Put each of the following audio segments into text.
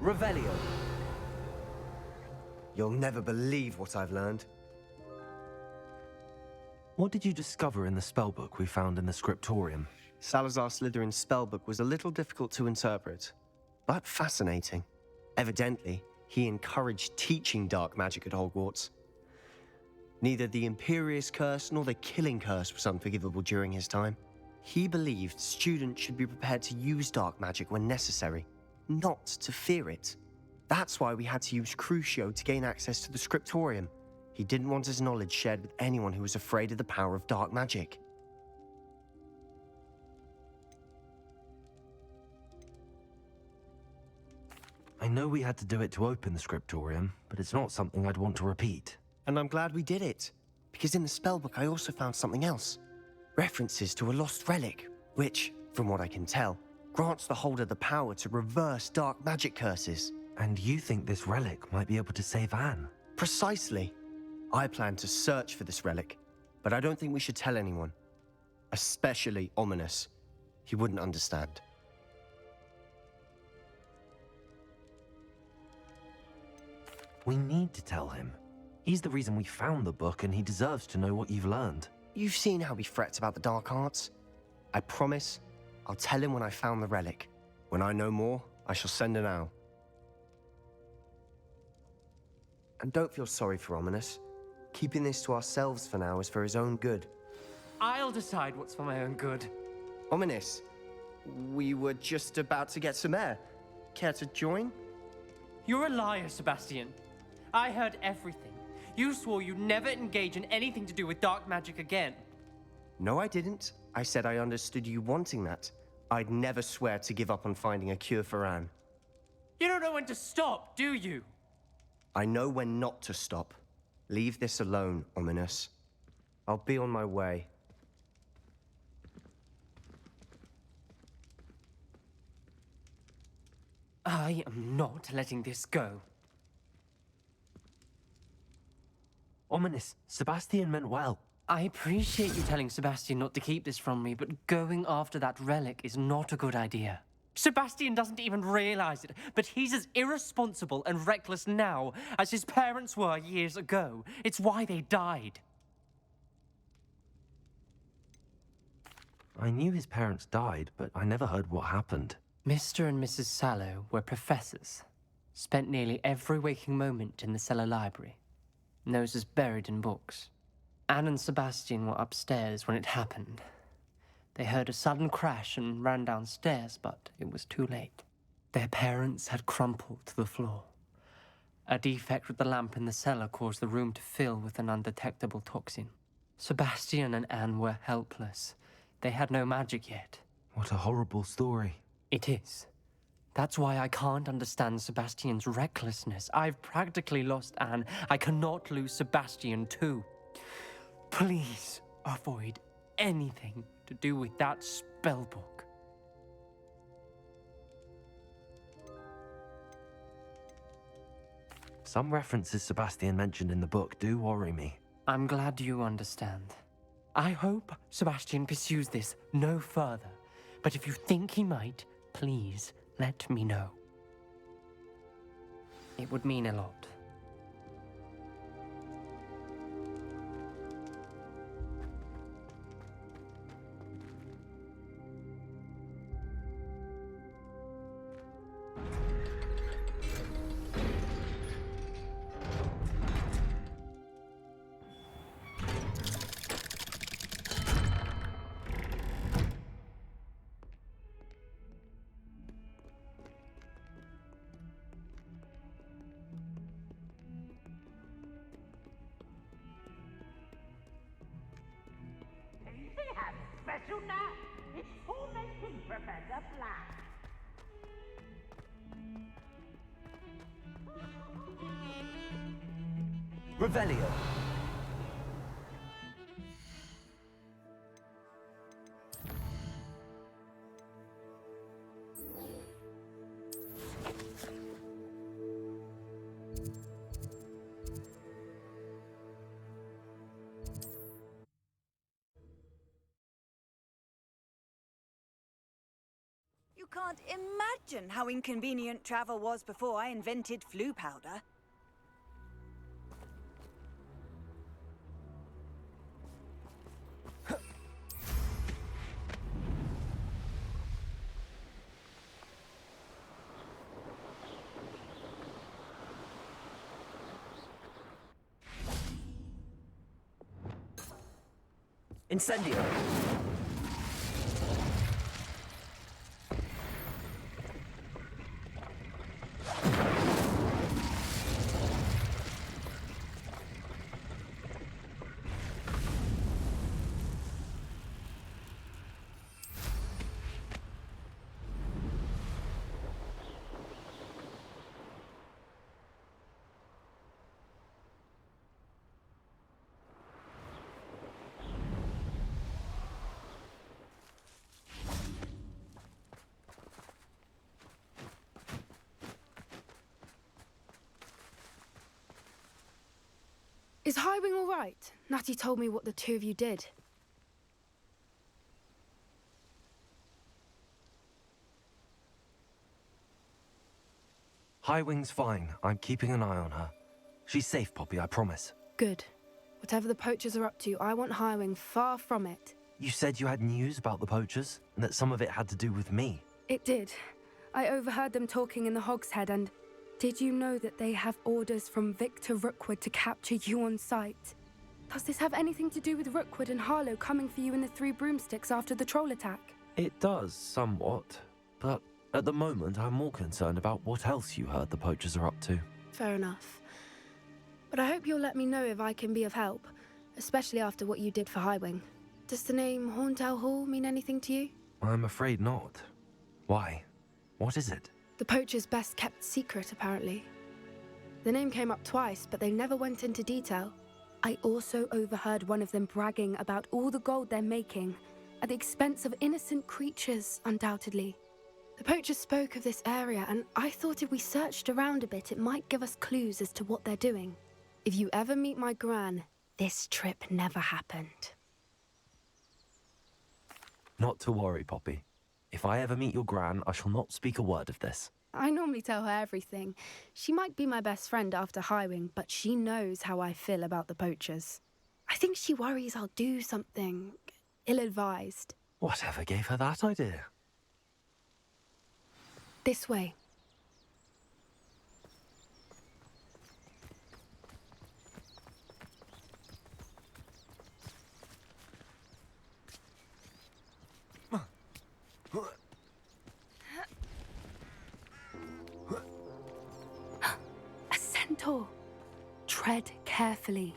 Revelio. You'll never believe what I've learned. What did you discover in the spellbook we found in the scriptorium? Salazar Slytherin's spellbook was a little difficult to interpret, but fascinating. Evidently, he encouraged teaching dark magic at Hogwarts. Neither the Imperious Curse nor the Killing Curse was unforgivable during his time. He believed students should be prepared to use dark magic when necessary, not to fear it. That's why we had to use Crucio to gain access to the scriptorium. He didn't want his knowledge shared with anyone who was afraid of the power of dark magic. I know we had to do it to open the scriptorium, but it's not something I'd want to repeat. And I'm glad we did it, because in the spellbook I also found something else. References to a lost relic, which, from what I can tell, grants the holder the power to reverse dark magic curses. And you think this relic might be able to save Anne? Precisely. I plan to search for this relic, but I don't think we should tell anyone. Especially Ominous. He wouldn't understand. We need to tell him. He's the reason we found the book, and he deserves to know what you've learned. You've seen how he frets about the dark arts. I promise I'll tell him when I found the relic. When I know more, I shall send an owl. And don't feel sorry for Ominous. Keeping this to ourselves for now is for his own good. I'll decide what's for my own good. Ominous, we were just about to get some air. Care to join? You're a liar, Sebastian. I heard everything. You swore you'd never engage in anything to do with dark magic again. No, I didn't. I said I understood you wanting that. I'd never swear to give up on finding a cure for Anne. You don't know when to stop, do you? I know when not to stop. Leave this alone, Ominous. I'll be on my way. I am not letting this go. Ominous, Sebastian meant well. I appreciate you telling Sebastian not to keep this from me, but going after that relic is not a good idea. Sebastian doesn't even realize it, but he's as irresponsible and reckless now as his parents were years ago. It's why they died. I knew his parents died, but I never heard what happened. Mr. and Mrs. Sallow were professors. Spent nearly every waking moment in the cellar library. Noses buried in books. Anne and Sebastian were upstairs when it happened. They heard a sudden crash and ran downstairs, but it was too late. Their parents had crumpled to the floor. A defect with the lamp in the cellar caused the room to fill with an undetectable toxin. Sebastian and Anne were helpless. They had no magic yet. What a horrible story. It is. That's why I can't understand Sebastian's recklessness. I've practically lost Anne. I cannot lose Sebastian too. Please avoid anything to do with that spellbook. Some references Sebastian mentioned in the book do worry me. I'm glad you understand. I hope Sebastian pursues this no further, but if you think he might, please let me know. It would mean a lot. Special night. It's for making Professor Black. Revelio. You can't imagine how inconvenient travel was before I invented flu powder. Incendio! Is Highwing all right? Natty told me what the two of you did. Highwing's fine. I'm keeping an eye on her. She's safe, Poppy, I promise. Good. Whatever the poachers are up to, I want Highwing far from it. You said you had news about the poachers, and that some of it had to do with me. It did. I overheard them talking in the Hogshead, and did you know that they have orders from Victor Rookwood to capture you on sight? Does this have anything to do with Rookwood and Harlow coming for you in the Three Broomsticks after the troll attack? It does, somewhat. But at the moment, I'm more concerned about what else you heard the poachers are up to. Fair enough. But I hope you'll let me know if I can be of help, especially after what you did for Highwing. Does the name Horntail Hall mean anything to you? I'm afraid not. Why? What is it? The poachers' best kept secret, apparently. The name came up twice, but they never went into detail. I also overheard one of them bragging about all the gold they're making, at the expense of innocent creatures, undoubtedly. The poachers spoke of this area, and I thought if we searched around a bit, it might give us clues as to what they're doing. If you ever meet my gran, this trip never happened. Not to worry, Poppy. If I ever meet your gran, I shall not speak a word of this. I normally tell her everything. She might be my best friend after Highwing, but she knows how I feel about the poachers. I think she worries I'll do something ill-advised. Whatever gave her that idea? This way. A centaur. Tread carefully.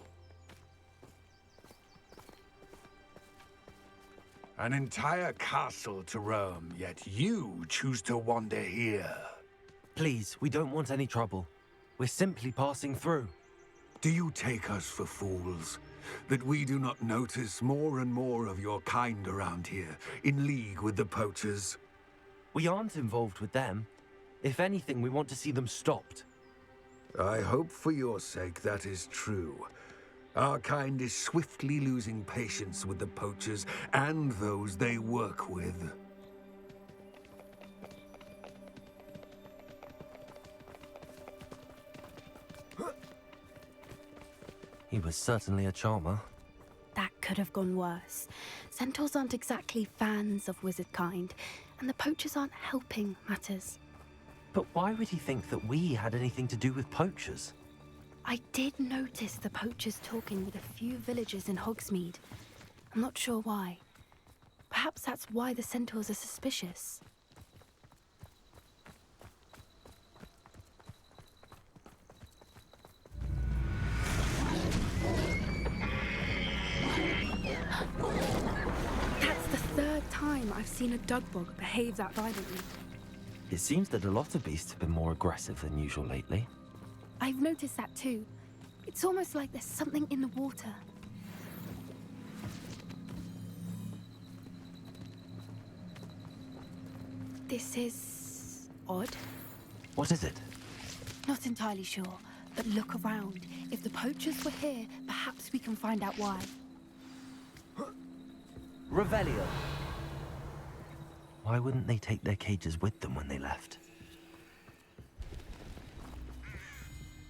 An entire castle to roam, yet you choose to wander here. Please, we don't want any trouble. We're simply passing through. Do you take us for fools? That we do not notice more and more of your kind around here, in league with the poachers? We aren't involved with them. If anything, we want to see them stopped. I hope for your sake that is true. Our kind is swiftly losing patience with the poachers and those they work with. He was certainly a charmer. That could have gone worse. Centaurs aren't exactly fans of wizard kind, and the poachers aren't helping matters. But why would he think that we had anything to do with poachers? I did notice the poachers talking with a few villagers in Hogsmeade. I'm not sure why. Perhaps that's why the centaurs are suspicious. That's the third time I've seen a dugbog behave that violently. It seems that a lot of beasts have been more aggressive than usual lately. I've noticed that too. It's almost like there's something in the water. This is odd. What is it? Not entirely sure, but look around. If the poachers were here, perhaps we can find out why. Revelio. Why wouldn't they take their cages with them when they left?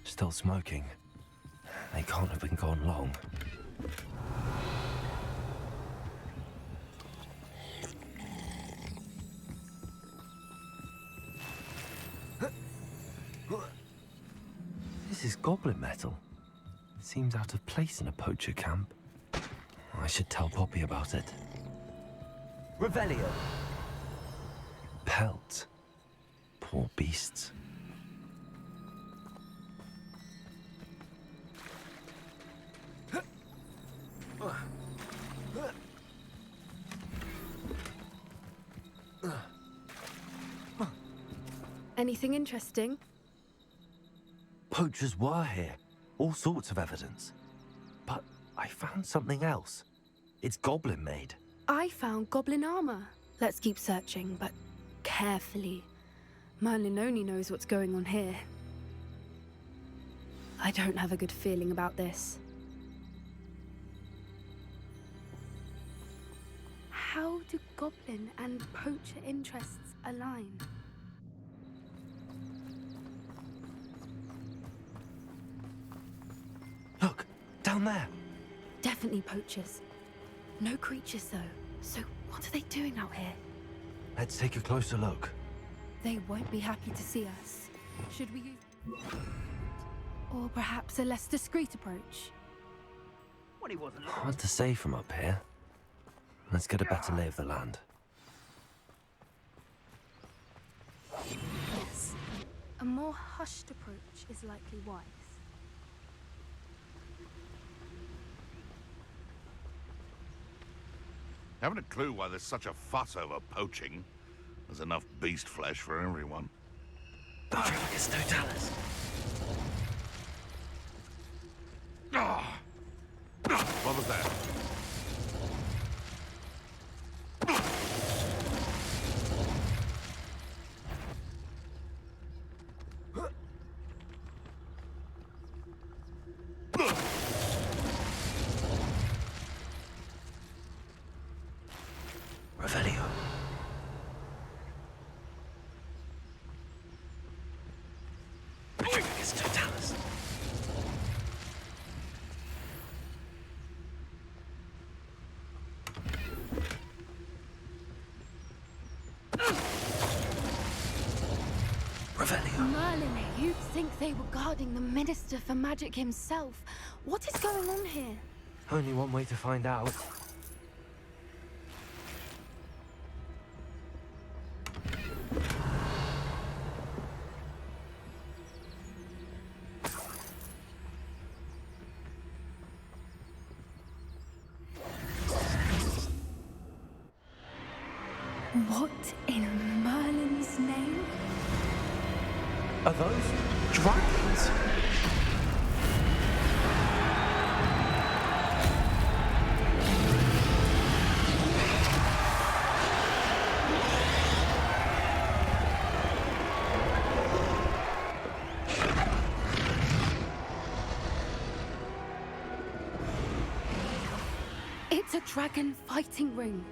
Still smoking. They can't have been gone long. This is goblin metal. It seems out of place in a poacher camp. I should tell Poppy about it. Revelio. Pelt. Poor beasts. Anything interesting? Poachers were here. All sorts of evidence. But I found something else. It's goblin made. I found goblin armor. Let's keep searching, but carefully. Merlin only knows what's going on here. I don't have a good feeling about this. How do goblin and poacher interests align? Look, down there. Definitely poachers. No creatures, though. So what are they doing out here? Let's take a closer look. They won't be happy to see us. Should we use... Or perhaps a less discreet approach? Hard to say from up here. Let's get a better lay of the land. Yes. A more hushed approach is likely wise. Haven't a clue why there's such a fuss over poaching. There's enough beast flesh for everyone. It's totalis. What was that? Revelio. It's totalis. Revelio. Merlin, you'd think they were guarding the Minister for Magic himself. What is going on here? Only one way to find out. What in Merlin's name? Are those dragons? It's a dragon fighting ring.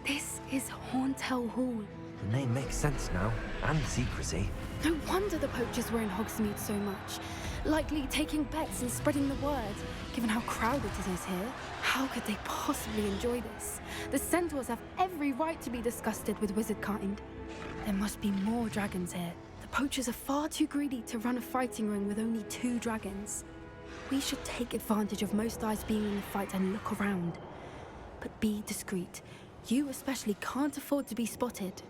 This is Hauntel Hall. The name makes sense now, and secrecy. No wonder the poachers were in Hogsmeade so much. Likely taking bets and spreading the word, given how crowded it is here. How could they possibly enjoy this? The centaurs have every right to be disgusted with wizard kind. There must be more dragons here. The poachers are far too greedy to run a fighting ring with only 2 dragons. We should take advantage of most eyes being in the fight and look around. But be discreet. You especially can't afford to be spotted.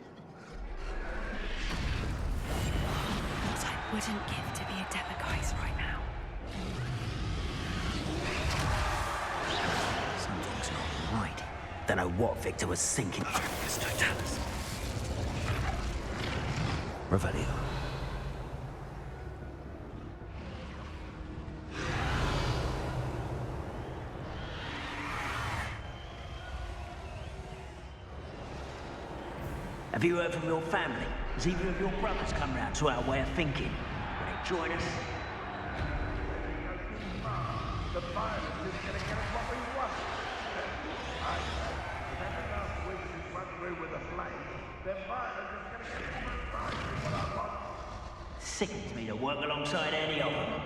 What I wouldn't give to be a Demiguise right now. Something's not right. Don't know what Victor was thinking. It's totalis. Revelio. Have you heard from your family? Has either of your brothers come round to our way of thinking? Will they join us? The violence is gonna get us what we want. I, with enough wizards running Sickens me to work alongside any of them.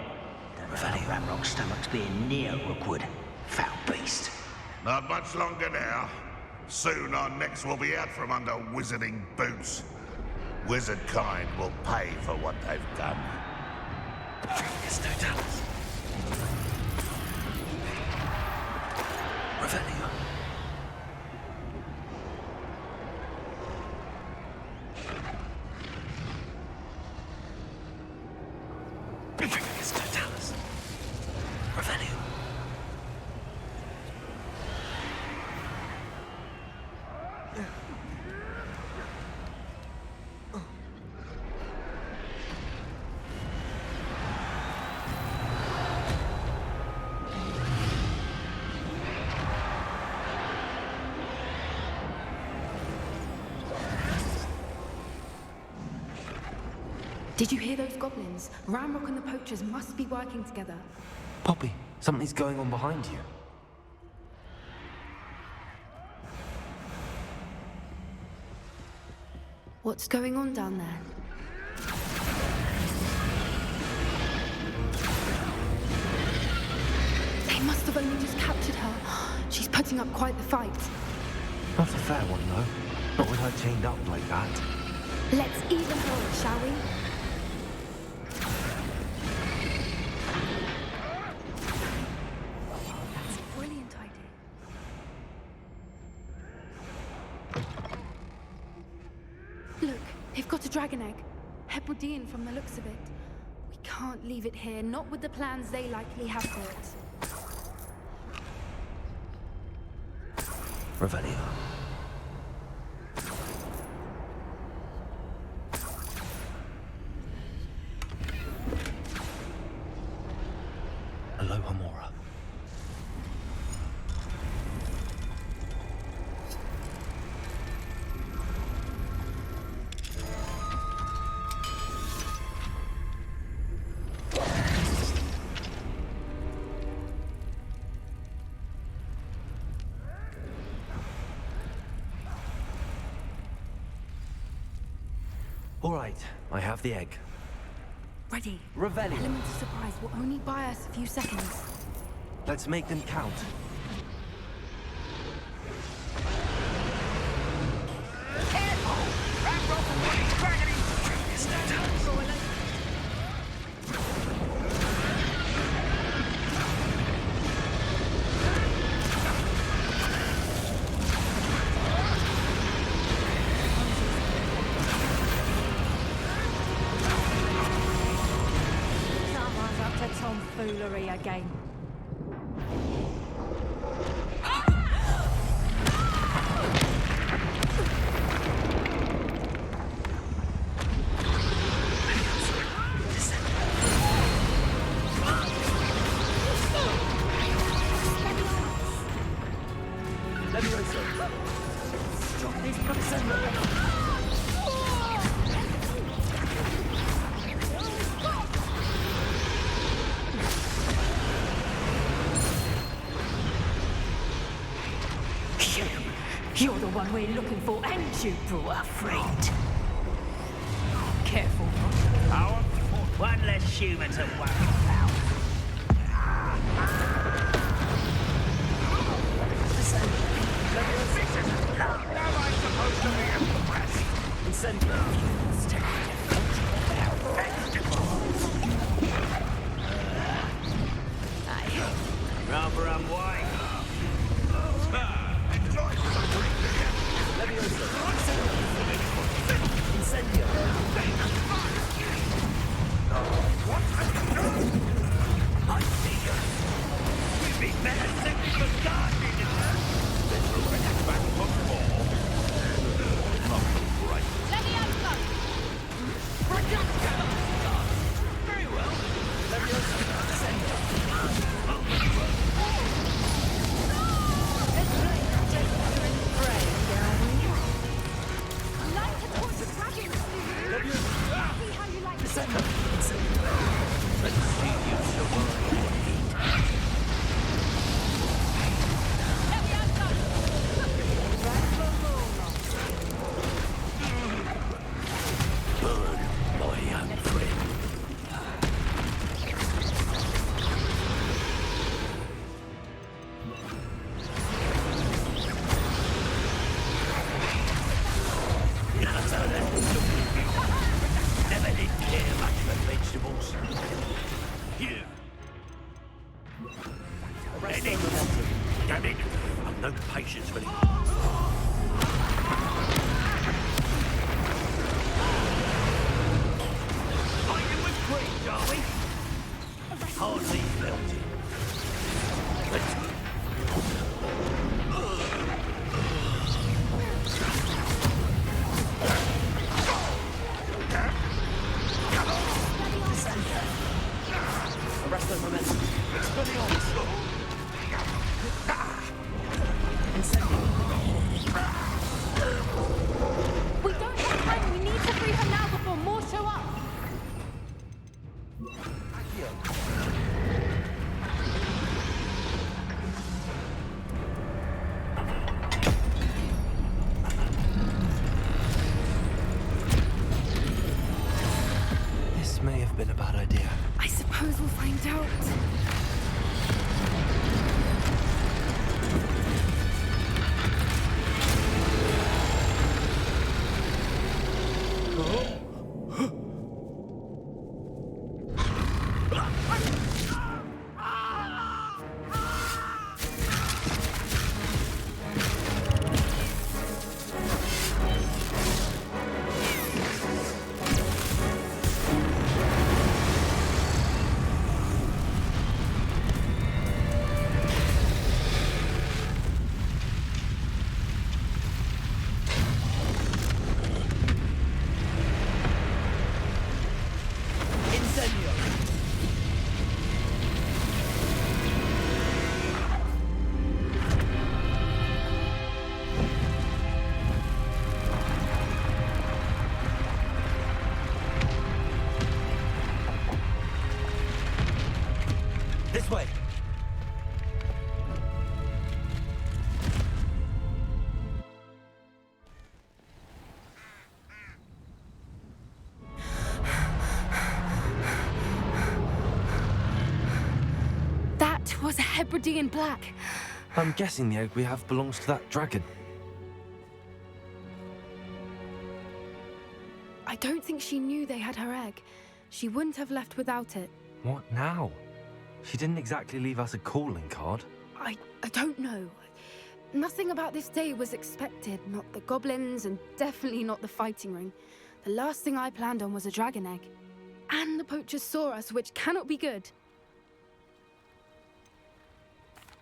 Don't know how Ramrock's stomach's being near Rookwood. Foul beast. Not much longer now. Soon our necks will be out from under wizarding boots. Wizard kind will pay for what they've done. Yes, no doubt. Revelio. Yes, no doubt. Revelio. Did you hear those goblins? Ramrock and the poachers must be working together. Poppy, something's going on behind you. What's going on down there? They must have only just captured her. She's putting up quite the fight. Not a fair one, though. Not with her chained up like that. Let's even her, shall we? That's a brilliant idea. Look, they've got a dragon egg. Hebridean from the looks of it. We can't leave it here, not with the plans they likely have for it. Revelio. Aloha Mora. All right, I have the egg. Ready. Revelio. Element of surprise will only buy us a few seconds. Let's make them count. Someone's up to tomfoolery again. You're the one we're looking for, and you brought a friend. Careful. One less human to worry about. Rather unwise. Here. Ready? Damn it! I've no patience for this. Fighting with creams, are we? Hardly felt it. Let's go. Arrest those momentum. Expelliarmus. We don't have time. We need to free her now before more show up. This may have been a bad idea. I suppose we'll find out. This way. That was a Hebridean black. I'm guessing the egg we have belongs to that dragon. I don't think she knew they had her egg. She wouldn't have left without it. What now? She didn't exactly leave us a calling card. I don't know. Nothing about this day was expected. Not the goblins, and definitely not the fighting ring. The last thing I planned on was a dragon egg. And the poachers saw us, which cannot be good.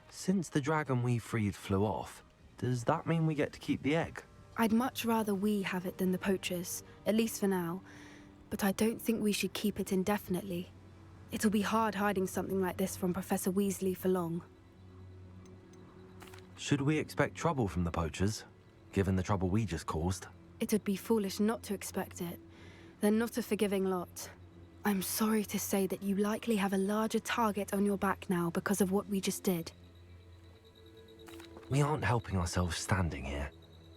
Since the dragon we freed flew off, does that mean we get to keep the egg? I'd much rather we have it than the poachers, at least for now. But I don't think we should keep it indefinitely. It'll be hard hiding something like this from Professor Weasley for long. Should we expect trouble from the poachers, given the trouble we just caused? It would be foolish not to expect it. They're not a forgiving lot. I'm sorry to say that you likely have a larger target on your back now because of what we just did. We aren't helping ourselves standing here.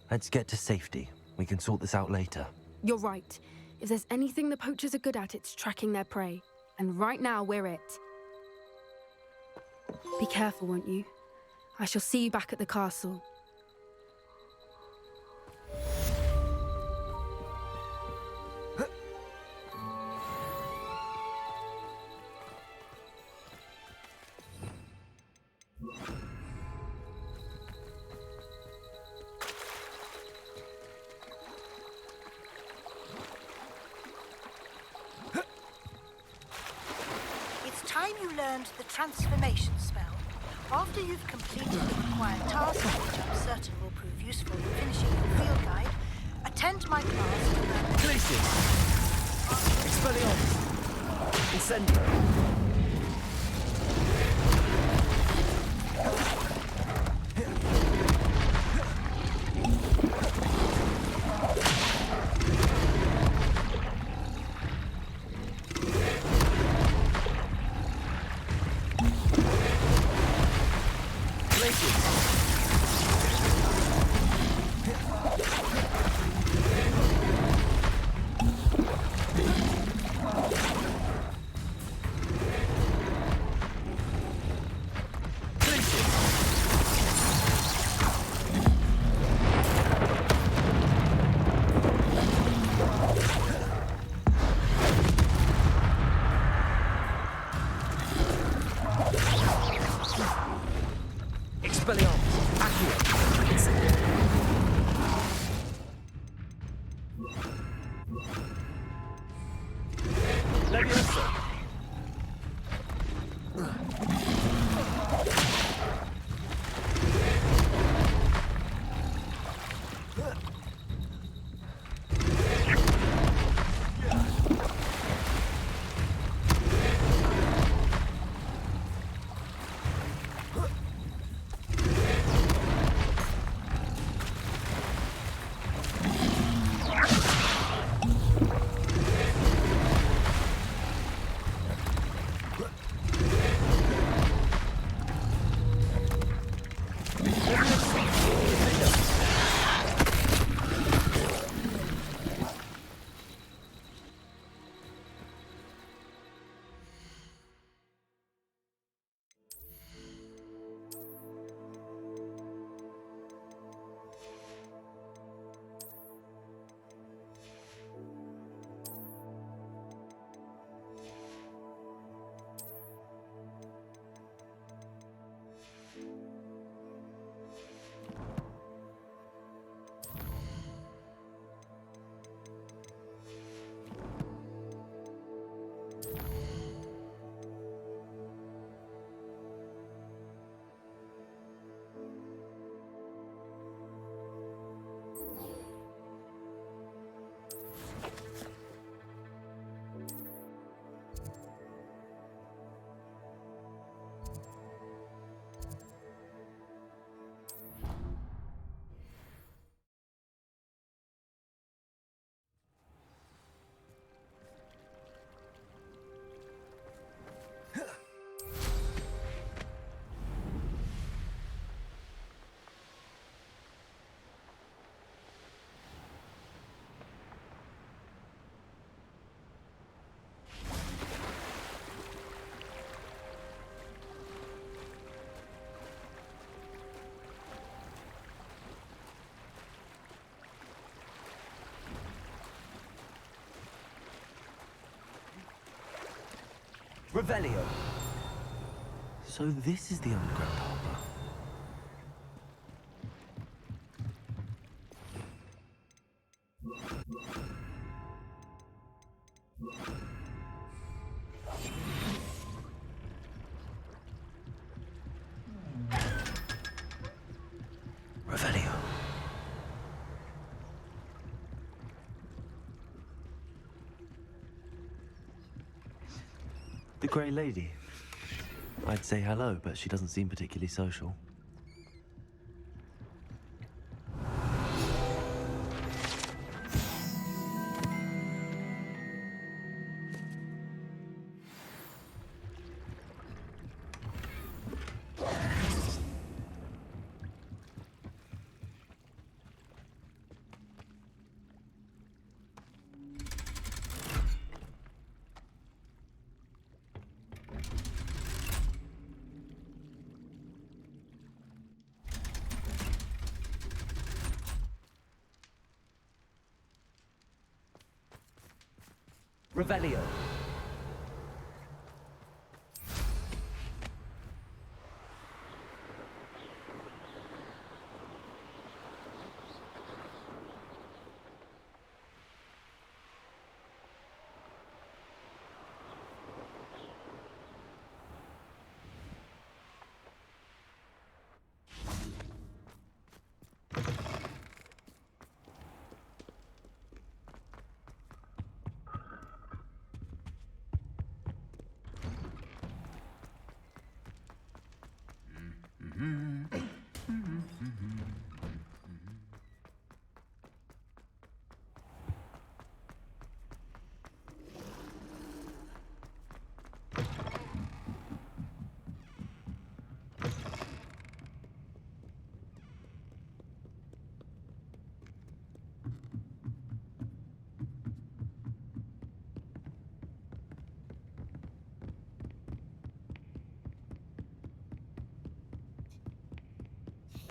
Let's get to safety. We can sort this out later. You're right. If there's anything the poachers are good at, it's tracking their prey. And right now, we're it. Be careful, won't you? I shall see you back at the castle. Time you learned the transformation spell. After you've completed the required task, which I'm certain will prove useful in finishing your field guide, attend my class to learn the Glacius! Expelliarmus! Incendio! Leviosa! Revelio. So this is the underground harbor. Revelio. The Grey Lady. I'd say hello, but she doesn't seem particularly social. Revelio.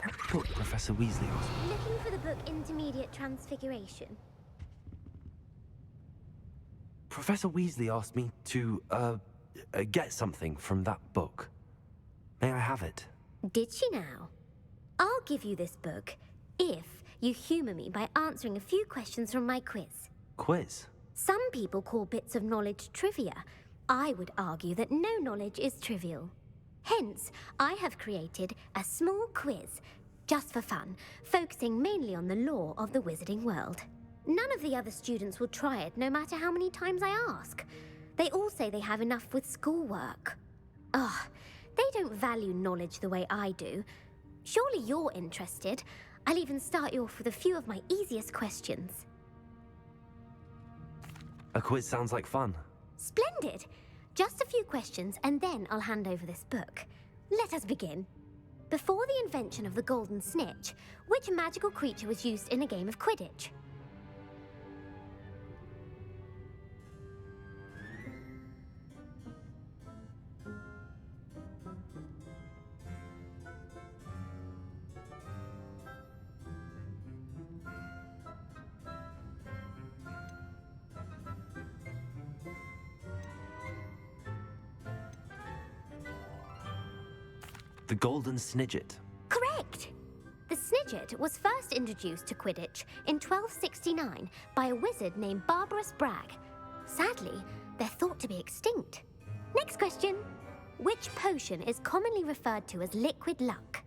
That book Professor Weasley was. Looking for the book Intermediate Transfiguration. Professor Weasley asked me to, get something from that book. May I have it? Did she now? I'll give you this book if you humor me by answering a few questions from my quiz. Quiz? Some people call bits of knowledge trivia. I would argue that no knowledge is trivial. Hence, I have created a small quiz, just for fun, focusing mainly on the lore of the wizarding world. None of the other students will try it, no matter how many times I ask. They all say they have enough with schoolwork. Ugh, they don't value knowledge the way I do. Surely you're interested. I'll even start you off with a few of my easiest questions. A quiz sounds like fun. Splendid! Just a few questions and then I'll hand over this book. Let us begin. Before the invention of the golden snitch, which magical creature was used in a game of Quidditch? The Golden Snidget. Correct! The Snidget was first introduced to Quidditch in 1269 by a wizard named Barbarous Bragg. Sadly, they're thought to be extinct. Next question. Which potion is commonly referred to as liquid luck?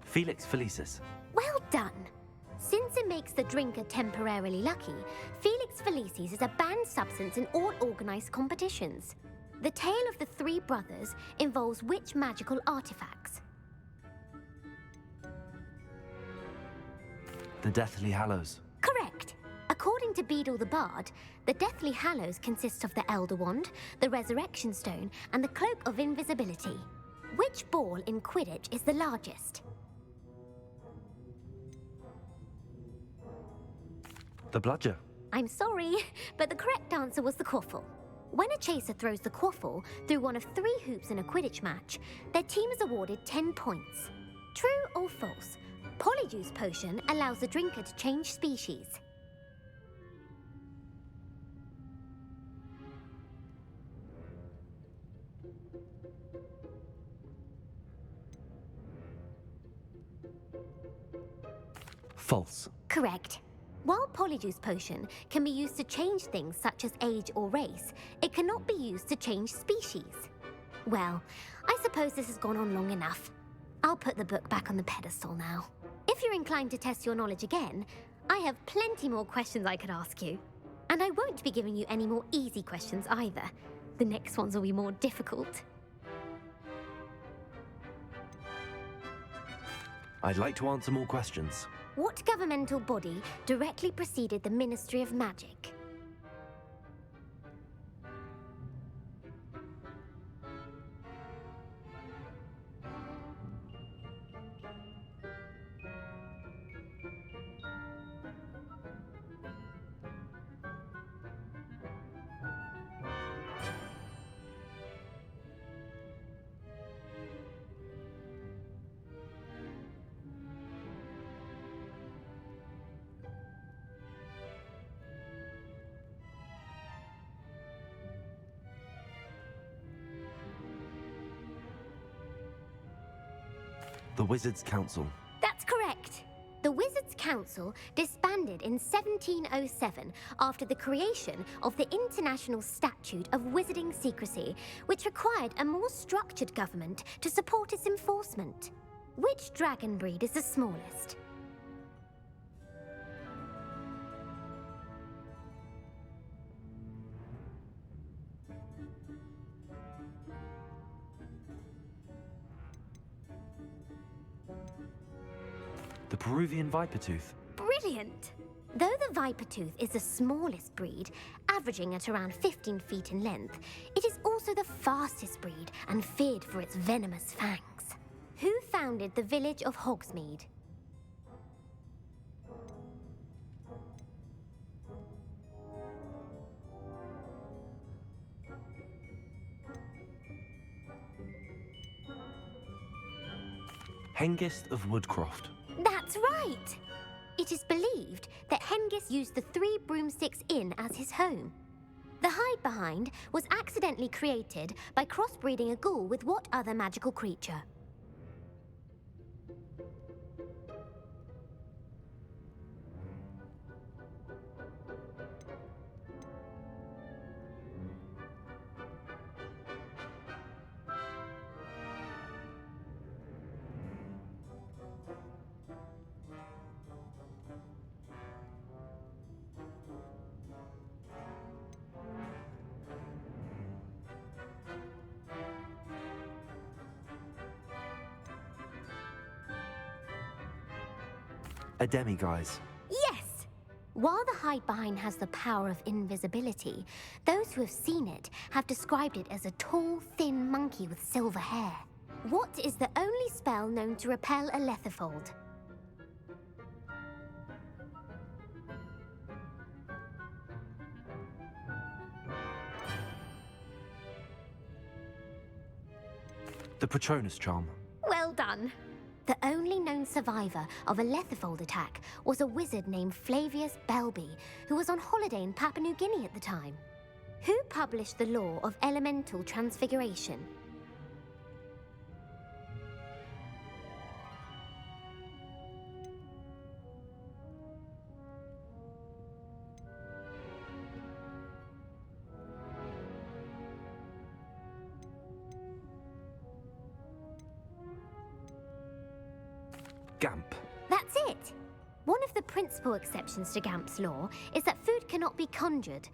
Felix Felicis. Well done! Since it makes the drinker temporarily lucky, Felix Felicis is a banned substance in all organized competitions. The tale of the three brothers involves which magical artifacts? The Deathly Hallows. Correct! According to Beadle the Bard, the Deathly Hallows consists of the Elder Wand, the Resurrection Stone, and the Cloak of Invisibility. Which ball in Quidditch is the largest? The Bludger. I'm sorry, but the correct answer was the quaffle. When a chaser throws the quaffle through one of 3 hoops in a Quidditch match, their team is awarded 10 points. True or false? Polyjuice potion allows the drinker to change species. False. Correct. While Polyjuice potion can be used to change things such as age or race, it cannot be used to change species. Well, I suppose this has gone on long enough. I'll put the book back on the pedestal now. If you're inclined to test your knowledge again, I have plenty more questions I could ask you. And I won't be giving you any more easy questions either. The next ones will be more difficult. I'd like to answer more questions. What governmental body directly preceded the Ministry of Magic? The Wizards' Council. That's correct. The Wizards' Council disbanded in 1707 after the creation of the International Statute of Wizarding Secrecy, which required a more structured government to support its enforcement. Which dragon breed is the smallest? The Peruvian Vipertooth. Brilliant! Though the Vipertooth is the smallest breed, averaging at around 15 feet in length, it is also the fastest breed and feared for its venomous fangs. Who founded the village of Hogsmeade? Hengist of Woodcroft. That's right! It is believed that Hengist used the 3 Broomsticks Inn as his home. The hide behind was accidentally created by crossbreeding a ghoul with what other magical creature? A demiguise. Yes! While the Hidebehind has the power of invisibility, those who have seen it have described it as a tall, thin monkey with silver hair. What is the only spell known to repel a lethifold? The Patronus charm. Well done. The only known survivor of a lethifold attack was a wizard named Flavius Belby, who was on holiday in Papua New Guinea at the time. Who published the law of elemental transfiguration? Gamp. That's it! One of the principal exceptions to Gamp's law is that food cannot be conjured,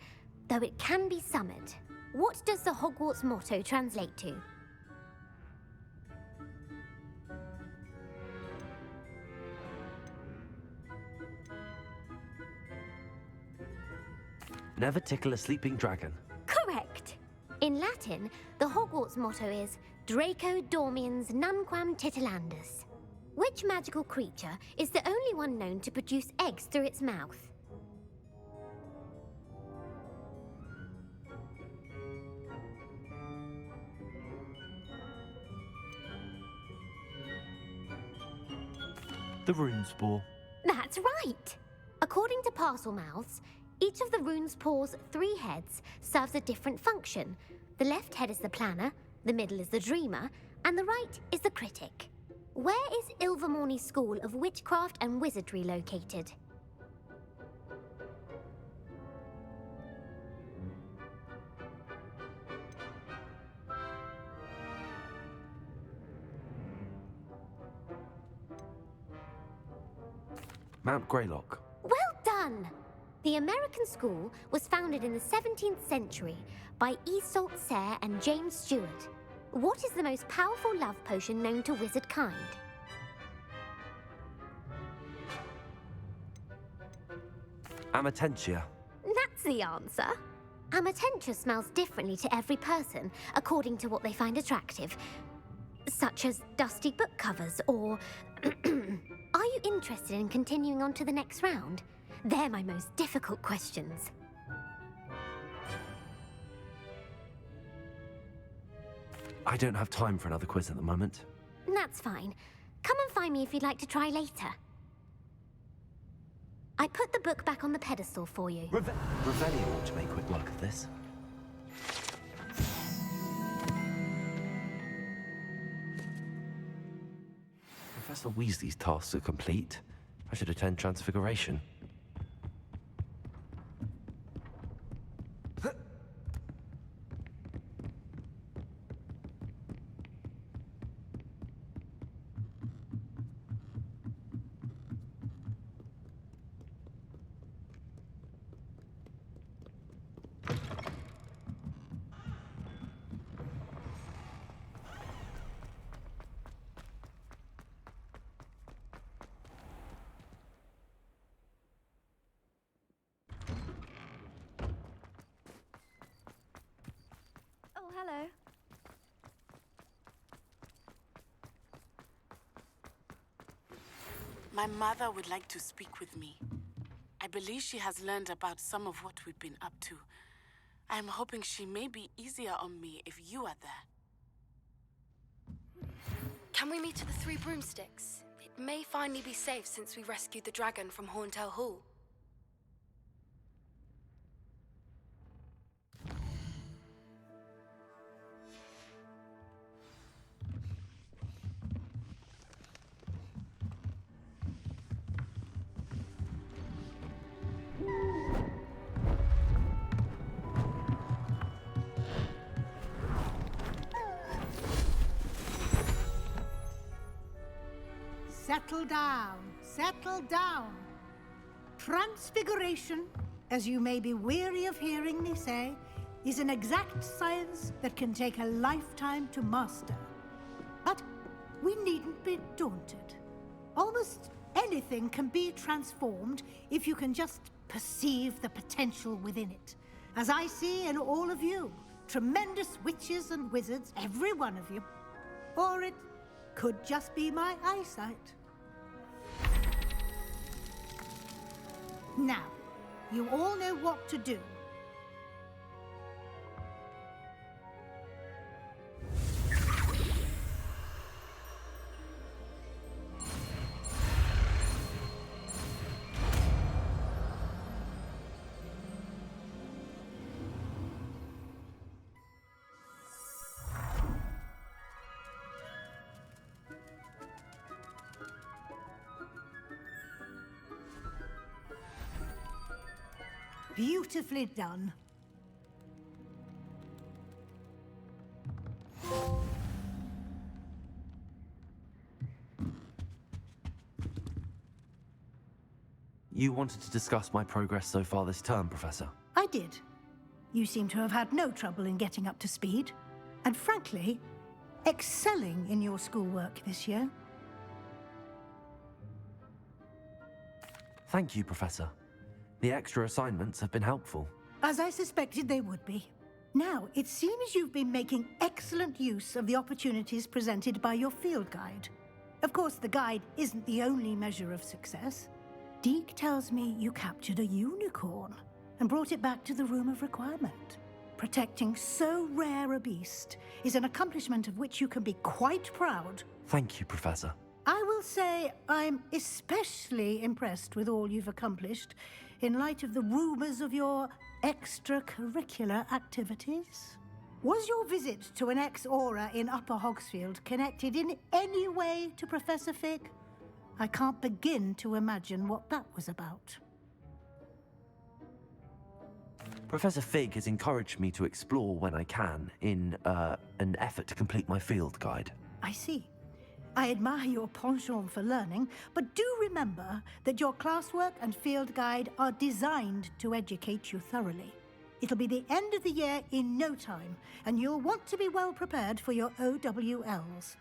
though it can be summoned. What does the Hogwarts motto translate to? Never tickle a sleeping dragon. Correct! In Latin, the Hogwarts motto is Draco Dormiens Nunquam Titilandus. Which magical creature is the only one known to produce eggs through its mouth? The rune spore. That's right! According to Parselmouths, each of the rune's paws' 3 heads serves a different function. The left head is the planner, the middle is the dreamer, and the right is the critic. Where is Ilvermorny School of Witchcraft and Wizardry located? Mount Greylock. Well done! The American school was founded in the 17th century by Iseult Sayre and James Stewart. What is the most powerful love potion known to wizard kind? Amatentia. That's the answer. Amatentia smells differently to every person, according to what they find attractive, such as dusty book covers or... Are you interested in continuing on to the next round? They're my most difficult questions. I don't have time for another quiz at the moment. That's fine. Come and find me if you'd like to try later. I put the book back on the pedestal for you. Revelio ought to make quick work of this. Professor Weasley's tasks are complete. I should attend Transfiguration. Oh, hello. My mother would like to speak with me. I believe she has learned about some of what we've been up to. I am hoping she may be easier on me if you are there. Can we meet at the Three Broomsticks? It may finally be safe since we rescued the dragon from Horntail Hall. Settle down, settle down. Transfiguration, as you may be weary of hearing me say, is an exact science that can take a lifetime to master. But we needn't be daunted. Almost anything Everything can be transformed if you can just perceive the potential within it. As I see in all of you, tremendous witches and wizards, every one of you. Or it could just be my eyesight. Now, you all know what to do. Beautifully done. You wanted to discuss my progress so far this term, Professor? I did. You seem to have had no trouble in getting up to speed. And frankly, excelling in your schoolwork this year. Thank you, Professor. The extra assignments have been helpful. As I suspected they would be. Now, it seems you've been making excellent use of the opportunities presented by your field guide. Of course, the guide isn't the only measure of success. Deke tells me you captured a unicorn and brought it back to the Room of Requirement. Protecting so rare a beast is an accomplishment of which you can be quite proud. Thank you, Professor. I will say I'm especially impressed with all you've accomplished in light of the rumors of your extracurricular activities. Was your visit to an ex-aura in Upper Hogsfield connected in any way to Professor Fig? I can't begin to imagine what that was about. Professor Fig has encouraged me to explore when I can in an effort to complete my field guide. I see. I admire your penchant for learning, but do remember that your classwork and field guide are designed to educate you thoroughly. It'll be the end of the year in no time, and you'll want to be well prepared for your OWLs.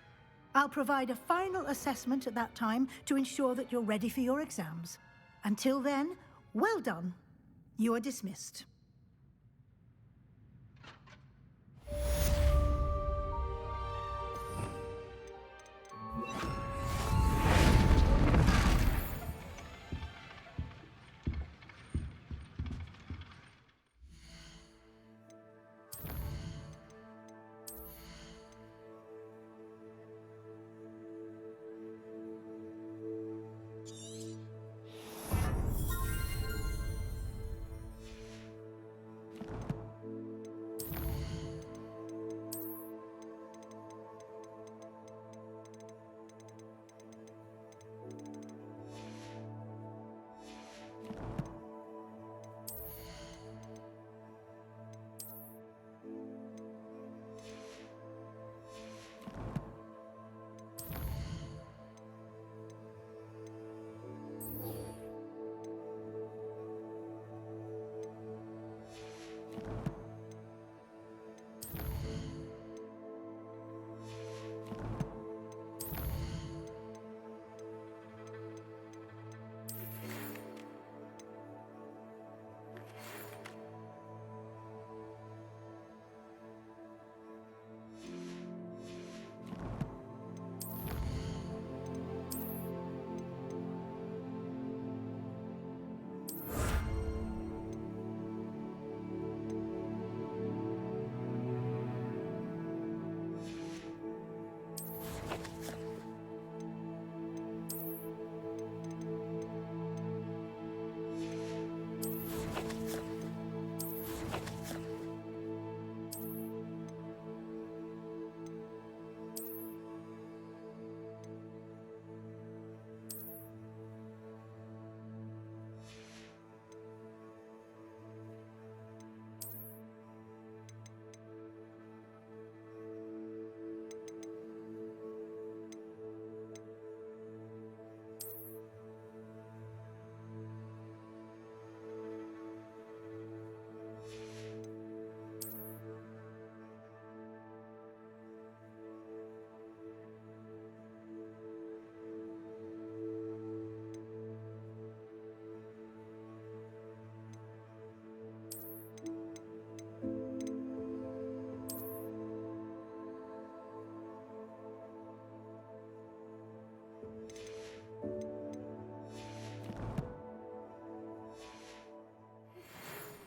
I'll provide a final assessment at that time to ensure that you're ready for your exams. Until then, well done. You are dismissed.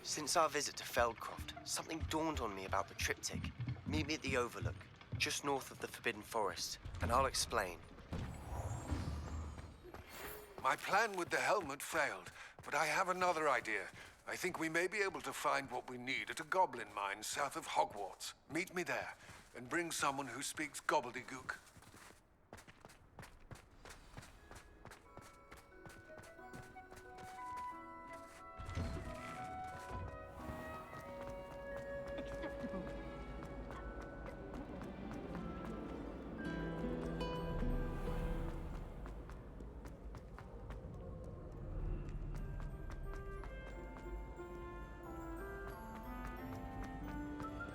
Since our visit to Feldcroft, something dawned on me about the triptych. Meet me at the Overlook, just north of the Forbidden Forest, and I'll explain. My plan with the helmet failed, but I have another idea. I think we may be able to find what we need at a goblin mine south of Hogwarts. Meet me there, and bring someone who speaks gobbledygook.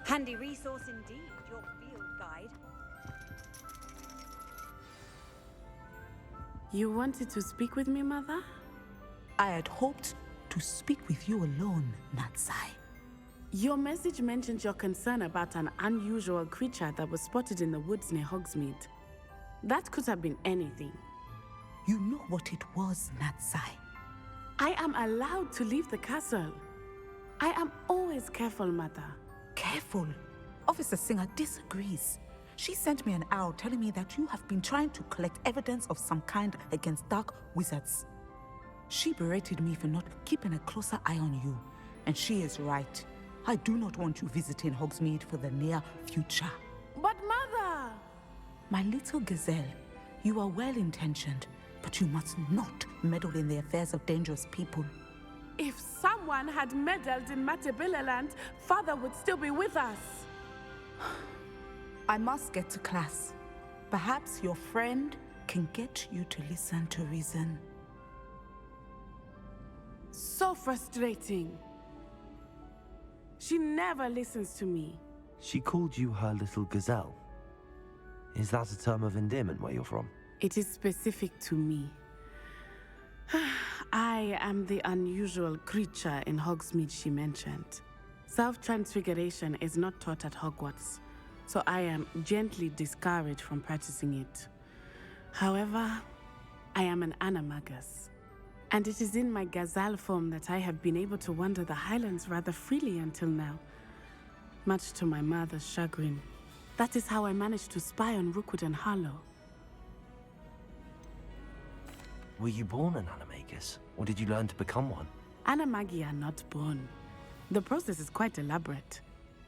Handy resource indeed, your field guide. You wanted to speak with me, Mother? I had hoped to speak with you alone, Natsai. Your message mentioned your concern about an unusual creature that was spotted in the woods near Hogsmeade. That could have been anything. You know what it was, Natsai. I am allowed to leave the castle. I am always careful, Mother. Careful. Officer Singer disagrees. She sent me an owl telling me that you have been trying to collect evidence of some kind against dark wizards. She berated me for not keeping a closer eye on you, and she is right. I do not want you visiting Hogsmeade for the near future. But Mother! My little gazelle, you are well-intentioned, but you must not meddle in the affairs of dangerous people. If someone had meddled in Matabeleland, Father would still be with us. I must get to class. Perhaps your friend can get you to listen to reason. So frustrating. She never listens to me. She called you her little gazelle. Is that a term of endearment where you're from? It is specific to me. I am the unusual creature in Hogsmeade she mentioned. Self-transfiguration is not taught at Hogwarts, so I am gently discouraged from practicing it. However, I am an animagus, and it is in my gazelle form that I have been able to wander the Highlands rather freely until now, much to my mother's chagrin. That is how I managed to spy on Rookwood and Harlow. Were you born an animagus, or did you learn to become one? Animagi are not born. The process is quite elaborate.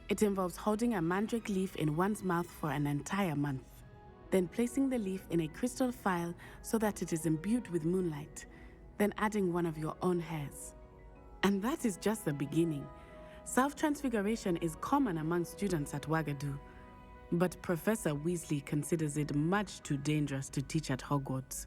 It involves holding a mandrake leaf in one's mouth for an entire month, then placing the leaf in a crystal phial so that it is imbued with moonlight, then adding one of your own hairs. And that is just the beginning. Self-transfiguration is common among students at Wagadu, but Professor Weasley considers it much too dangerous to teach at Hogwarts.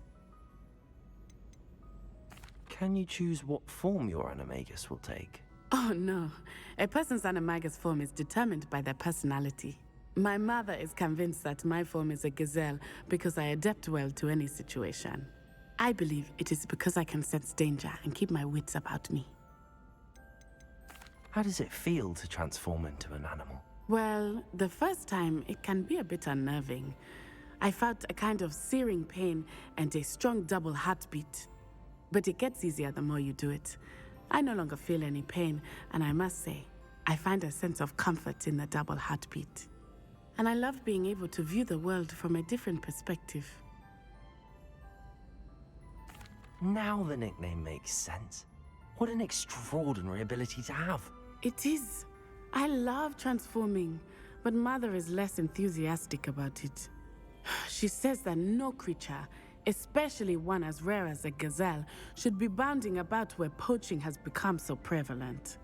Can you choose what form your animagus will take? Oh no, a person's animagus form is determined by their personality. My mother is convinced that my form is a gazelle because I adapt well to any situation. I believe it is because I can sense danger and keep my wits about me. How does it feel to transform into an animal? Well, the first time it can be a bit unnerving. I felt a kind of searing pain and a strong double heartbeat. But it gets easier the more you do it. I no longer feel any pain, and I must say, I find a sense of comfort in the double heartbeat. And I love being able to view the world from a different perspective. Now the nickname makes sense. What an extraordinary ability to have. It is. I love transforming, but Mother is less enthusiastic about it. She says that no creature, especially one as rare as a gazelle, should be bounding about where poaching has become so prevalent.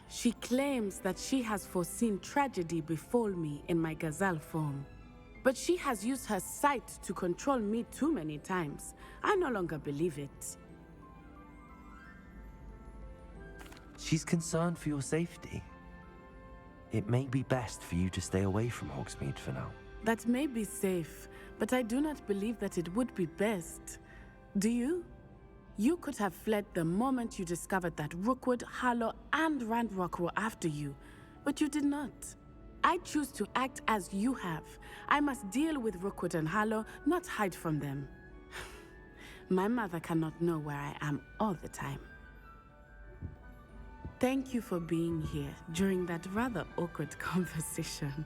She claims that she has foreseen tragedy befall me in my gazelle form. But she has used her sight to control me too many times. I no longer believe it. She's concerned for your safety. It may be best for you to stay away from Hogsmeade for now. That may be safe, but I do not believe that it would be best. Do you? You could have fled the moment you discovered that Rookwood, Harlow, and Ranrock were after you, but you did not. I choose to act as you have. I must deal with Rookwood and Harlow, not hide from them. My mother cannot know where I am all the time. Thank you for being here during that rather awkward conversation.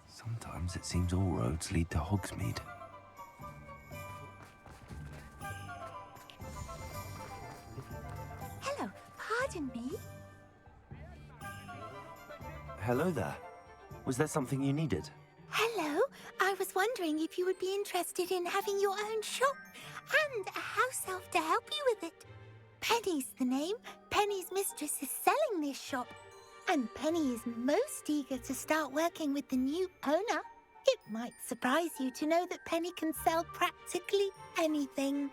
Sometimes it seems all roads lead to Hogsmeade. Hello, pardon me? Hello there. Was there something you needed? Hello, I was wondering if you would be interested in having your own shop and a house elf to help you with it. Penny's the name. Penny's mistress is selling this shop. And Penny is most eager to start working with the new owner. It might surprise you to know that Penny can sell practically anything.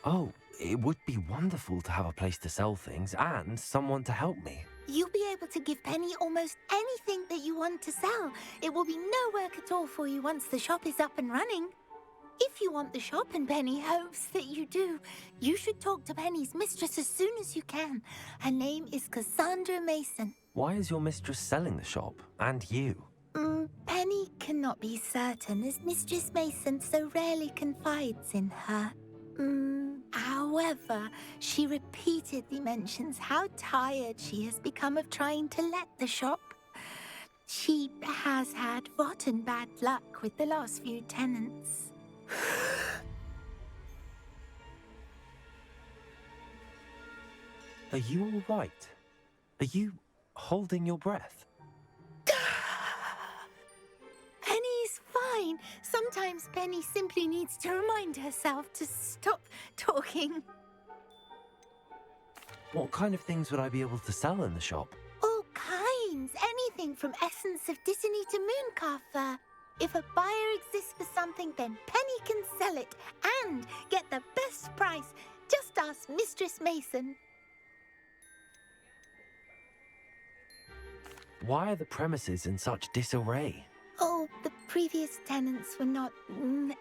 Oh, it would be wonderful to have a place to sell things and someone to help me. You'll be able to give Penny almost anything that you want to sell. It will be no work at all for you once the shop is up and running. If you want the shop, and Penny hopes that you do, you should talk to Penny's mistress as soon as you can. Her name is Cassandra Mason. Why is your mistress selling the shop? And you? Penny cannot be certain, as Mistress Mason so rarely confides in her. However, she repeatedly mentions how tired she has become of trying to let the shop. She has had rotten bad luck with the last few tenants. Are you all right? Are you holding your breath? Penny's fine. Sometimes Penny simply needs to remind herself to stop talking. What kind of things would I be able to sell in the shop? All kinds. Anything from essence of Disney to mooncalf fur. If a buyer exists for something, then Penny can sell it and get the best price. Just ask Mistress Mason. Why are the premises in such disarray? Oh, the previous tenants were not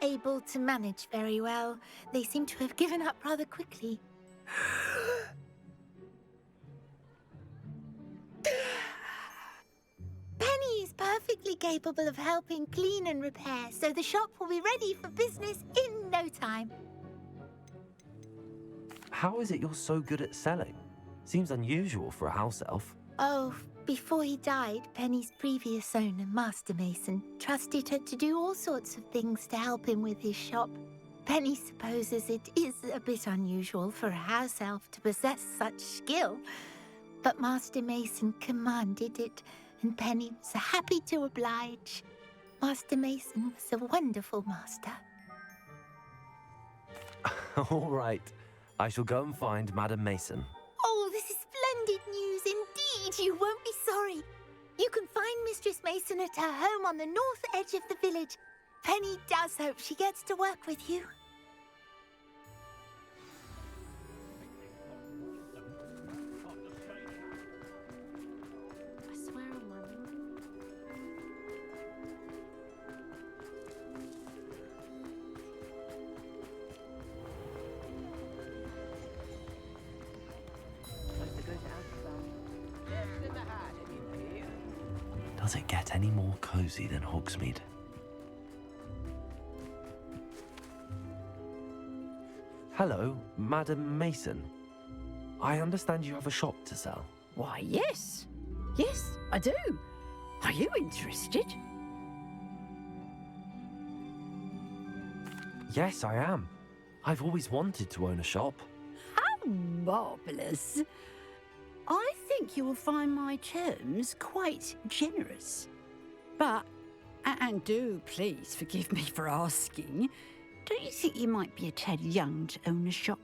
able to manage very well. They seem to have given up rather quickly. Penny is perfectly capable of helping clean and repair, so the shop will be ready for business in no time. How is it you're so good at selling? Seems unusual for a house elf. Oh, before he died, Penny's previous owner, Master Mason, trusted her to do all sorts of things to help him with his shop. Penny supposes it is a bit unusual for a house elf to possess such skill, but Master Mason commanded it, and Penny was happy to oblige. Master Mason was a wonderful master. All right. I shall go and find Madam Mason. Oh, this is splendid news indeed. You won't be sorry. You can find Mistress Mason at her home on the north edge of the village. Penny does hope she gets to work with you. I swear on my... Does it get any more cozy than Hogsmeade? Hello, Madam Mason. I understand you have a shop to sell. Why, yes. Yes, I do. Are you interested? Yes, I am. I've always wanted to own a shop. How marvellous. I think you will find my terms quite generous. But, and do please forgive me for asking, don't you think you might be a tad young to own a shop?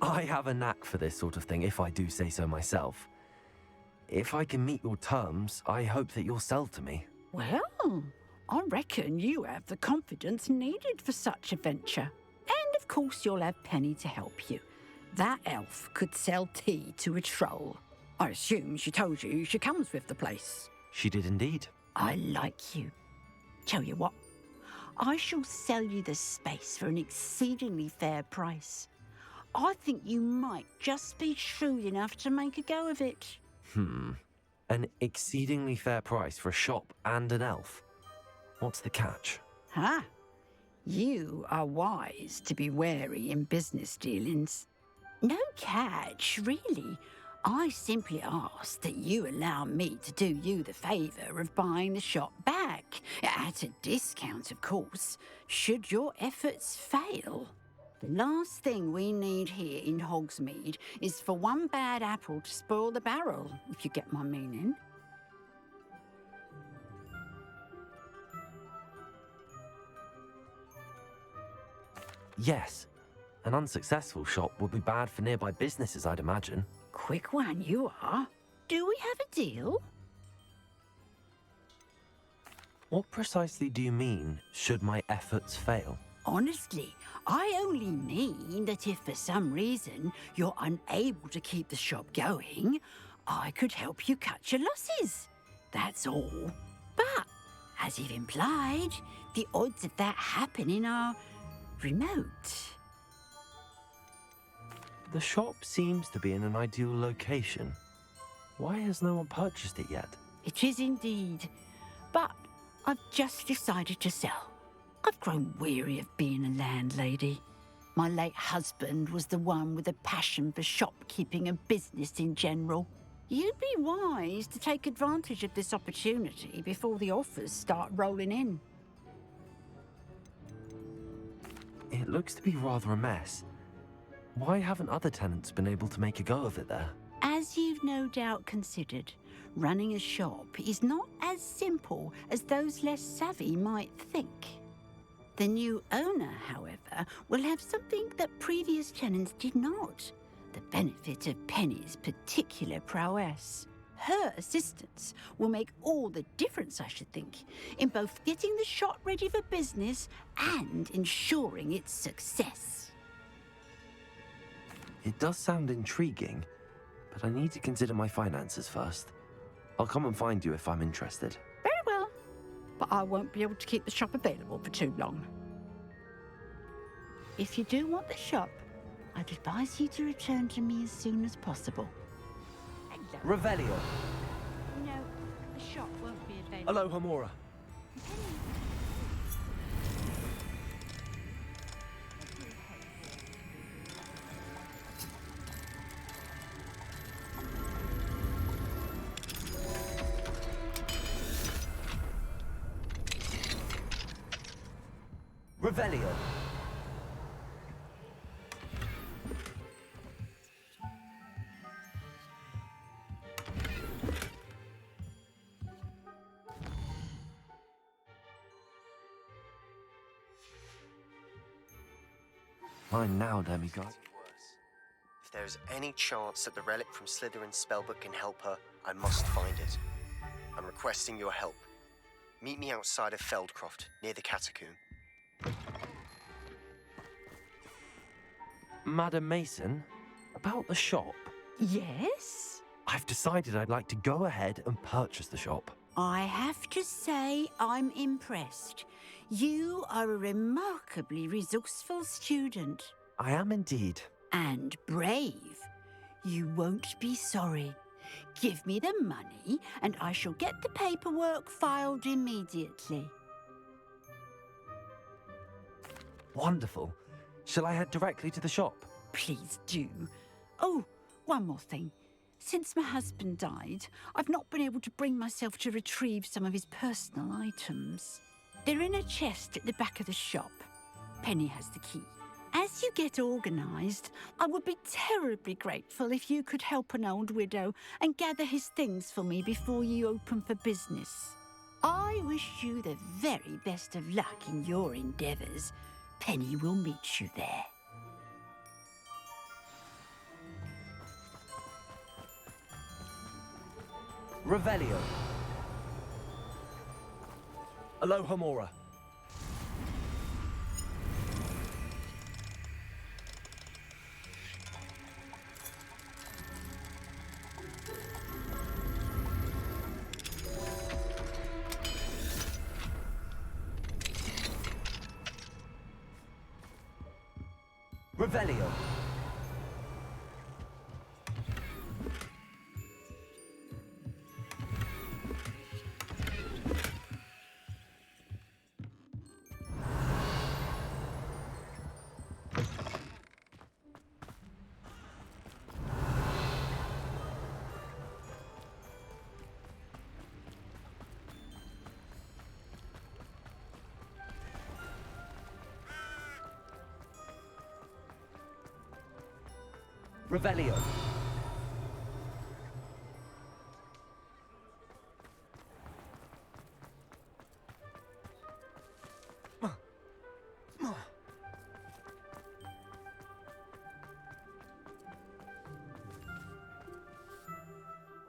I have a knack for this sort of thing, if I do say so myself. If I can meet your terms, I hope that you'll sell to me. Well, I reckon you have the confidence needed for such a venture. And of course you'll have Penny to help you. That elf could sell tea to a troll. I assume she told you she comes with the place. She did indeed. I like you. Tell you what, I shall sell you the space for an exceedingly fair price. I think you might just be shrewd enough to make a go of it. An exceedingly fair price for a shop and an elf. What's the catch? Huh? You are wise to be wary in business dealings. No catch, really. I simply ask that you allow me to do you the favour of buying the shop back, at a discount, of course, should your efforts fail. The last thing we need here in Hogsmeade is for one bad apple to spoil the barrel, if you get my meaning. Yes. An unsuccessful shop would be bad for nearby businesses, I'd imagine. Quick one you are. Do we have a deal? What precisely do you mean, should my efforts fail? Honestly, I only mean that if for some reason you're unable to keep the shop going, I could help you cut your losses. That's all. But, as you've implied, the odds of that happening are remote. The shop seems to be in an ideal location. Why has no one purchased it yet? It is indeed. But I've just decided to sell. I've grown weary of being a landlady. My late husband was the one with a passion for shopkeeping and business in general. You'd be wise to take advantage of this opportunity before the offers start rolling in. It looks to be rather a mess. Why haven't other tenants been able to make a go of it there? As you've no doubt considered, running a shop is not as simple as those less savvy might think. The new owner, however, will have something that previous tenants did not. The benefit of Penny's particular prowess. Her assistance will make all the difference, I should think, in both getting the shop ready for business and ensuring its success. It does sound intriguing, but I need to consider my finances first. I'll come and find you if I'm interested. Very well, but I won't be able to keep the shop available for too long. If you do want the shop, I'd advise you to return to me as soon as possible. Hello. Revelio. No, the shop won't be available. Aloha Mora. Revelio. Mine now, demigod. If there is any chance that the relic from Slytherin's spellbook can help her, I must find it. I'm requesting your help. Meet me outside of Feldcroft, near the Catacomb. Madam Mason, about the shop. Yes? I've decided I'd like to go ahead and purchase the shop. I have to say I'm impressed. You are a remarkably resourceful student. I am indeed. And brave. You won't be sorry. Give me the money and I shall get the paperwork filed immediately. Wonderful. Shall I head directly to the shop? Please do. Oh, one more thing. Since my husband died, I've not been able to bring myself to retrieve some of his personal items. They're in a chest at the back of the shop. Penny has the key. As you get organised, I would be terribly grateful if you could help an old widow and gather his things for me before you open for business. I wish you the very best of luck in your endeavours. Penny will meet you there. Revelio. Alohomora. Revelio. Revelio.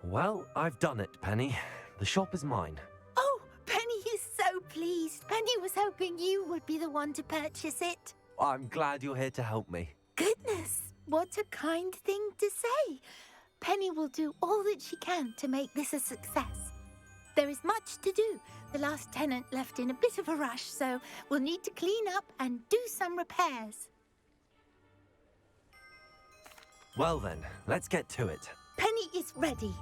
Well, I've done it, Penny. The shop is mine. Oh, Penny is so pleased. Penny was hoping you would be the one to purchase it. I'm glad you're here to help me. Goodness, what a kind thing to say. Penny will do all that she can to make this a success. There is much to do. The last tenant left in a bit of a rush, so we'll need to clean up and do some repairs. Well then, let's get to it. Penny is ready.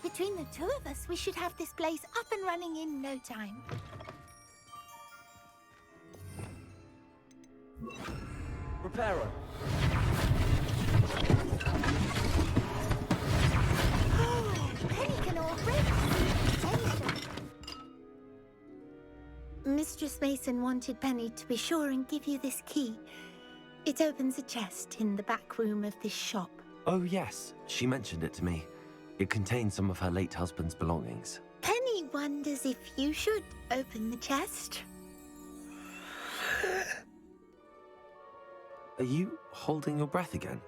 Between the two of us, we should have this place up and running in no time. Reparo. Penny can already see potential. Mistress Mason wanted Penny to be sure and give you this key. It opens a chest in the back room of this shop. Oh yes, she mentioned it to me. It contains some of her late husband's belongings. Penny wonders if you should open the chest. Are you holding your breath again?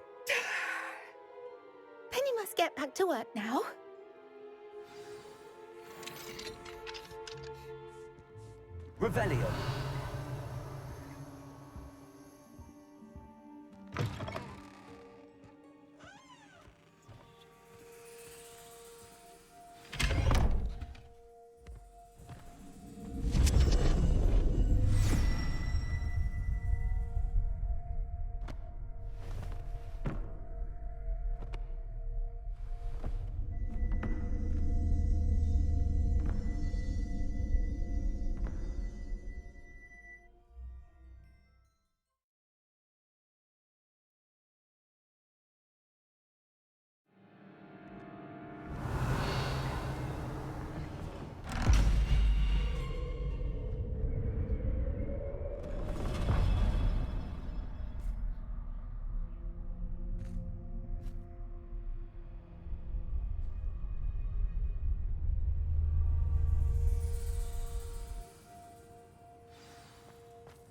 Penny must get back to work now. Revelio.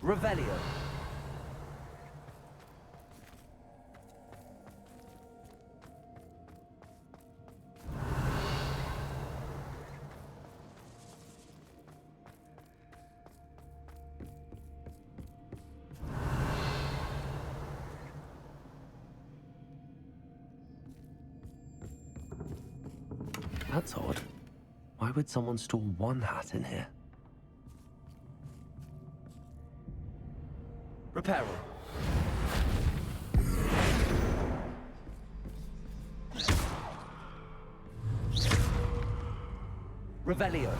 Revelio. That's odd. Why would someone store one hat in here? Reparo. Revelio.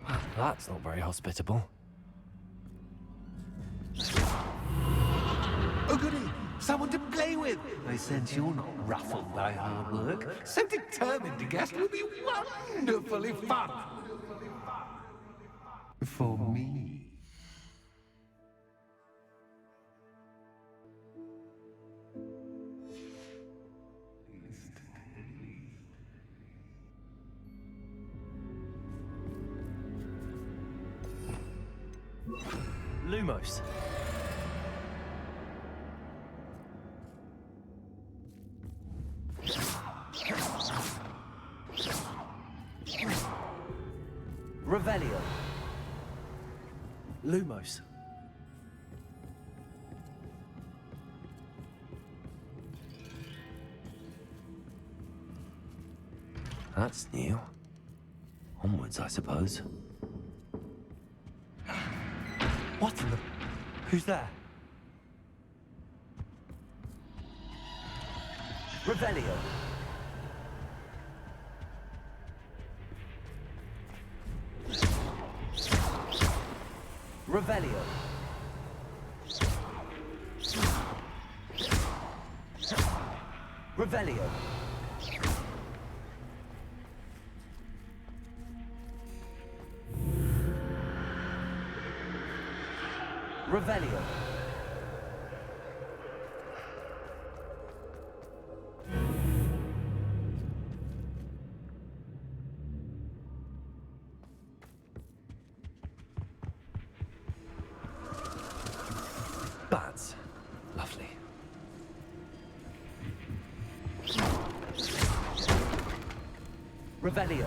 Well, that's not very hospitable. Oh, goody! Someone to play with! I sense you're not ruffled by hard work. So determined to guest will be wonderfully fun! For me. Lumos. Revelio. Lumos. That's new. Onwards, I suppose. What in the... Who's there? Revelio. Revelio. Revelio. Revelio. Bats. Lovely. Revelio.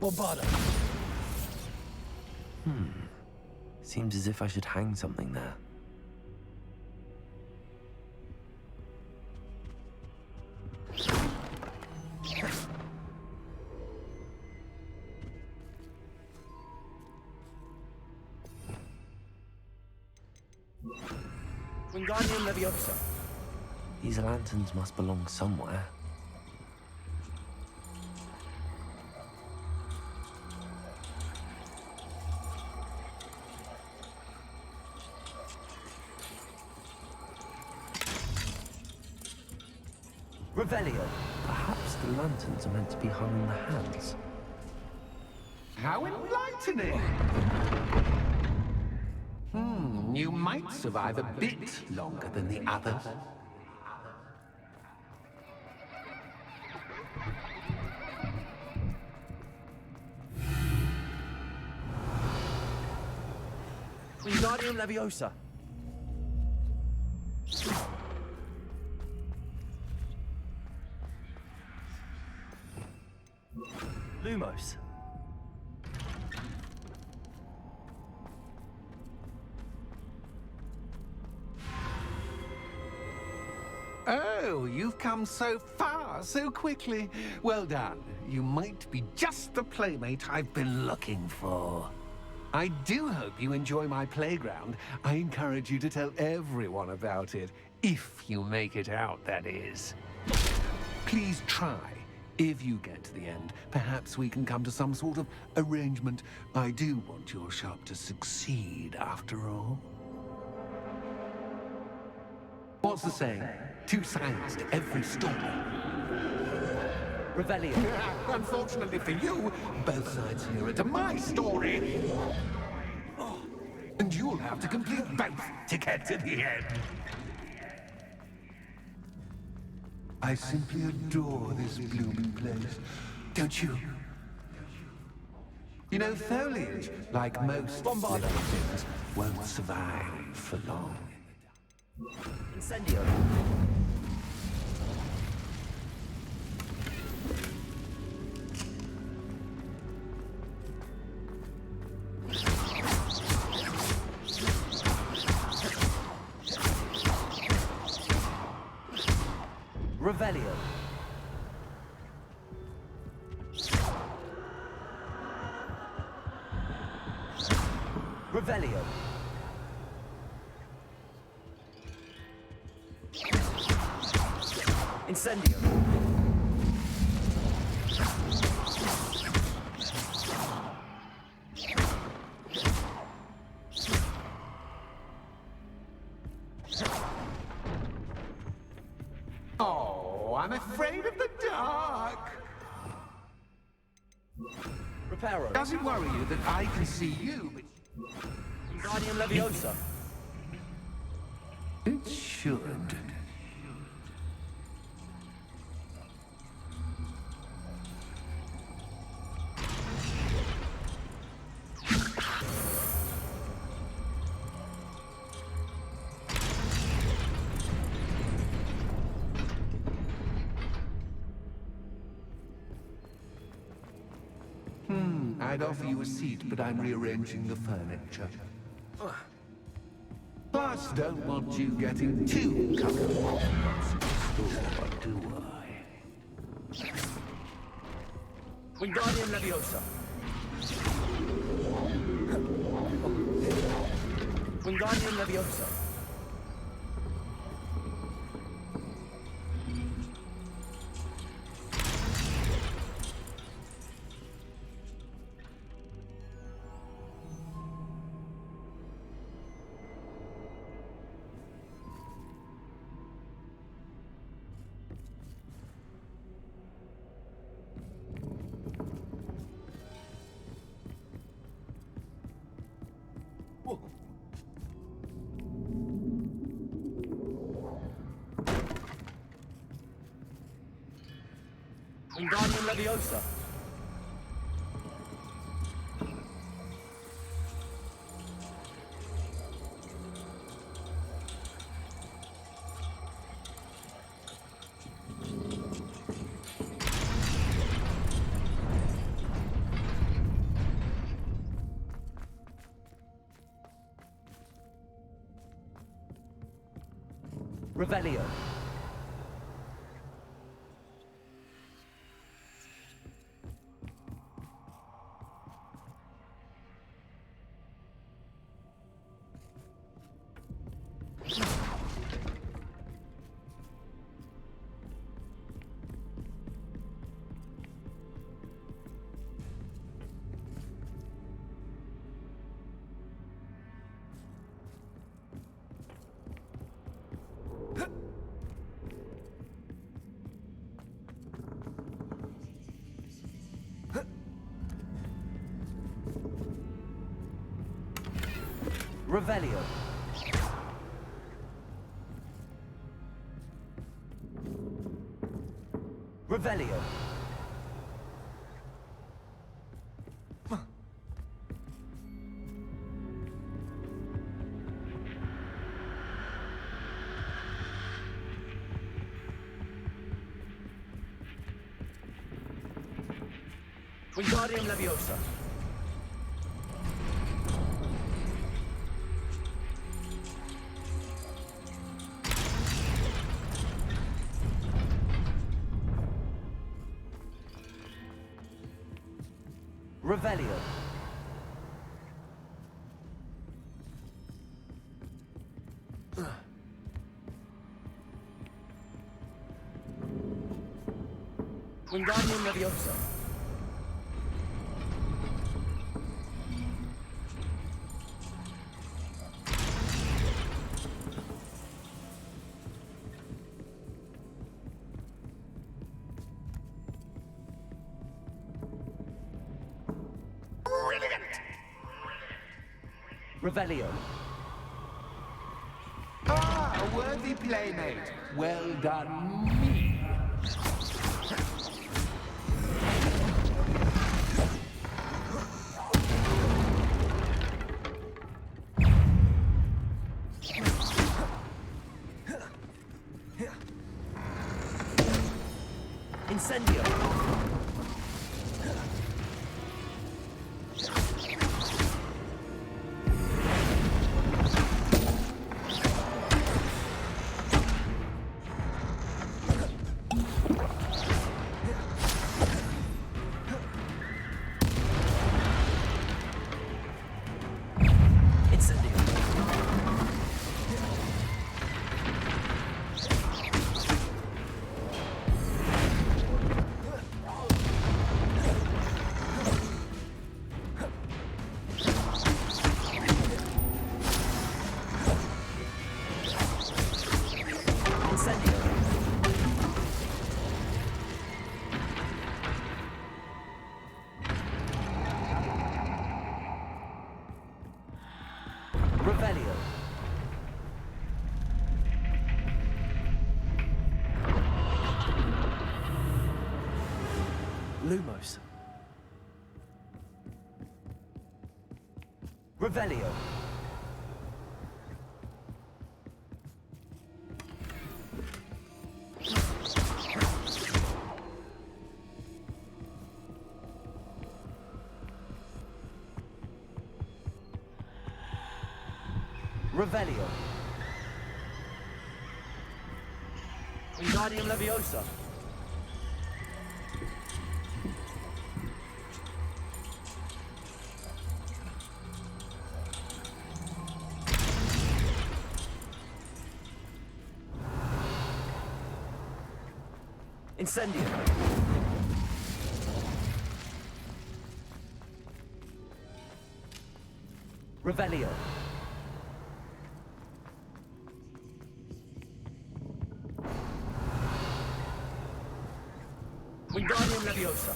Bombarda. Seems as if I should hang something there. Wingardium Leviosa. These lanterns must belong somewhere. Revelio. Perhaps the lanterns are meant to be hung in the hands. How enlightening! You might survive a bit longer than the others. Wingardium Leviosa. Lumos. Oh, you've come so far, so quickly. Well done. You might be just the playmate I've been looking for. I do hope you enjoy my playground. I encourage you to tell everyone about it. If you make it out, that is. Please try. If you get to the end, perhaps we can come to some sort of arrangement. I do want your shop to succeed, after all. What's the saying? 2 sides to every story. Revelio. Unfortunately for you, both sides here are to my story. Oh, and you'll have to complete both to get to the end. I simply adore this blooming place. Don't you? You know, foliage, like most living things, won't survive for long. Incendio. Revelio. Revelio. Incendio. Oh, I'm afraid of the dark. Reparo. Does it worry you that I can see you, but... Wingardium Leviosa. It should. I'd offer you a seat, but I'm rearranging the furniture. Plus, don't want you getting too comfortable. Store, do I? Wingardium Leviosa. Wingardium Leviosa. Wingardium Leviosa. Revelio. Revelio. Revelio. Wingardium Leviosa. Revelio. Wingardium Leviosa. Revelio. Ah, a worthy playmate. Well done, me. Incendio. Revelio. Lumos. Revelio. Revelio. Wingardium Leviosa. Incendio. Revelio. Wingardium Leviosa.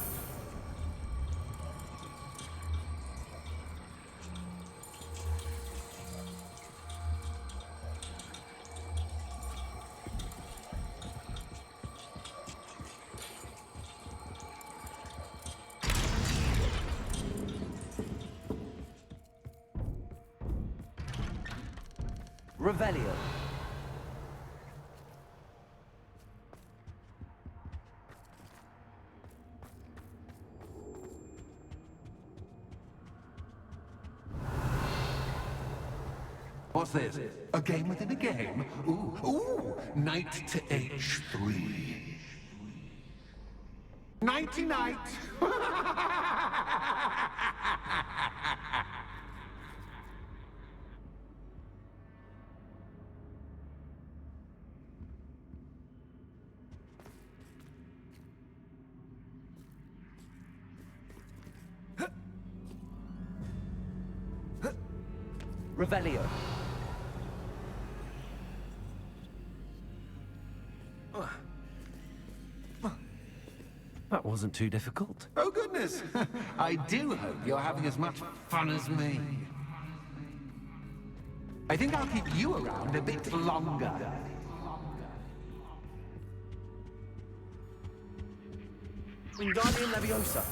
Revelio. What's this? A game within a game? Ooh, knight to h3. Nighty-night! Revelio. That wasn't too difficult. Oh, goodness! I do hope you're having as much fun as me. I think I'll keep you around a bit longer. Wingardium Leviosa.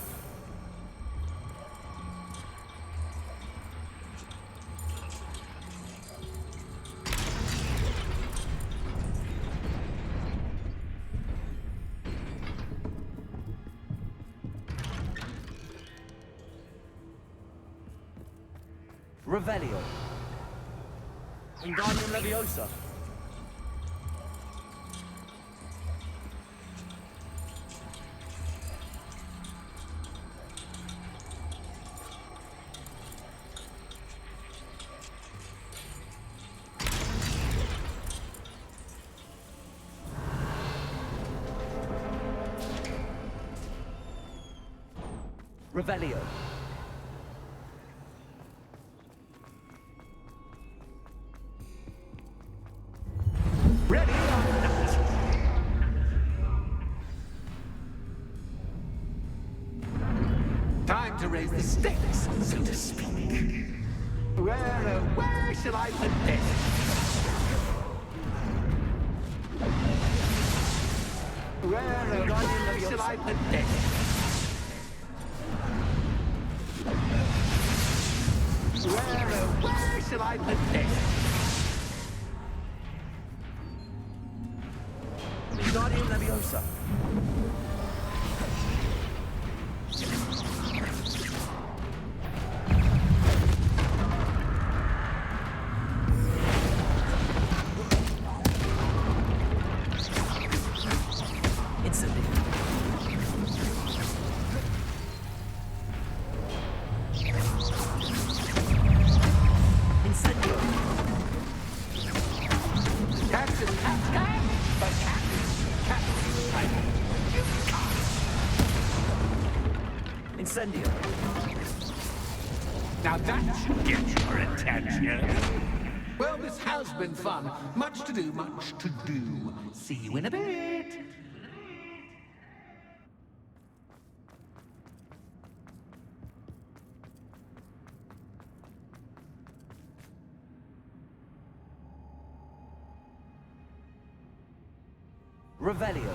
Revelio. Wingardium Leviosa. Revelio. Ready or not? Time to raise the stakes, so to speak. Where shall I put this? Where shall I put this? Where shall I put this? Wingardium Leviosa. Incendio. Now that should get your attention. Well, this has been fun. Much to do, much to do. See you in a bit. Revelio.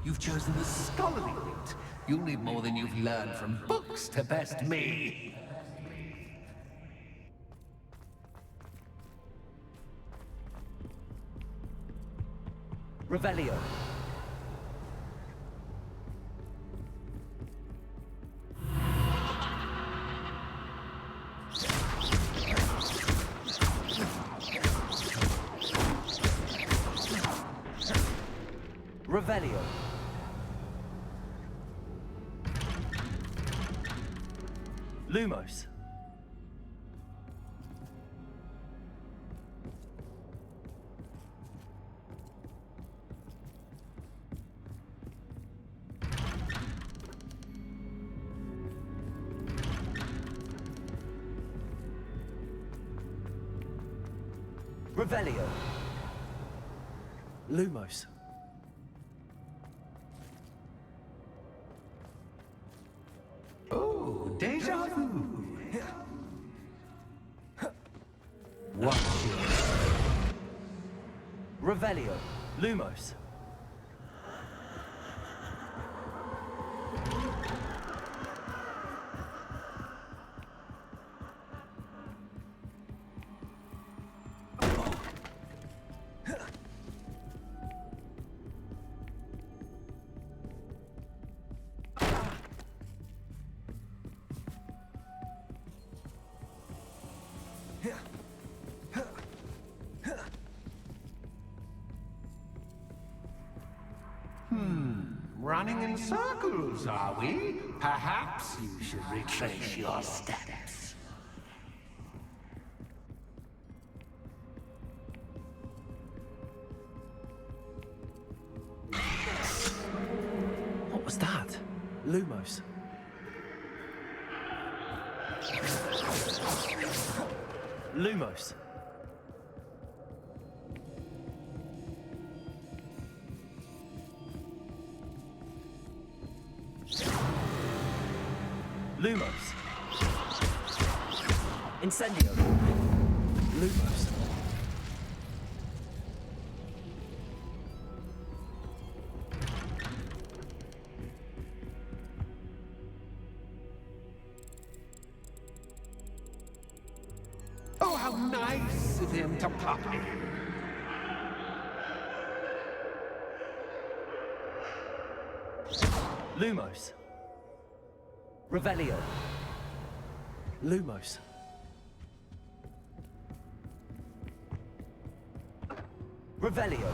You've chosen the scholarly route. You'll need more than you've learned from books to best me. Revelio. Revelio. Lumos. Revelio. Lumos. Oh, deja vu. Watch it. Revelio. Lumos. Running in circles, are we? Perhaps you should retrace your steps. What was that? Lumos. Lumos. Lumos. Incendio. Lumos. Oh, how nice of him to pop in. Lumos. Revelio. Lumos. Revelio.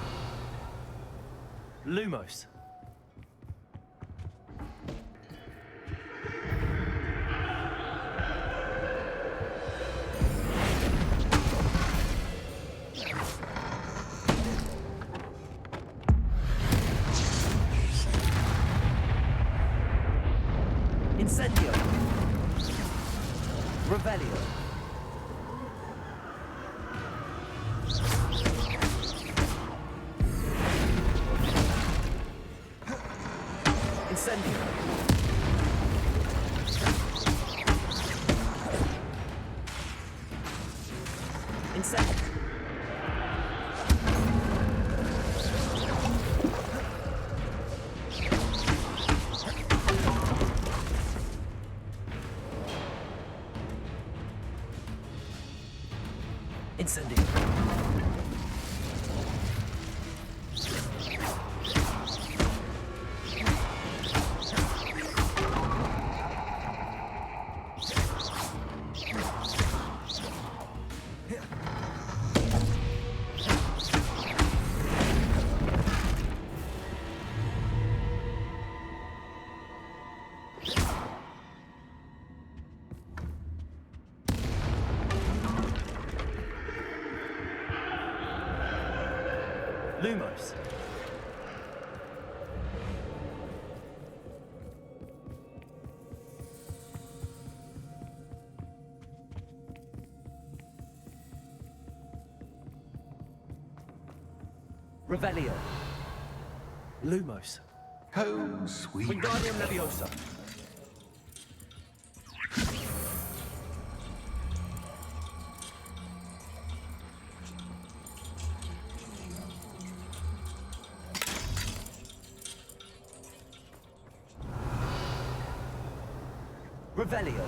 Lumos. Incendio. Revelio. Incendio. Incendio. Incendio. Lumos. Revelio. Lumos. Home sweet. Wingardium Leviosa. Revelio.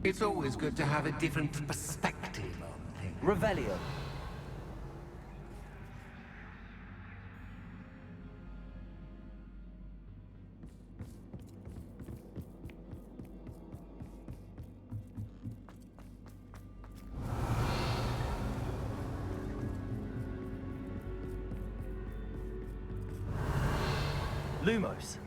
It's always good to have a different perspective on things. Revelio. Lumos.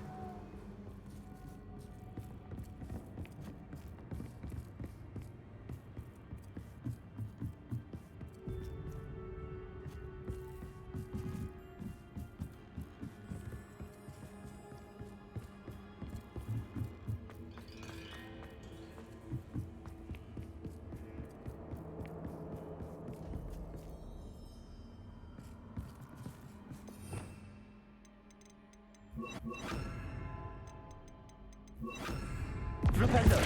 Flipendo.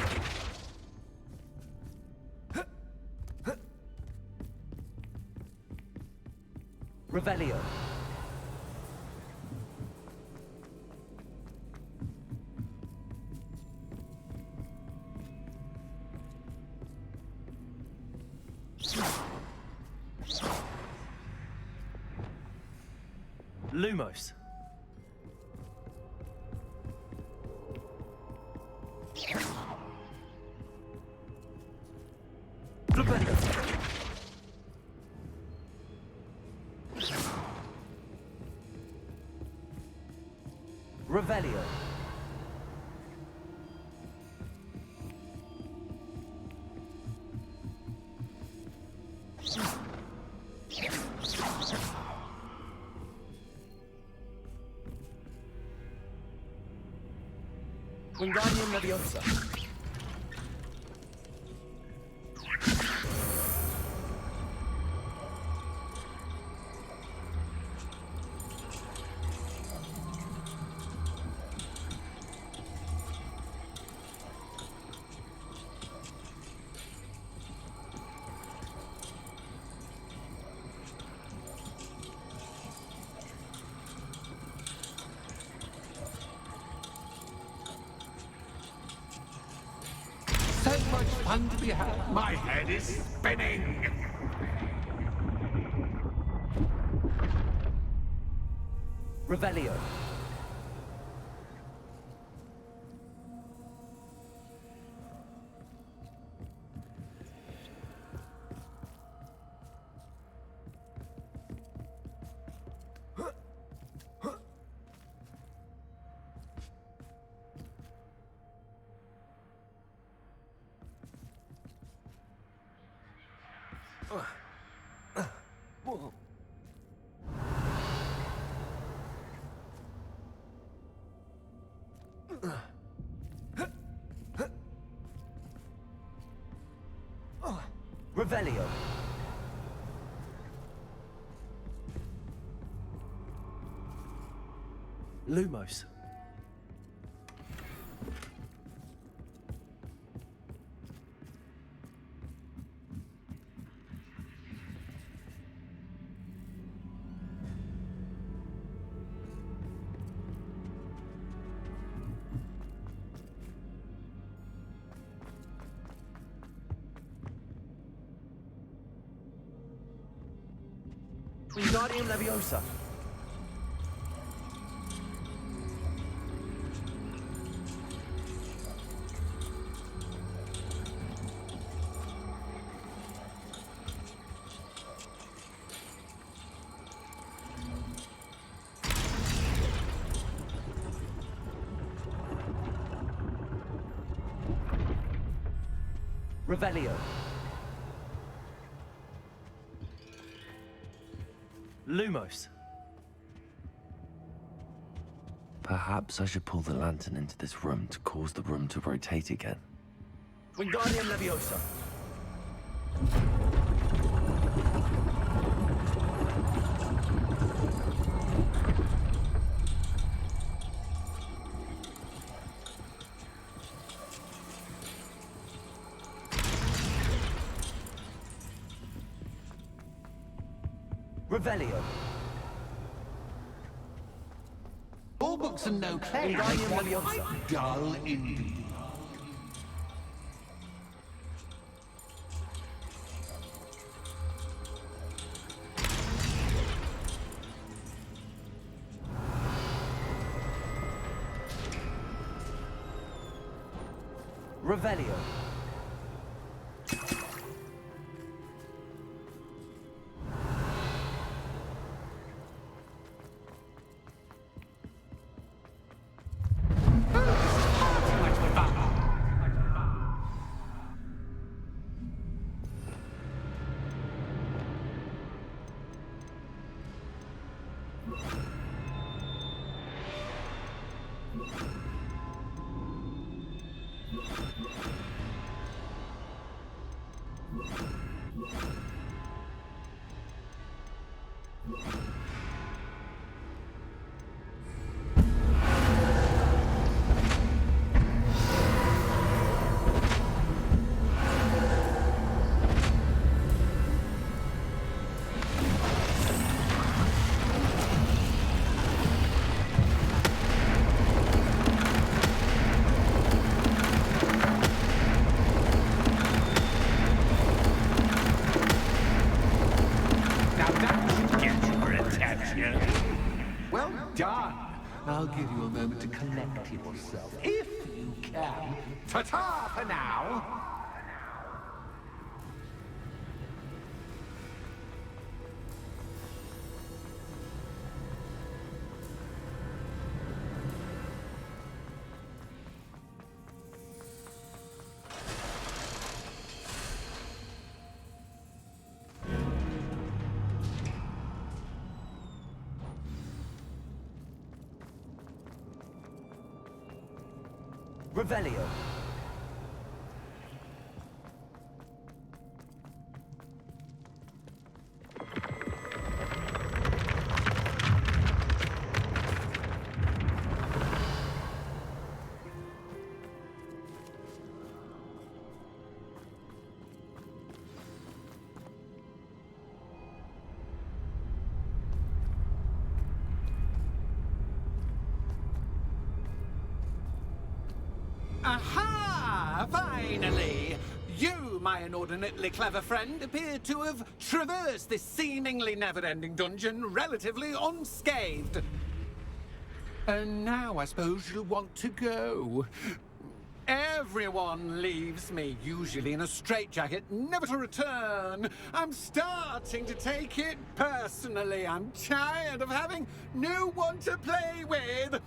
Revelio. Lumos. Flipendo. Revelio. Wingardium Leviosa. So much fun to be had. My head is spinning. Revelio. Revelio. Lumos. Wingardium Leviosa. Revelio. Lumos. Perhaps I should pull the lantern into this room to cause the room to rotate again. Wingardium Leviosa. Revelio. All books and no play. Wingardium Quite Leviosa. dull indeed. Revelio. Well done. I'll give you a moment to collect yourself, if you can. Ta-ta for now. Revelio. Aha! Finally! You, my inordinately clever friend, appear to have traversed this seemingly never-ending dungeon relatively unscathed. And now I suppose you'll want to go. Everyone leaves me, usually in a straitjacket, never to return. I'm starting to take it personally. I'm tired of having no one to play with.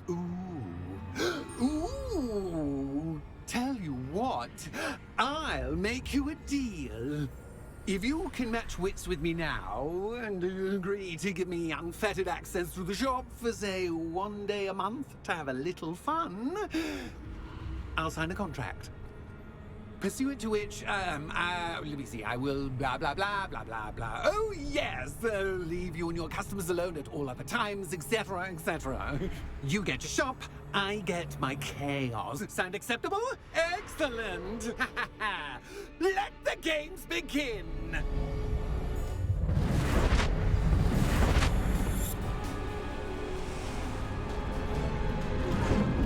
Ooh, tell you what, I'll make you a deal. If you can match wits with me now and agree to give me unfettered access to the shop for, say, 1 day a month to have a little fun, I'll sign a contract. Pursuant to which, let me see, I will blah, blah, blah, blah, blah, blah. Oh, yes, leave you and your customers alone at all other times, etc., etc. You get your shop, I get my chaos. Sound acceptable? Excellent! Let the games begin!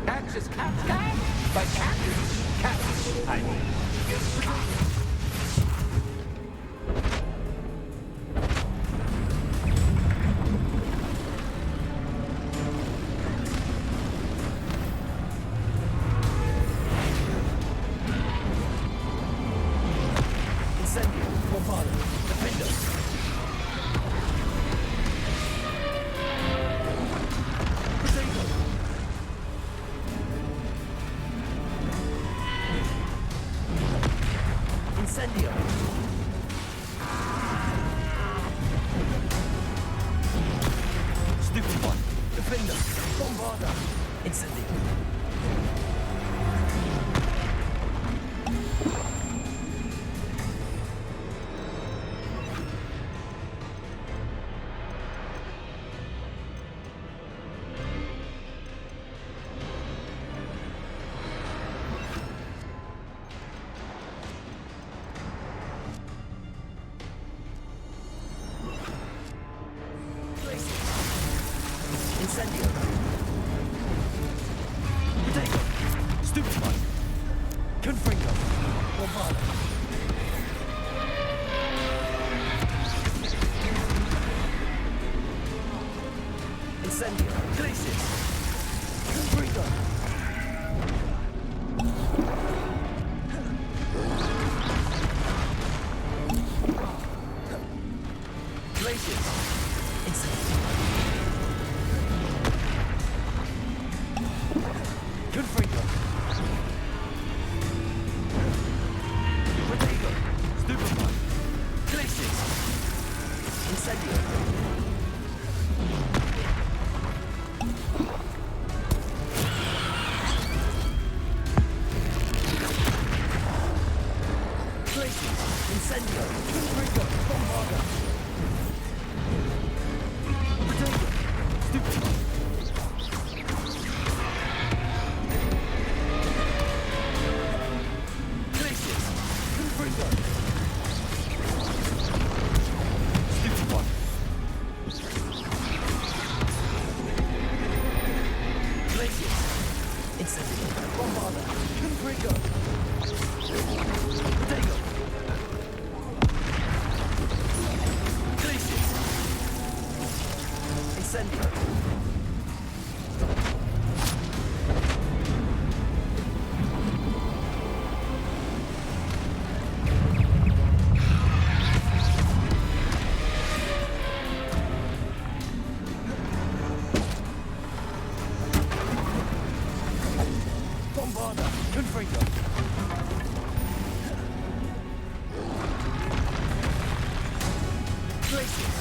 Catches cats, cats, but cats, cats. I mean, Incendio, Bombado, Defender. Incendio. Stupid one. Defender. Bombarda. Incendio. Stupid one. Confringo. Bombarda. Incendio. Glacius. Confringo. Glacius. Incendio. Confringo. Protego. Stupefy. Glacius. Incendio. Glacius. Incendio. Confringo. Bombarda. Protego. Stupefy. Glacius. Confringo. Stupid one. Glacius. Incendio. Bombarda. Confringo. Protego. Glacius. Incendio. Bombarda. Confringo. Glacius.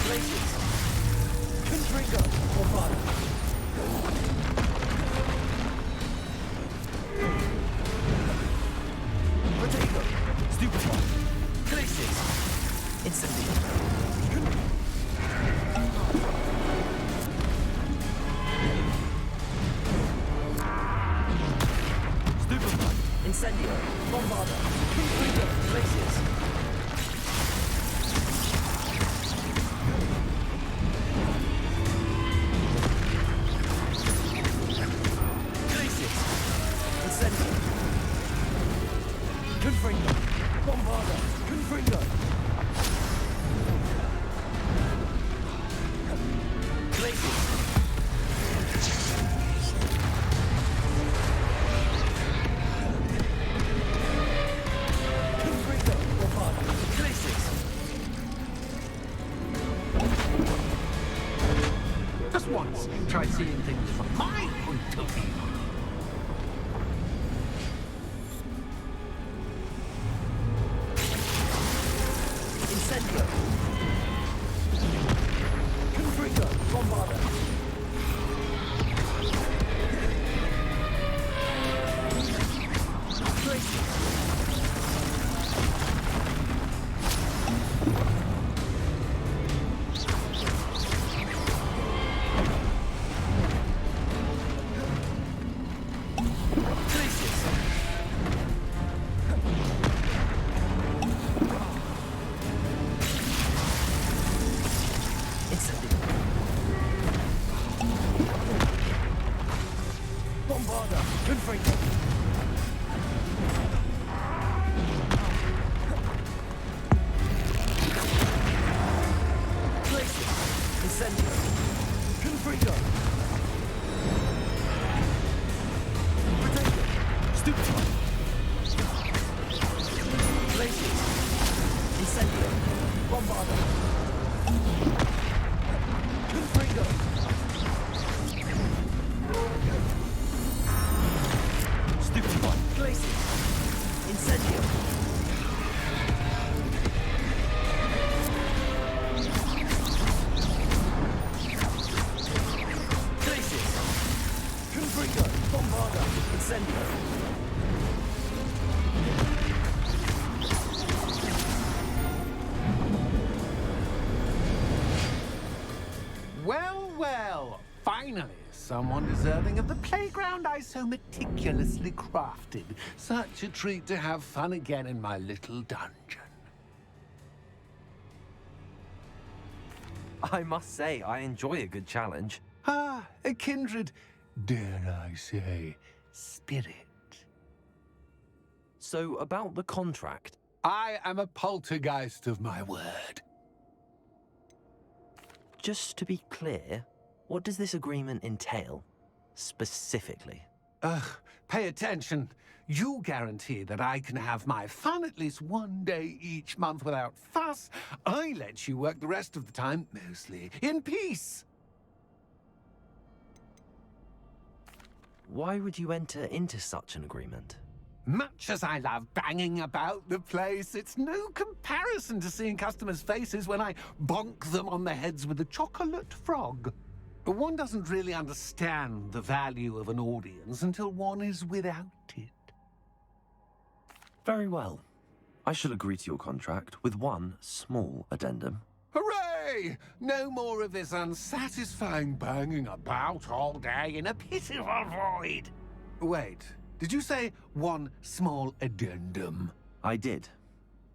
Glacius. Confringo. Bombarda. Protego. Stupefy. Glacius. Incendio. Stupefy. Incendio. Bombarda. Confringo. Glacius. Glacius. Incendio. Confringo. Bombarda. Confringo. Glacius. Confringo. Bombarda. Glacius. Just once, try seeing things from my point of view. Incendio. Confringo. Bombarda. Glacius. Glacius. Incendio. Bombarda. Confringo. Glacius. Incendio. Confringo. Protego. Stupefy. Glacius. Incendio. Bombarda. Confringo. Stupid one. Glacius. Incendio. Well, well. Finally, someone deserving of the playground I so meticulously crafted. Such a treat to have fun again in my little dungeon. I must say, I enjoy a good challenge. Ah, a kindred, dare I say, spirit. So, about the contract. I am a poltergeist of my word. Just to be clear, what does this agreement entail, specifically? Ugh, pay attention. You guarantee that I can have my fun at least one day each month without fuss. I let you work the rest of the time, mostly in peace. Why would you enter into such an agreement? Much as I love banging about the place, it's no comparison to seeing customers' faces when I bonk them on the heads with a chocolate frog. One doesn't really understand the value of an audience until one is without it. Very well. I shall agree to your contract with one small addendum. Hooray! No more of this unsatisfying banging about all day in a pitiful void. Wait, did you say one small addendum? I did.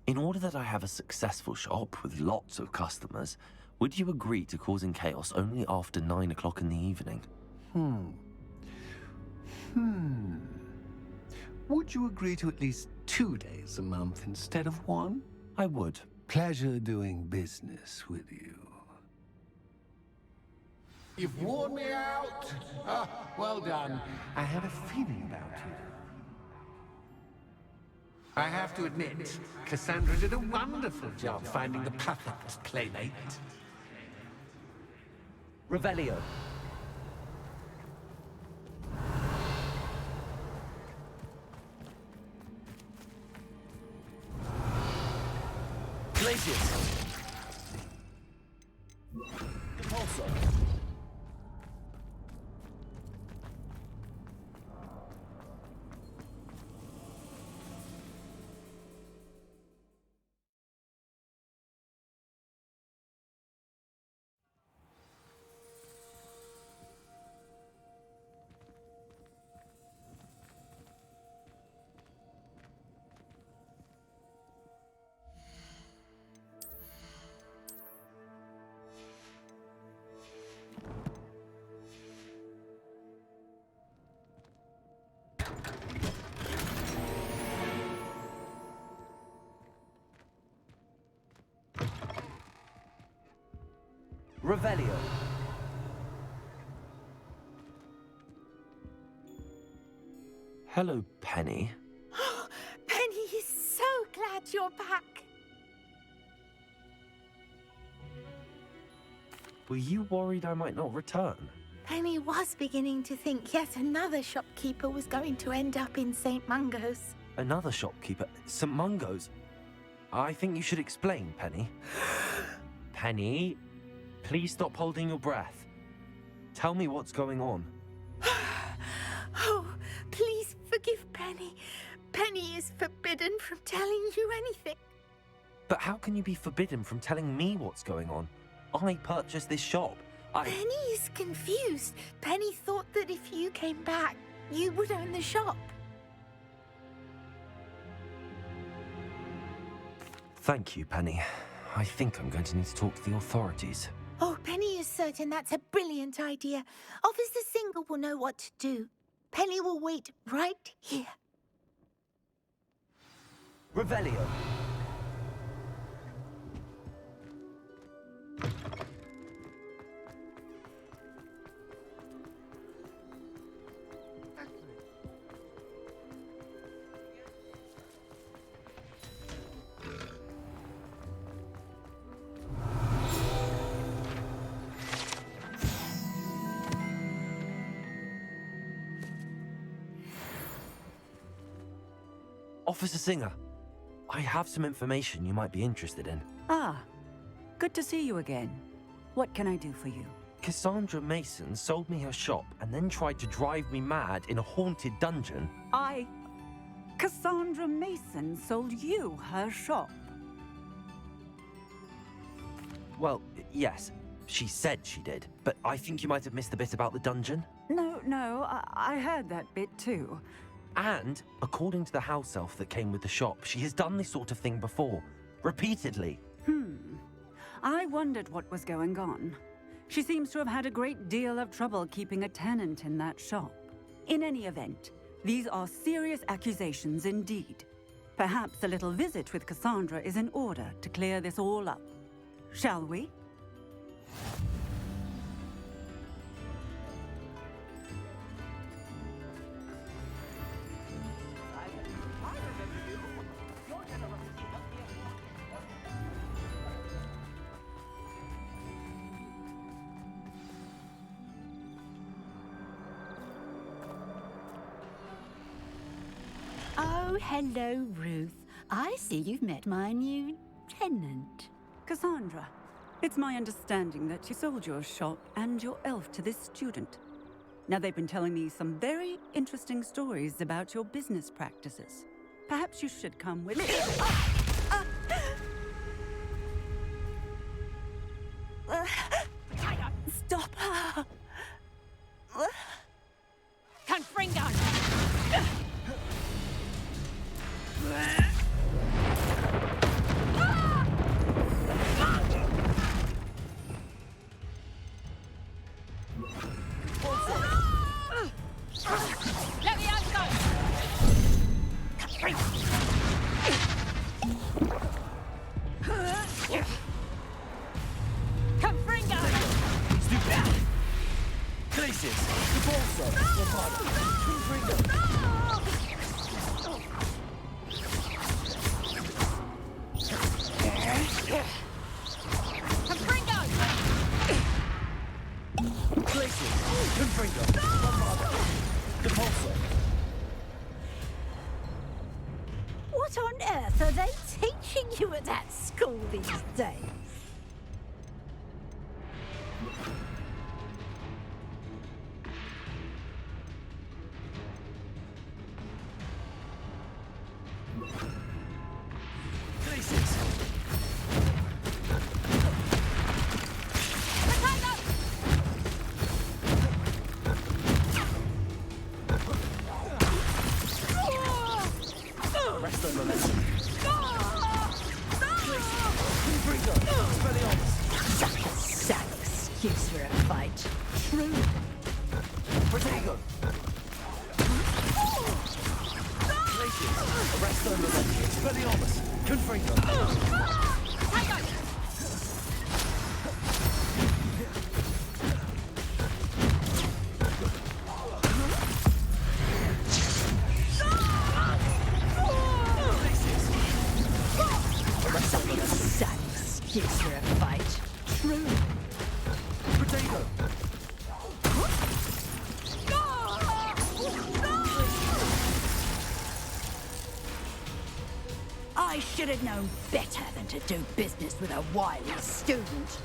In order that I have a successful shop with lots of customers, would you agree to causing chaos only after 9 o'clock in the evening? Would you agree to at least 2 days a month instead of one? I would. Pleasure doing business with you. You've worn me out. Ah, well done. I had a feeling about you. I have to admit, Cassandra did a wonderful job finding the perfect playmate. Revelio. Glacius. Impulso. Revelio. Hello, Penny. Penny is so glad you're back. Were you worried I might not return? Penny was beginning to think yet another shopkeeper was going to end up in St. Mungo's. Another shopkeeper? St. Mungo's? I think you should explain, Penny. Penny, please stop holding your breath. Tell me what's going on. Oh, please forgive Penny. Penny is forbidden from telling you anything. But how can you be forbidden from telling me what's going on? I purchased this shop. Penny is confused. Penny thought that if you came back, you would own the shop. Thank you, Penny. I think I'm going to need to talk to the authorities. Oh, Penny is certain that's a brilliant idea. Officer Single will know what to do. Penny will wait right here. Revelio. Officer Singer, I have some information you might be interested in. Ah, good to see you again. What can I do for you? Cassandra Mason sold me her shop and then tried to drive me mad in a haunted dungeon. Cassandra Mason sold you her shop? Well, yes. she said she did, but I think you might have missed the bit about the dungeon. No, I heard that bit too. And, according to the house elf that came with the shop, she has done this sort of thing before. Repeatedly. I wondered what was going on. She seems to have had a great deal of trouble keeping a tenant in that shop. In any event, these are serious accusations indeed. Perhaps a little visit with Cassandra is in order to clear this all up. Shall we? Oh, hello, Ruth. I see you've met my new tenant. Cassandra, it's my understanding that you sold your shop and your elf to this student. Now, they've been telling me some very interesting stories about your business practices. Perhaps you should come with me. Stop her! Confringo! What on earth are they teaching you at that school these days? Sad excuse for a fight. True. Protego! Glacius! Arresto Melenci! Expelliarmus! Confringo! Sad excuse for a fight. True. Protego! I should have known better than to do business with a wily student.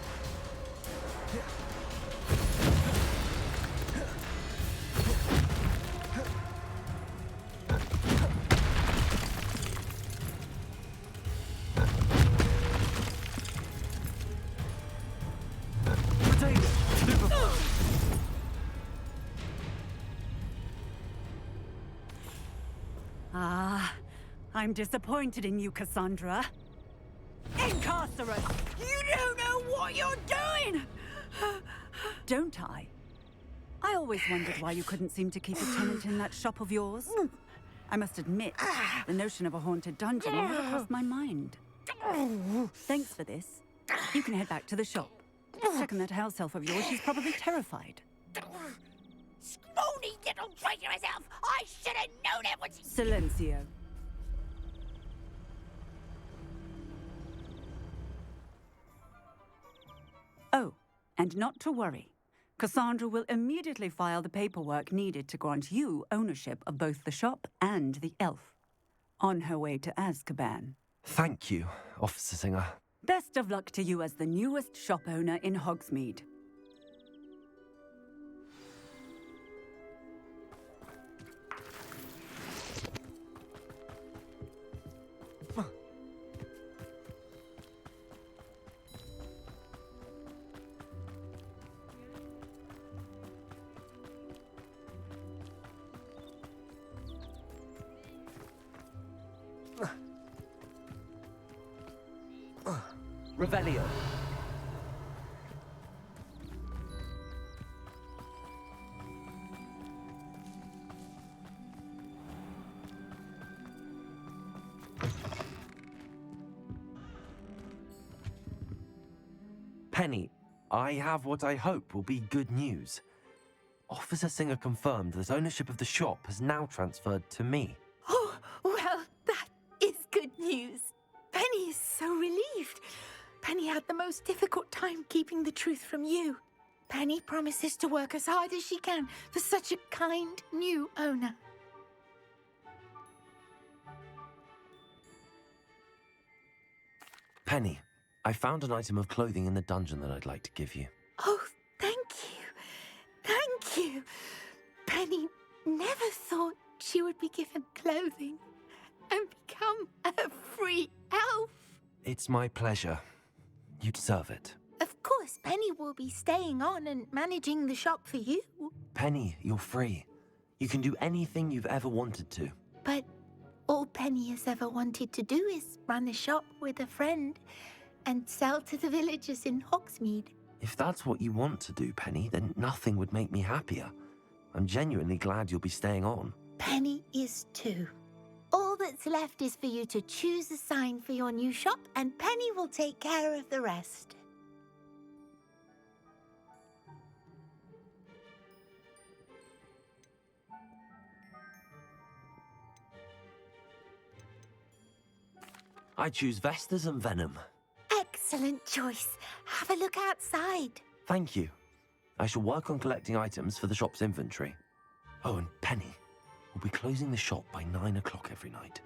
I'm disappointed in you, Cassandra. Incarcerate! You don't know what you're doing! Don't I? I always wondered why you couldn't seem to keep a tenant in that shop of yours. I must admit, the notion of a haunted dungeon never crossed my mind. Thanks for this. You can head back to the shop. Checking that house elf of yours, she's probably terrified. Scrawny little traitorous elf! I should have known it was... Silencio. Oh, and not to worry. Cassandra will immediately file the paperwork needed to grant you ownership of both the shop and the elf. On her way to Azkaban. Thank you, Officer Singer. Best of luck to you as the newest shop owner in Hogsmeade. Revelio. Penny, I have what I hope will be good news. Officer Singer confirmed that ownership of the shop has now transferred to me. Oh, well, that is good news. Penny is so relieved. Penny had the most difficult time keeping the truth from you. Penny promises to work as hard as she can for such a kind new owner. Penny, I found an item of clothing in the dungeon that I'd like to give you. Oh, thank you. Thank you. Penny never thought she would be given clothing and become a free elf. It's my pleasure. You deserve it. Of course, Penny will be staying on and managing the shop for you. Penny, you're free. You can do anything you've ever wanted to. But all Penny has ever wanted to do is run a shop with a friend and sell to the villagers in Hogsmeade. If that's what you want to do, Penny, then nothing would make me happier. I'm genuinely glad you'll be staying on. Penny is too. All that's left is for you to choose a sign for your new shop, and Penny will take care of the rest. I choose Vestas and Venom. Excellent choice. Have a look outside. Thank you. I shall work on collecting items for the shop's inventory. Oh, and Penny, we'll be closing the shop by 9 o'clock every night.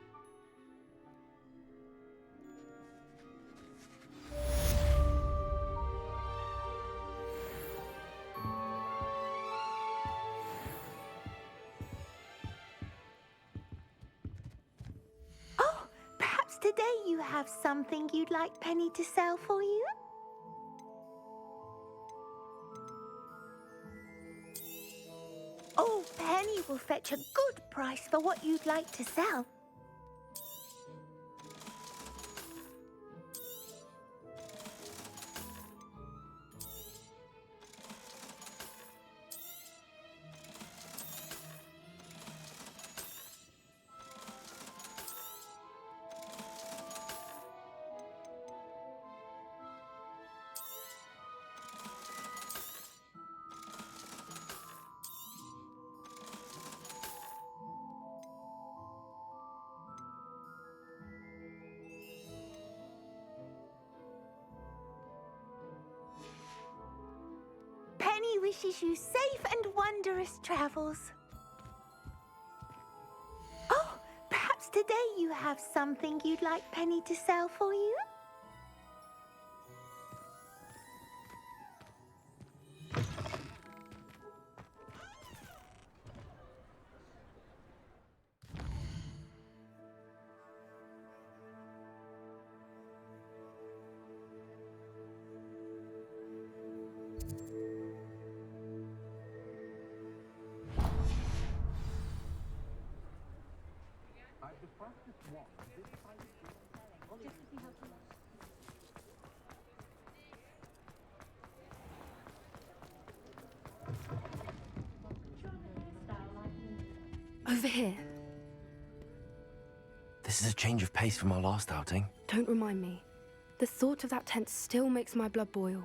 Oh, perhaps today you have something you'd like Penny to sell for you? Oh, Penny will fetch a good price for what you'd like to sell. Penny wishes you safe and wondrous travels. Oh, perhaps today you have something you'd like Penny to sell for you? Over here. This is a change of pace from our last outing. Don't remind me. The thought of that tent still makes my blood boil.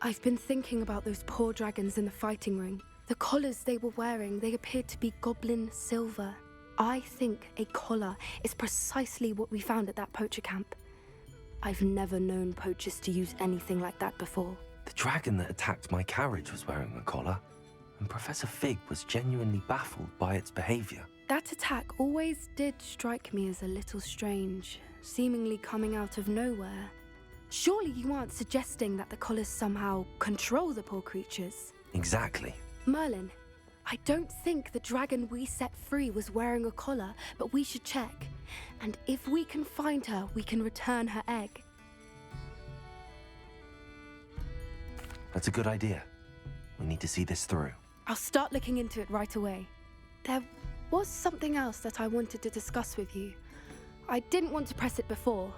I've been thinking about those poor dragons in the fighting ring. The collars they were wearing, they appeared to be goblin silver. I think a collar is precisely what we found at that poacher camp. I've never known poachers to use anything like that before. The dragon that attacked my carriage was wearing a collar, and Professor Fig was genuinely baffled by its behavior. That attack always did strike me as a little strange, seemingly coming out of nowhere. Surely you aren't suggesting that the collars somehow control the poor creatures? Exactly. Merlin, I don't think the dragon we set free was wearing a collar, but we should check. And if we can find her, we can return her egg. That's a good idea. We need to see this through. I'll start looking into it right away. There was something else that I wanted to discuss with you. I didn't want to press it before,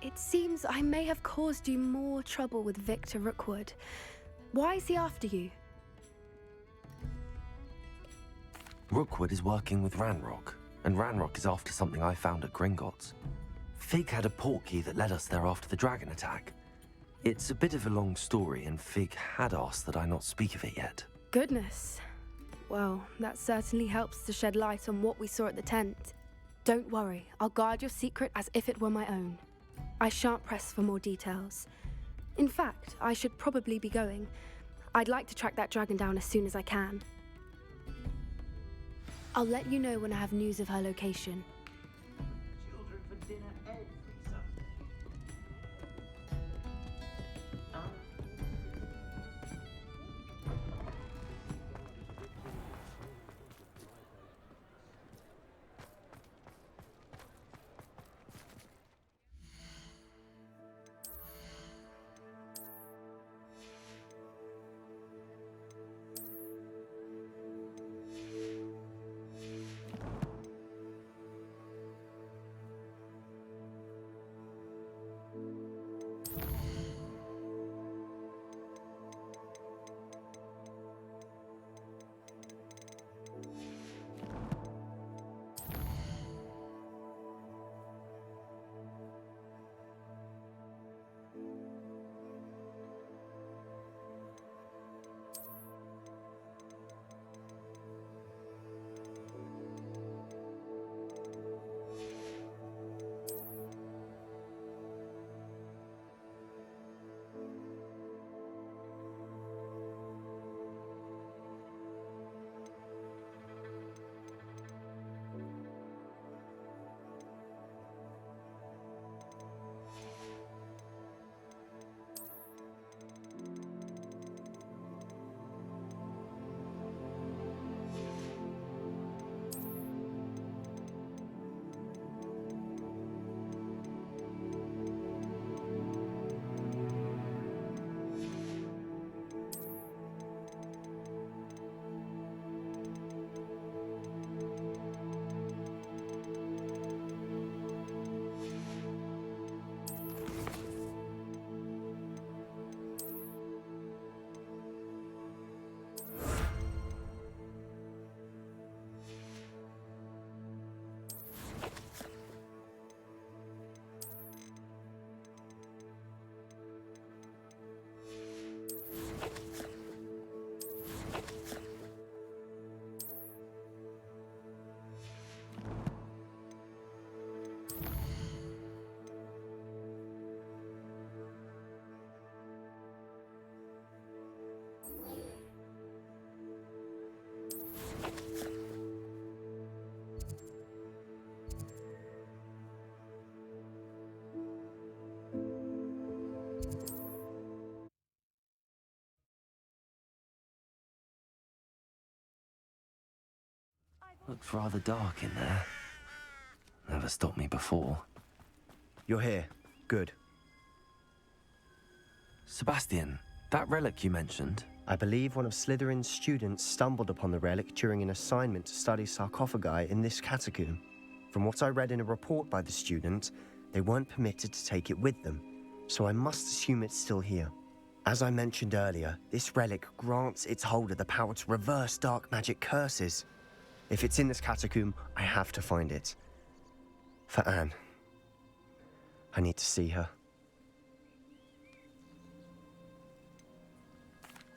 It seems I may have caused you more trouble with Victor Rookwood. Why is he after you? Rookwood is working with Ranrock, and Ranrock is after something I found at Gringotts. Fig had a portkey that led us there after the dragon attack. It's a bit of a long story, and Fig had asked that I not speak of it yet. Goodness. Well, that certainly helps to shed light on what we saw at the tent. Don't worry, I'll guard your secret as if it were my own. I shan't press for more details. In fact, I should probably be going. I'd like to track that dragon down as soon as I can. I'll let you know when I have news of her location. Children for dinner every Sunday. Looks rather dark in there. Never stopped me before. You're here. Good. Sebastian, that relic you mentioned. I believe one of Slytherin's students stumbled upon the relic during an assignment to study sarcophagi in this catacomb. From what I read in a report by the student, they weren't permitted to take it with them, so I must assume it's still here. As I mentioned earlier, this relic grants its holder the power to reverse dark magic curses. If it's in this catacomb, I have to find it. For Anne. I need to see her.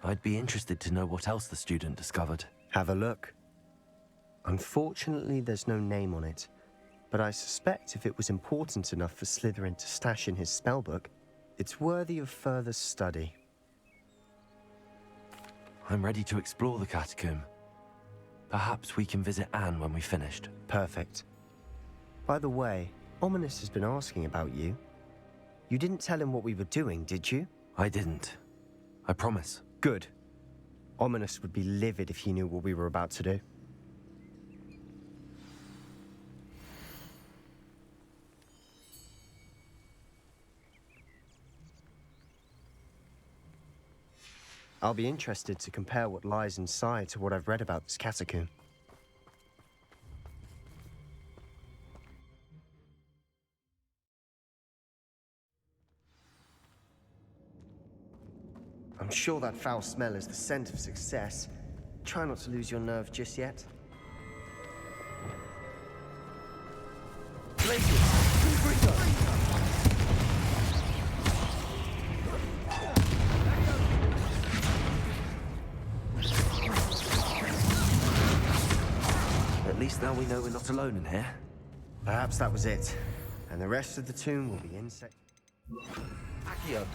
I'd be interested to know what else the student discovered. Have a look. Unfortunately, there's no name on it, but I suspect if it was important enough for Slytherin to stash in his spellbook, it's worthy of further study. I'm ready to explore the catacomb. Perhaps we can visit Anne when we've finished. Perfect. By the way, Ominous has been asking about you. You didn't tell him what we were doing, did you? I didn't. I promise. Good. Ominous would be livid if he knew what we were about to do. I'll be interested to compare what lies inside to what I've read about this catacomb. I'm sure that foul smell is the scent of success. Try not to lose your nerve just yet. At least now we know we're not alone in here. Perhaps that was it. And the rest of the tomb will be insect. Accio.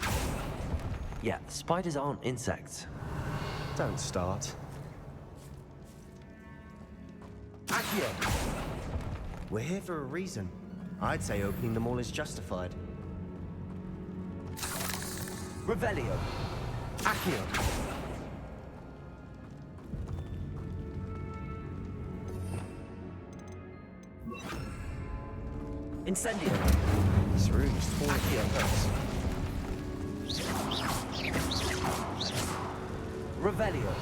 Yeah, spiders aren't insects. Don't start. Accio. We're here for a reason. I'd say opening them all is justified. Revelio. Accio. Incendio. This room is full of Accio. Revelio.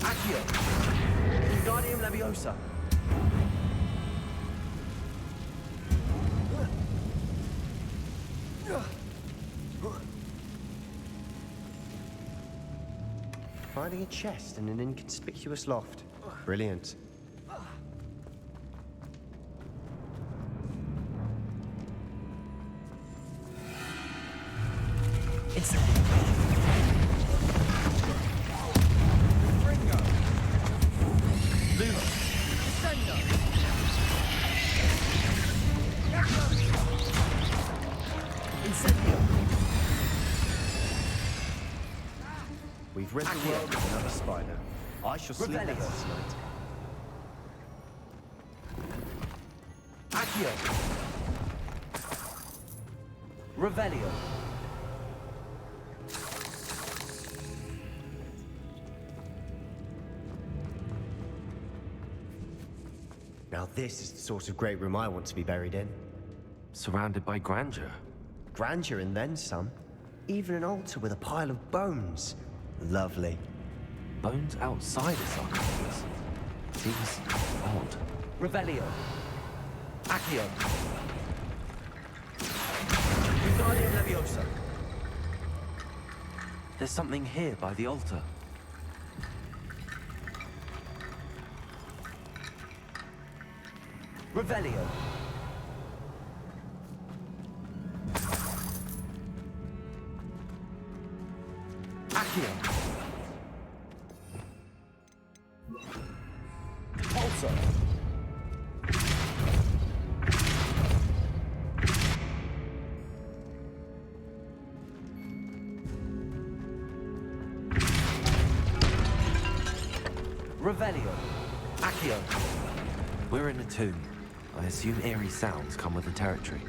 Accio. Wingardium Leviosa. Finding a chest in an inconspicuous loft. Brilliant. We've rid the world of another spider. I shall sleep better tonight. Accio. Revelio. Now this is the sort of great room I want to be buried in. Surrounded by grandeur. Grandeur and then some. Even an altar with a pile of bones. Lovely. Bones outside a sarcophagus. Seems odd. Revelio. Accio. Wingardium Leviosa. There's something here by the altar. Revelio. Accio. Pulsar. Revelio. Accio. We're in a tomb. I assume eerie sounds come with the territory.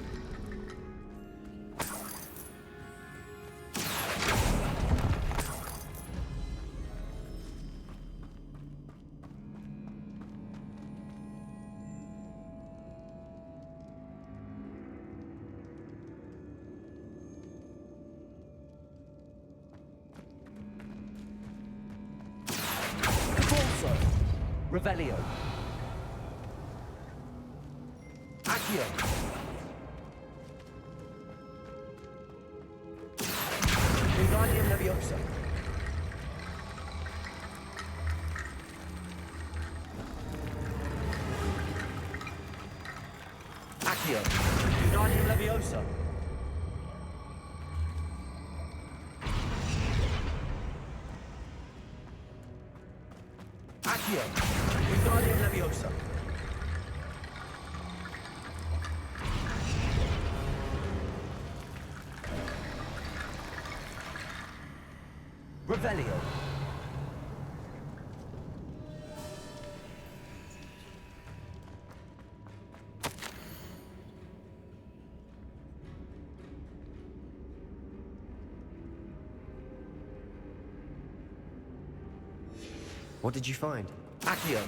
Revelio. Accio. Wingardium Leviosa. Accio. Wingardium Leviosa. Accio. Wingardium Leviosa. Revelio. What did you find? Accio.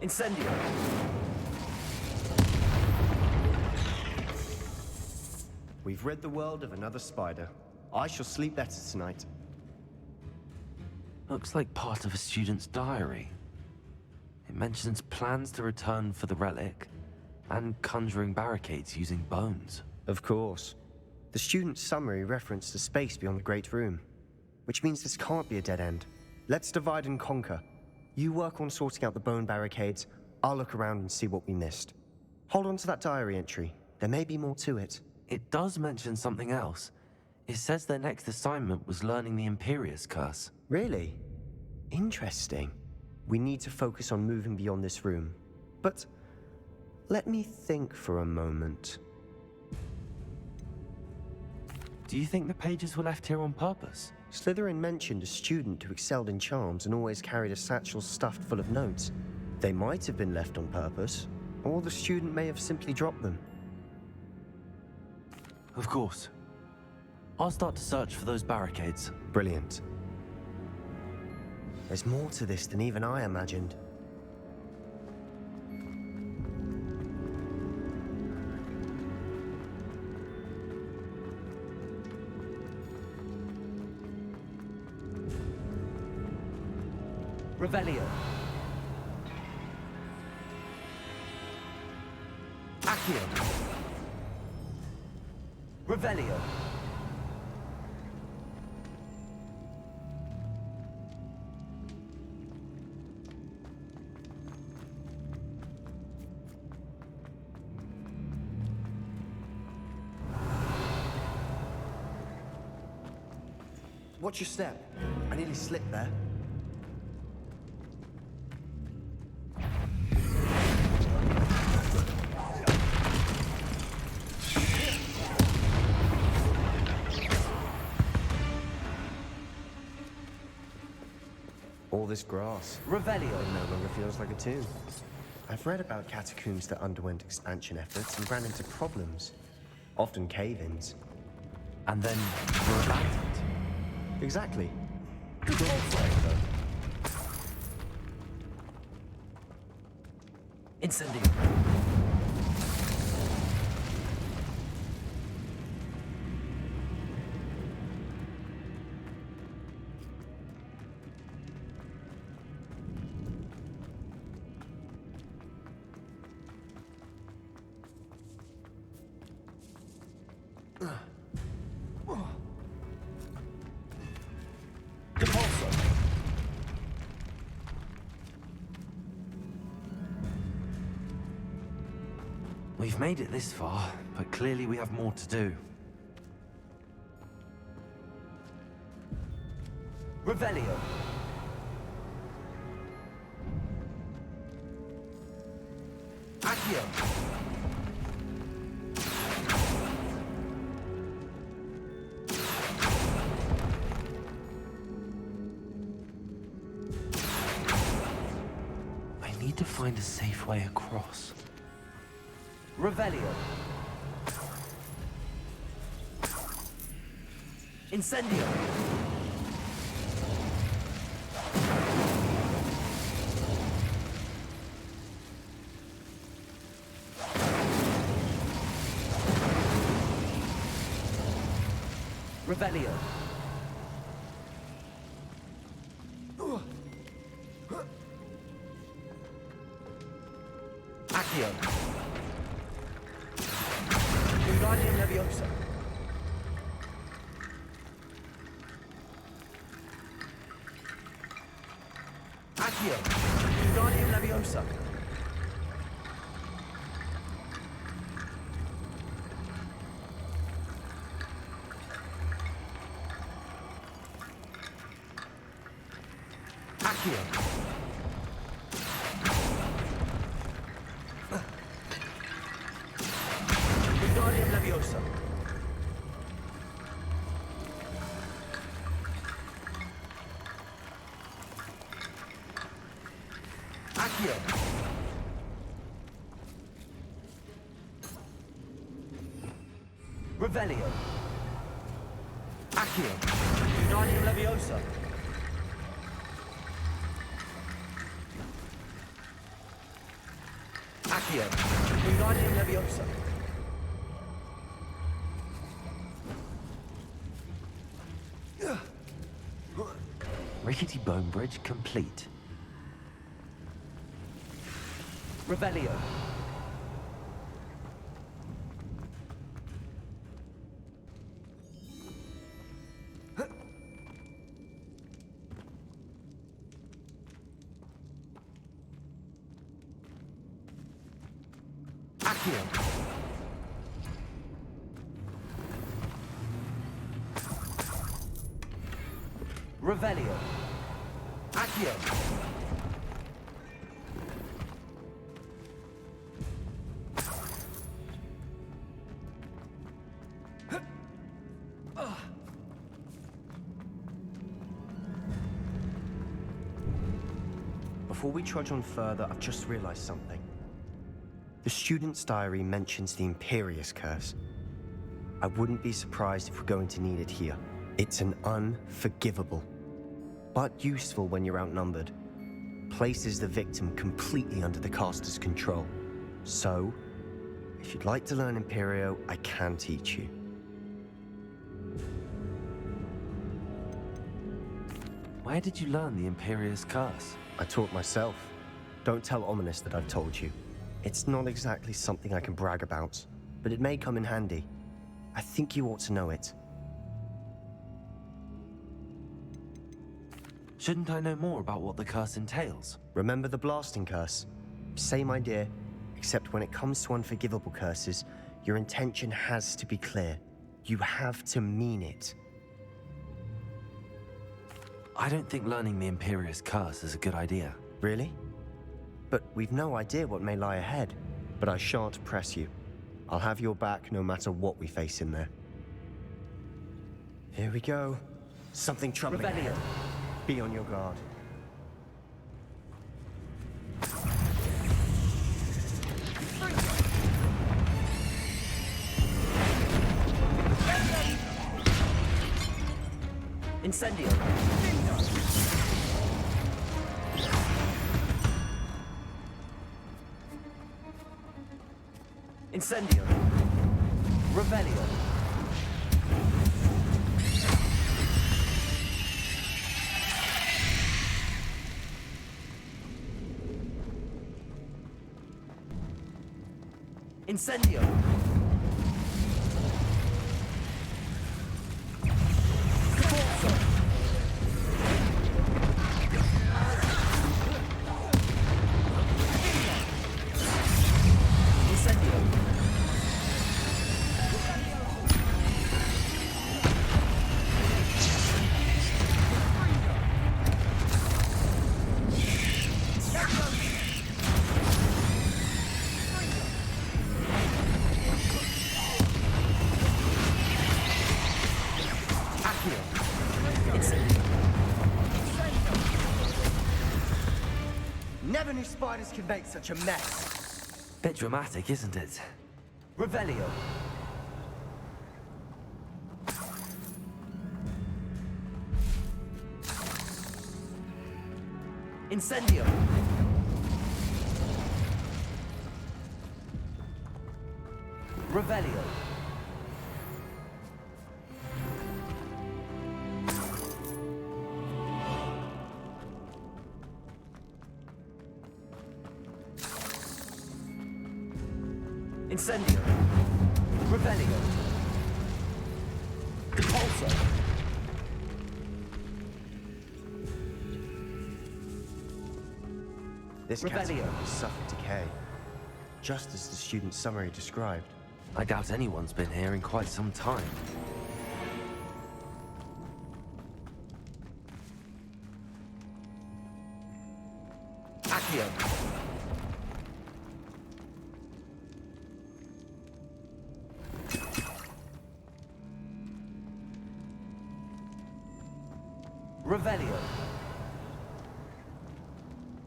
Incendio. We've rid the world of another spider. I shall sleep better tonight. Looks like part of a student's diary. It mentions plans to return for the relic and conjuring barricades using bones. Of course. The student's summary referenced a space beyond the Great Room, which means this can't be a dead end. Let's divide and conquer. You work on sorting out the bone barricades, I'll look around and see what we missed. Hold on to that diary entry. There may be more to it. It does mention something else. It says their next assignment was learning the Imperius Curse. Really? Interesting. We need to focus on moving beyond this room. But let me think for a moment. Do you think the pages were left here on purpose? Slytherin mentioned a student who excelled in charms and always carried a satchel stuffed full of notes. They might have been left on purpose, or the student may have simply dropped them. Of course. I'll start to search for those barricades. Brilliant. There's more to this than even I imagined. Revelio. Accio. Revelio. Watch your step. I nearly slipped there. All this grass. Revelio. It no longer feels like a tomb. I've read about catacombs that underwent expansion efforts and ran into problems. Often cave-ins. And then were abandoned. Exactly. Incendio. We've made it this far, but clearly we have more to do. Revelio. Accio. I need to find a safe way across. Revelio. Incendio. Revelio. Accio. Wingardium Leviosa. Accio. Wingardium Leviosa. Accio. Wingardium Leviosa. Accio. Revelio. Accio. Wingardium Leviosa. Accio. Wingardium Leviosa. Rickety bone bridge complete. Revelio. Accio. Revelio. Accio. Before we trudge on further, I've just realized something. The student's diary mentions the Imperious Curse. I wouldn't be surprised if we're going to need it here. It's an unforgivable, but useful when you're outnumbered. Places the victim completely under the caster's control. So, if you'd like to learn Imperio, I can teach you. Where did you learn the Imperious Curse? I taught myself. Don't tell Ominous that I've told you. It's not exactly something I can brag about, but it may come in handy. I think you ought to know it. Shouldn't I know more about what the curse entails? Remember the blasting curse? Same idea, except when it comes to unforgivable curses, your intention has to be clear. You have to mean it. I don't think learning the Imperious Curse is a good idea. Really? But we've no idea what may lie ahead. But I shan't press you. I'll have your back no matter what we face in there. Here we go. Something troubling. Revelio. Be on your guard. Incendio. Incendio. Revelio. Incendio. Never knew spiders could make such a mess. Bit dramatic, isn't it? Revelio. Incendio. Revelio. Incendio. Revelio. Depulso. This category has suffered decay, just as the student's summary described. I doubt anyone's been here in quite some time. Accio. Revelio.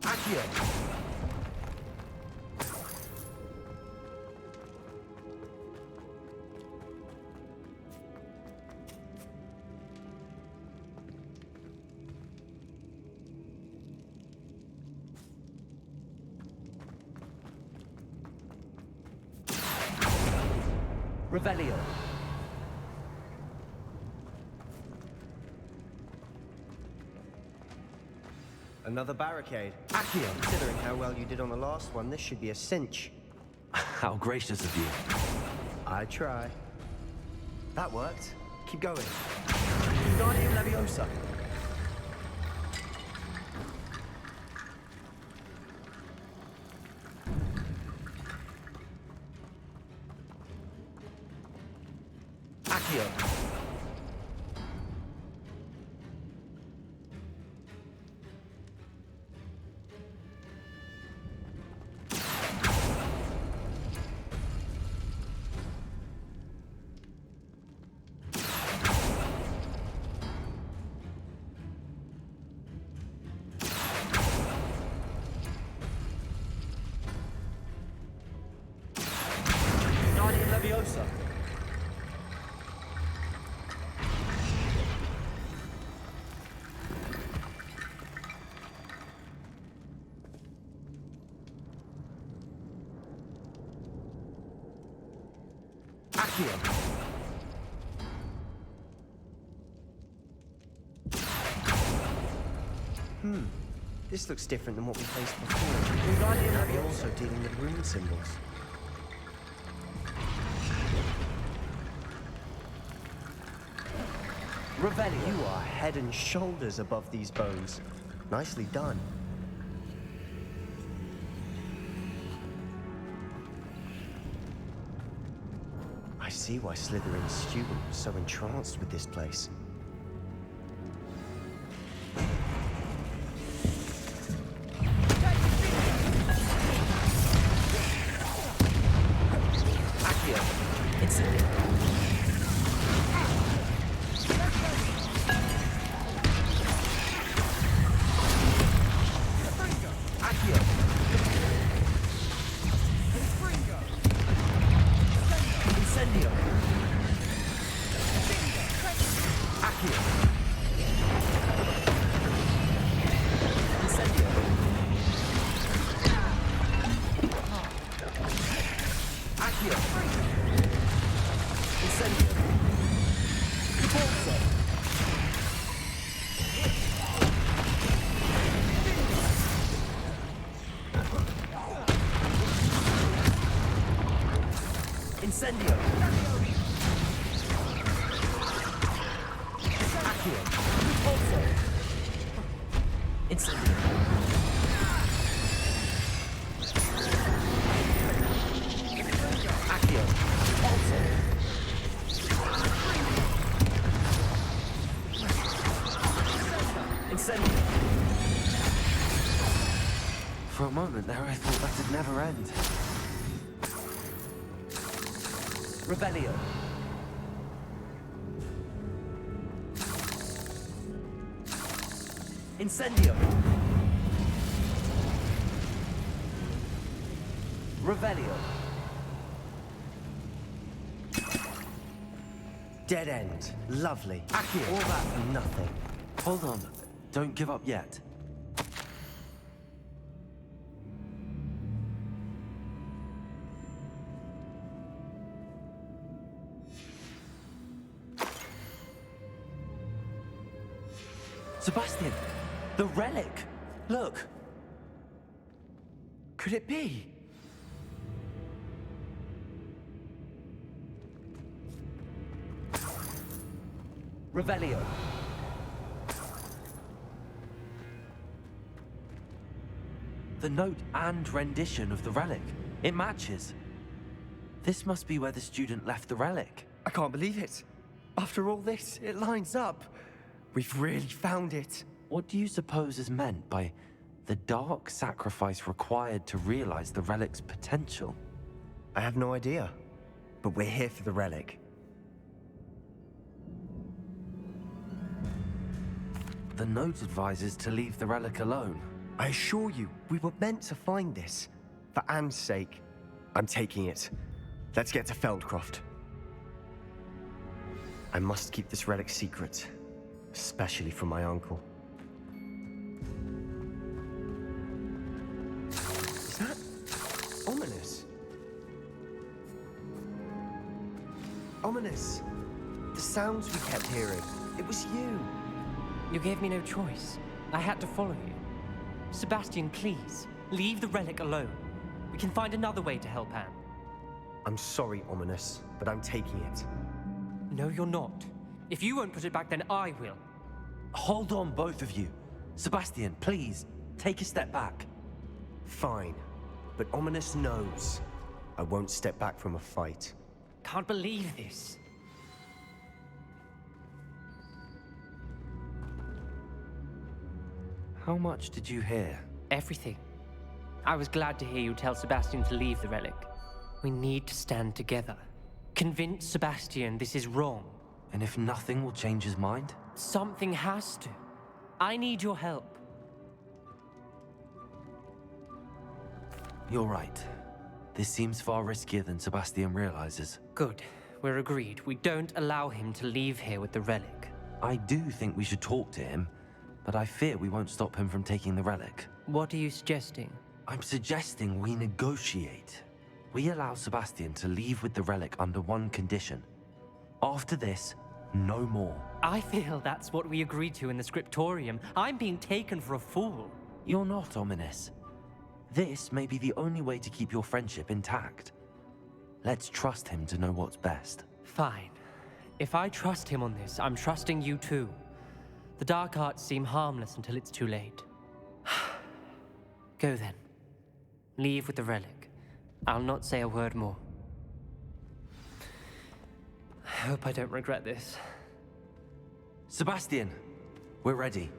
Accio. Revelio. Another barricade. Accio! Considering how well you did on the last one, this should be a cinch. How gracious of you. I try. That worked. Keep going. Wingardium Leviosa. Accio! Wingardium Leviosa. Accio! This looks different than what we faced before. Wingardium Leviosa. Also dealing with rune symbols. Revelio! You are head and shoulders above these bones. Nicely done. I see why Slytherin's student was so entranced with this place. Accio! Incendio! Accio! Incendio! Accio! Incendio! Accio! Incendio! Repulso! Incendio! Accio! Repulso! Incendio! Accio! Repulso! Incendio! For a moment there, I thought that'd never end. Revelio. Incendio. Revelio. Dead end. Lovely. Accio. All that for nothing. Hold on. Don't give up yet. Sebastian! The relic! Look! Could it be? Revelio. The note and rendition of the relic. It matches. This must be where the student left the relic. I can't believe it. After all this, it lines up. We've really found it. What do you suppose is meant by the dark sacrifice required to realize the relic's potential? I have no idea. But we're here for the relic. The note advises to leave the relic alone. I assure you, we were meant to find this. For Anne's sake. I'm taking it. Let's get to Feldcroft. I must keep this relic secret. Especially from my uncle. Is that ominous? Ominous. The sounds we kept hearing. It was you. You gave me no choice. I had to follow you. Sebastian, please, leave the relic alone. We can find another way to help Anne. I'm sorry, Ominous, but I'm taking it. No, you're not. If you won't put it back, then I will. Hold on, both of you. Sebastian, please, take a step back. Fine, but Ominous knows I won't step back from a fight. Can't believe this. How much did you hear? Everything. I was glad to hear you tell Sebastian to leave the relic. We need to stand together. Convince Sebastian this is wrong. And if nothing will change his mind? Something has to. I need your help. You're right. This seems far riskier than Sebastian realizes. Good. We're agreed. We don't allow him to leave here with the relic. I do think we should talk to him, but I fear we won't stop him from taking the relic. What are you suggesting? I'm suggesting we negotiate. We allow Sebastian to leave with the relic under one condition. After this, no more. I feel that's what we agreed to in the scriptorium. I'm being taken for a fool. You're not, Ominous. This may be the only way to keep your friendship intact. Let's trust him to know what's best. Fine. If I trust him on this, I'm trusting you too. The dark arts seem harmless until it's too late. Go then. Leave with the relic. I'll not say a word more. I hope I don't regret this. Sebastian, we're ready.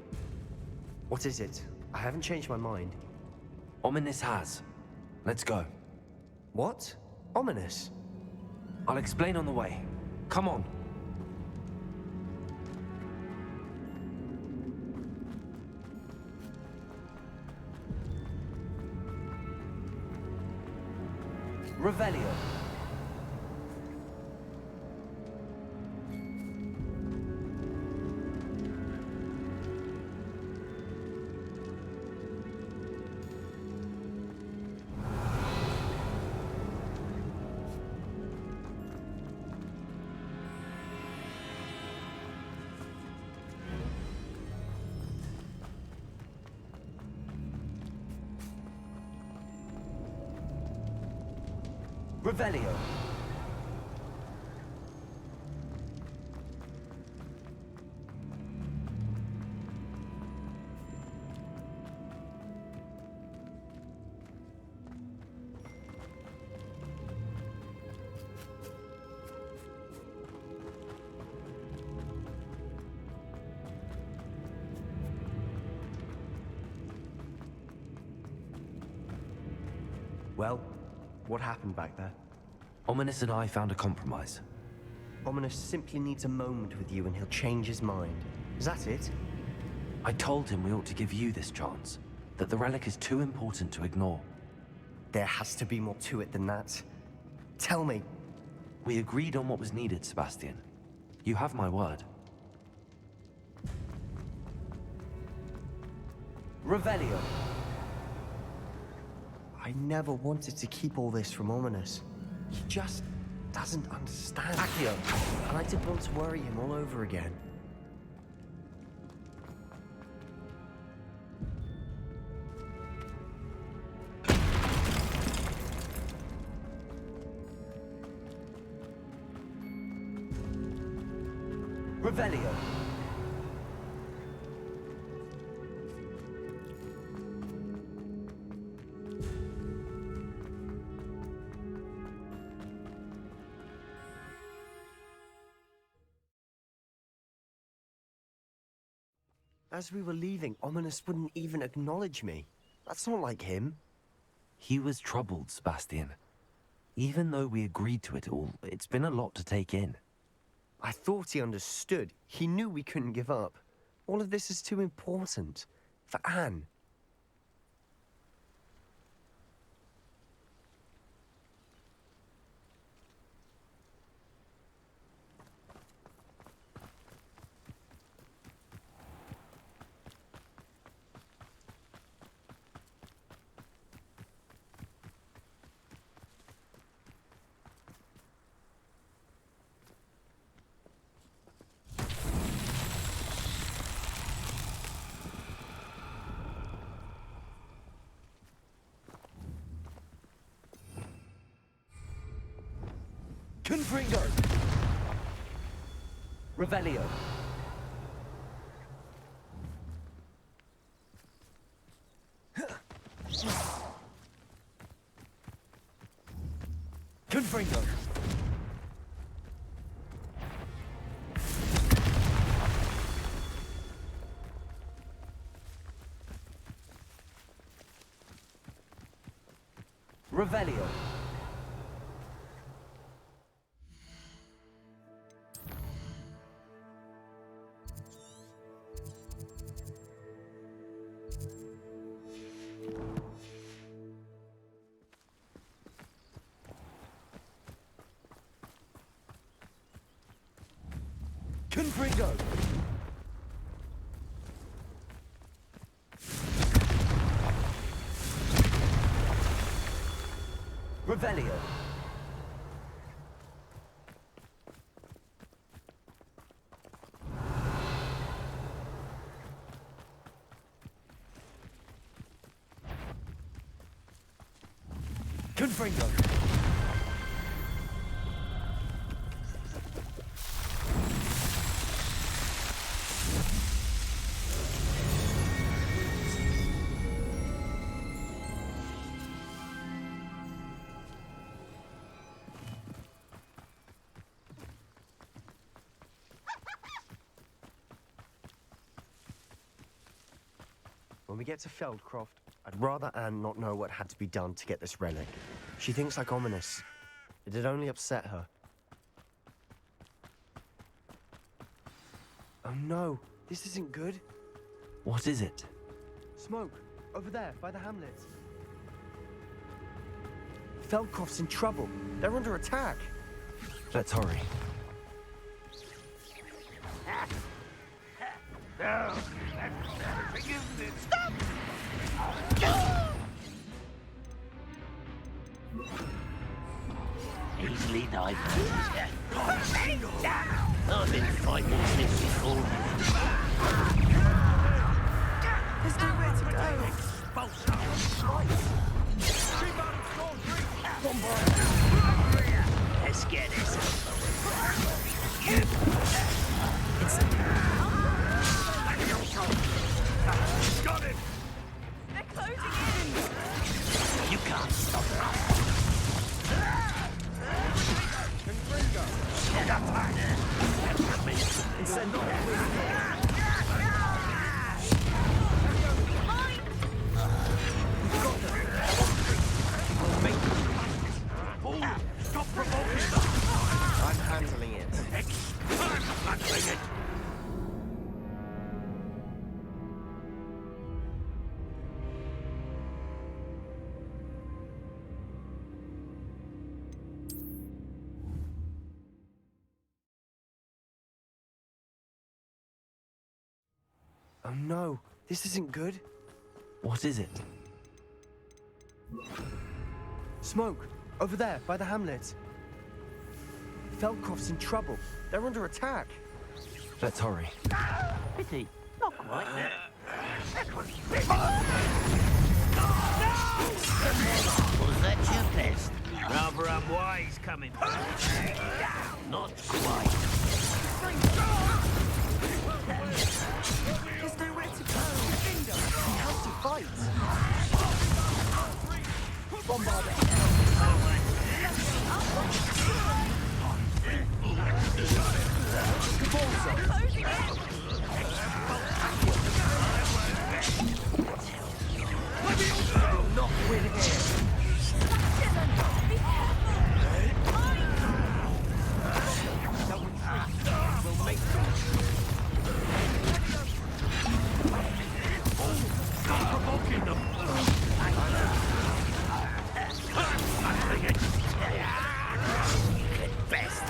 What is it? I haven't changed my mind. Ominous has. Let's go. What? Ominous? I'll explain on the way. Come on. Revelio. Revelio. Well, what happened back there? Ominous and I found a compromise. Ominous simply needs a moment with you and he'll change his mind. Is that it? I told him we ought to give you this chance, that the relic is too important to ignore. There has to be more to it than that. Tell me. We agreed on what was needed, Sebastian. You have my word. Revelio. I never wanted to keep all this from Ominous. He just doesn't understand. Accio. And I didn't want to worry him all over again. Revelio. As we were leaving, Ominous wouldn't even acknowledge me. That's not like him. He was troubled, Sebastian. Even though we agreed to it all, it's been a lot to take in. I thought he understood. He knew we couldn't give up. All of this is too important. For Anne. Confringo! Revelio. Confringo. Revelio. Confringo. Revelio. Confringo. When we get to Feldcroft, I'd rather Anne not know what had to be done to get this relic. She thinks like ominous. It'd only upset her. Oh no, this isn't good. What is it? Smoke, over there, by the hamlet. Feldcroft's in trouble. They're under attack. Let's hurry. No, stop! Easily dived. I've been fighting this before. There's nowhere to go. Let's get this. Got it! They're closing in! You can't stop us. Stop provoking them! I'm handling it. I'm handling it! Oh no, this isn't good. What is it? Smoke, over there, by the hamlet. Feldcroft's in trouble. They're under attack. Let's hurry. Pity. Not quite. Was that you, Pest? Rather unwise coming. Not quite. There's nowhere to go. We have to fight. Bombard it. Will not win here. We'll make Stop provoking them. Best.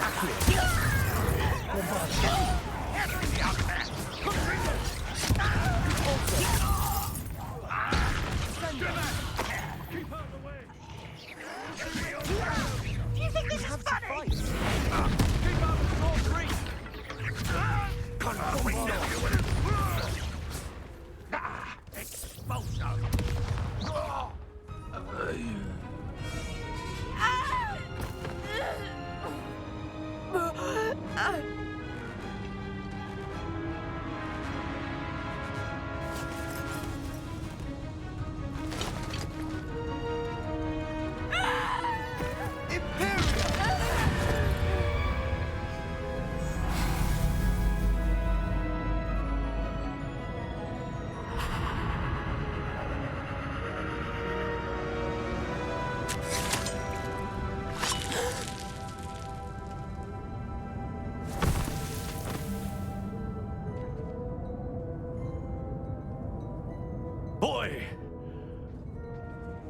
Boy!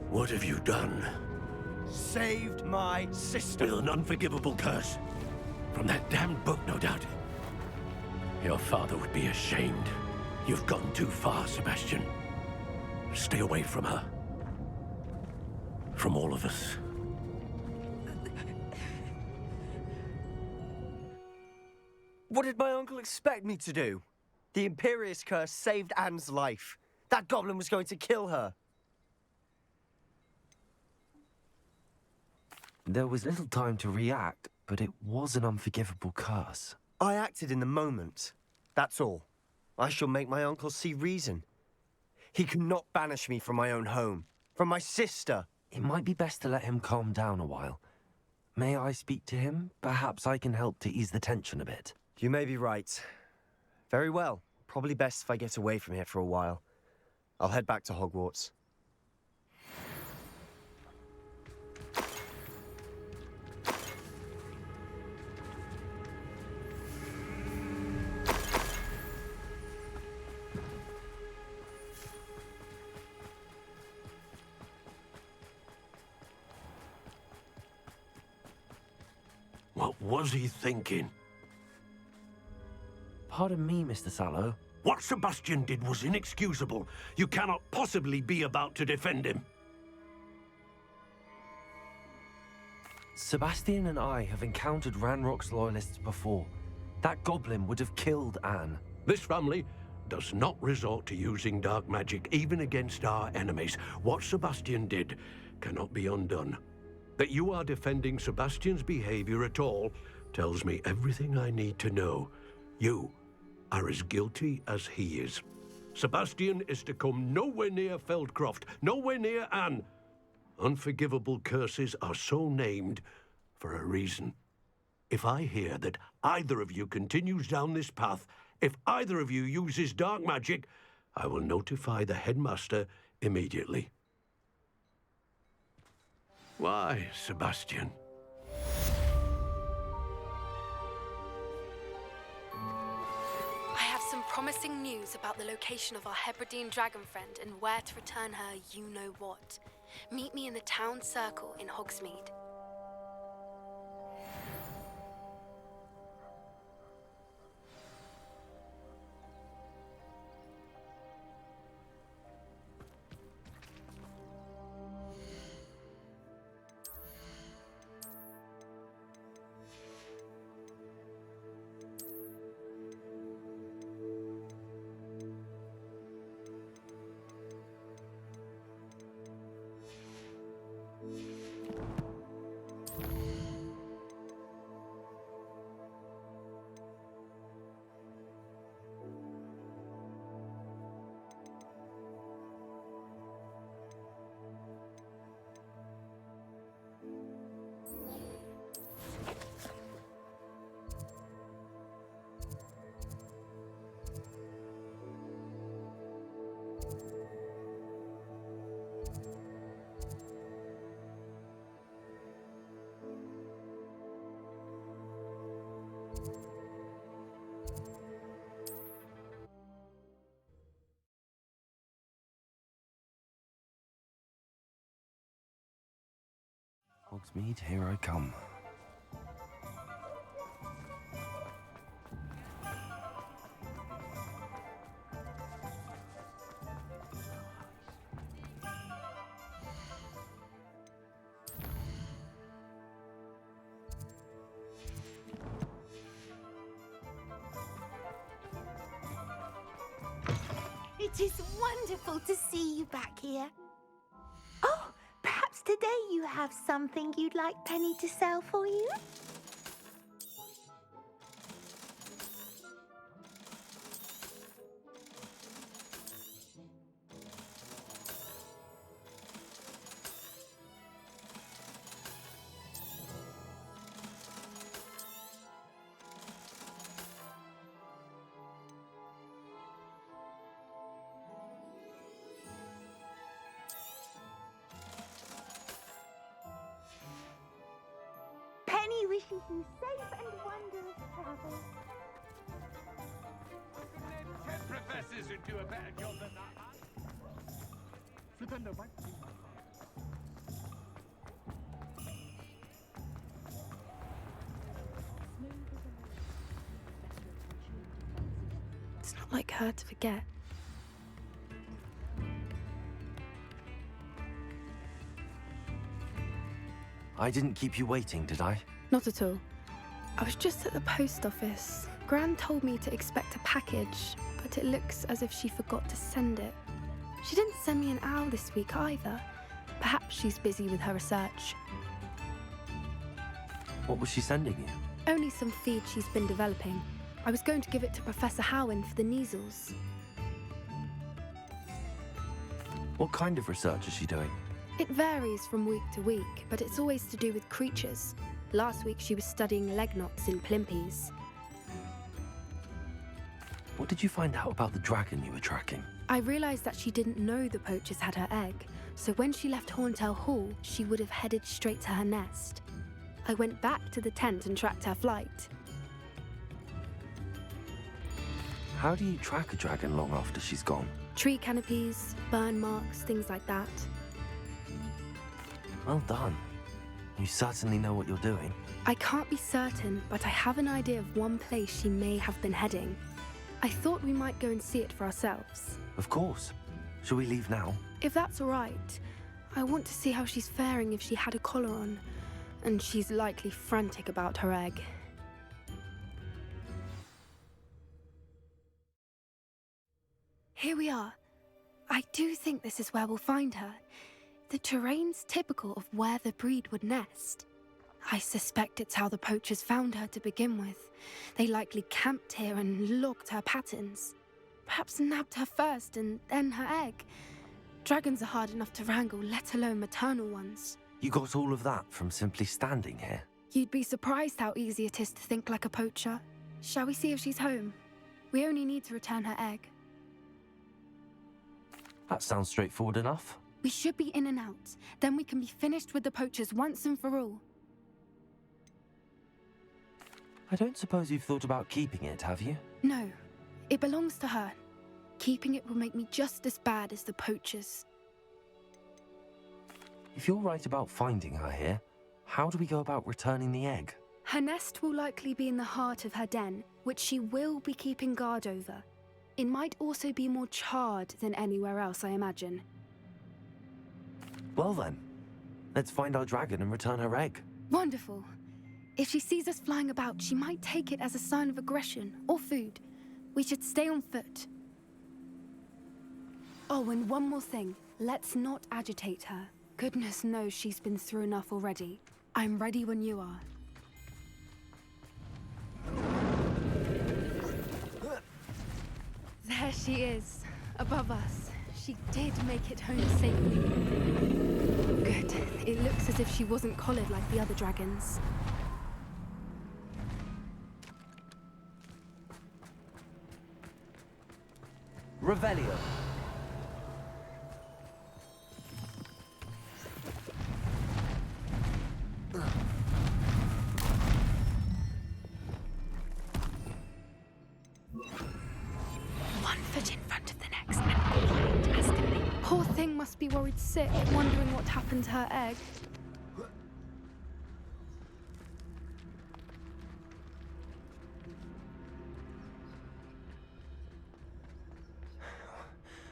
What have you done? Saved my sister. With an unforgivable curse. From that damned book, no doubt. Your father would be ashamed. You've gone too far, Sebastian. Stay away from her. From all of us. What did my uncle expect me to do? The Imperious curse saved Anne's life. That goblin was going to kill her. There was little time to react, but it was an unforgivable curse. I acted in the moment. That's all. I shall make my uncle see reason. He cannot banish me from my own home, from my sister. It might be best to let him calm down a while. May I speak to him? Perhaps I can help to ease the tension a bit. You may be right. Very well. Probably best if I get away from here for a while. I'll head back to Hogwarts. What was he thinking? Pardon me, Mr. Sallow. What Sebastian did was inexcusable. You cannot possibly be about to defend him. Sebastian and I have encountered Ranrock's loyalists before. That goblin would have killed Anne. This family does not resort to using dark magic, even against our enemies. What Sebastian did cannot be undone. That you are defending Sebastian's behavior at all tells me everything I need to know. You are as guilty as he is. Sebastian is to come nowhere near Feldcroft, nowhere near Anne. Unforgivable curses are so named for a reason. If I hear that either of you continues down this path, if either of you uses dark magic, I will notify the headmaster immediately. Why, Sebastian? I have some promising news about the location of our Hebridean dragon friend and where to return her you-know-what. Meet me in the town circle in Hogsmeade. Hogsmeade, here I come. It is wonderful to see you back here. Oh, perhaps today you have something you'd like Penny to sell for you? wishes you safe and wondrous travel. Ten professors who do a better job than that. Flippin' the mic. It's not like her to forget. I didn't keep you waiting, did I? Not at all. I was just at the post office. Gran told me to expect a package, but it looks as if she forgot to send it. She didn't send me an owl this week either. Perhaps she's busy with her research. What was she sending you? Only some feed she's been developing. I was going to give it to Professor Howin for the measles. What kind of research is she doing? It varies from week to week, but it's always to do with creatures. Last week she was studying leg knots in plimpies. What did you find out about the dragon you were tracking? I realised that she didn't know the poachers had her egg, so when she left Horntail Hall, she would have headed straight to her nest. I went back to the tent and tracked her flight. How do you track a dragon long after she's gone? Tree canopies, burn marks, things like that. Well done. You certainly know what you're doing. I can't be certain, but I have an idea of one place she may have been heading. I thought we might go and see it for ourselves. Of course. Shall we leave now? If that's all right. I want to see how she's faring if she had a collar on. And she's likely frantic about her egg. Here we are. I do think this is where we'll find her. The terrain's typical of where the breed would nest. I suspect it's how the poachers found her to begin with. They likely camped here and logged her patterns. Perhaps nabbed her first and then her egg. Dragons are hard enough to wrangle, let alone maternal ones. You got all of that from simply standing here? You'd be surprised how easy it is to think like a poacher. Shall we see if she's home? We only need to return her egg. That sounds straightforward enough. We should be in and out. Then we can be finished with the poachers once and for all. I don't suppose you've thought about keeping it, have you? No. It belongs to her. Keeping it will make me just as bad as the poachers. If you're right about finding her here, how do we go about returning the egg? Her nest will likely be in the heart of her den, which she will be keeping guard over. It might also be more charred than anywhere else, I imagine. Well then, let's find our dragon and return her egg. Wonderful. If she sees us flying about, she might take it as a sign of aggression or food. We should stay on foot. Oh, and one more thing. Let's not agitate her. Goodness knows she's been through enough already. I'm ready when you are. There she is, above us. She did make it home safely. Good. It looks as if she wasn't collared like the other dragons. Revelio. One foot in front of the next, and behind Astonly. Poor thing must be worried sick, wondering what happened to her egg.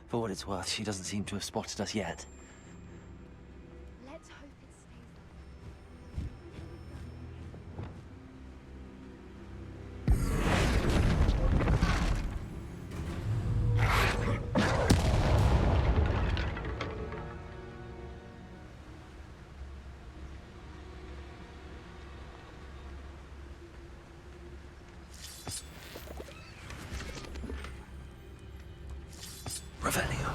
For what it's worth, she doesn't seem to have spotted us yet. Let's hope it stays. Revelio.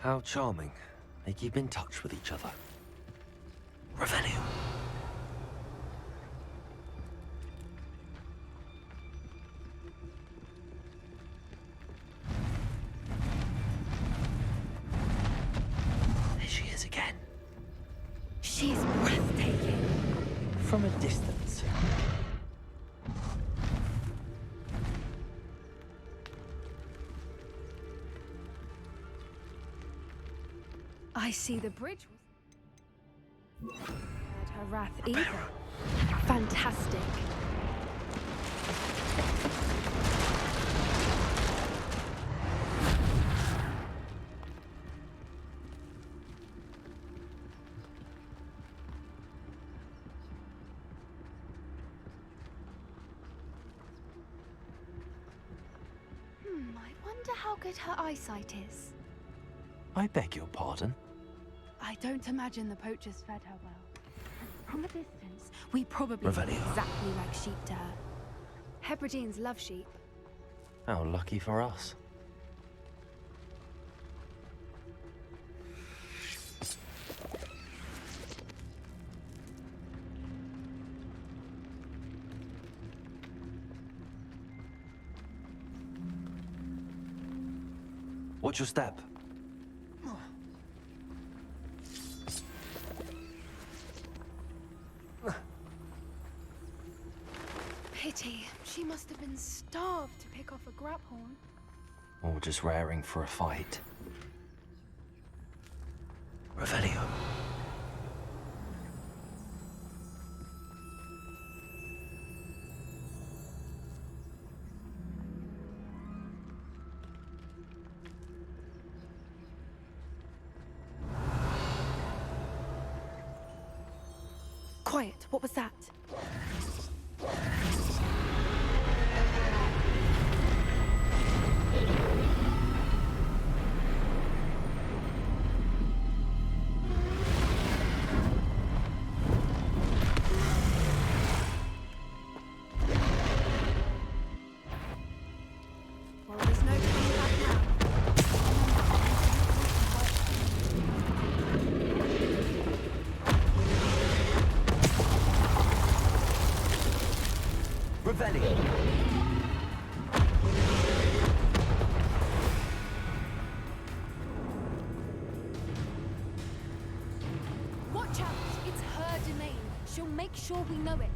How charming. They keep in touch with each other. Revelio. There she is again. She's breathtaking. From a distance. I see the bridge was... Had her wrath either. Fantastic. I wonder how good her eyesight is. I beg your pardon? I don't imagine the poachers fed her well. From a distance, we probably look Revelio. exactly like sheep to her. Hebrideans love sheep. How lucky for us. Watch your step. Pity. She must have been starved to pick off a graphorn. Or just raring for a fight. Revelio. Quiet. What was that? Well, there's no coming back now. Revelio. Watch out! It's her domain. She'll make sure we know it.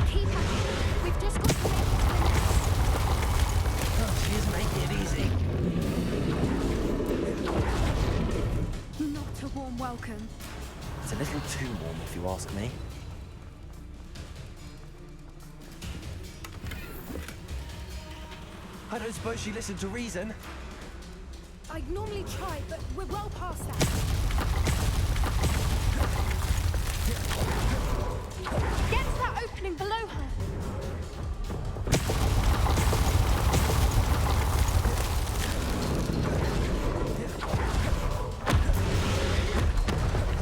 Keep at it. We've just got to make it to the nest. Oh, she is making it easy. Not a warm welcome. It's a little too warm, if you ask me. I don't suppose she listened to reason. I'd normally try, but we're well past that. Get to that opening below her.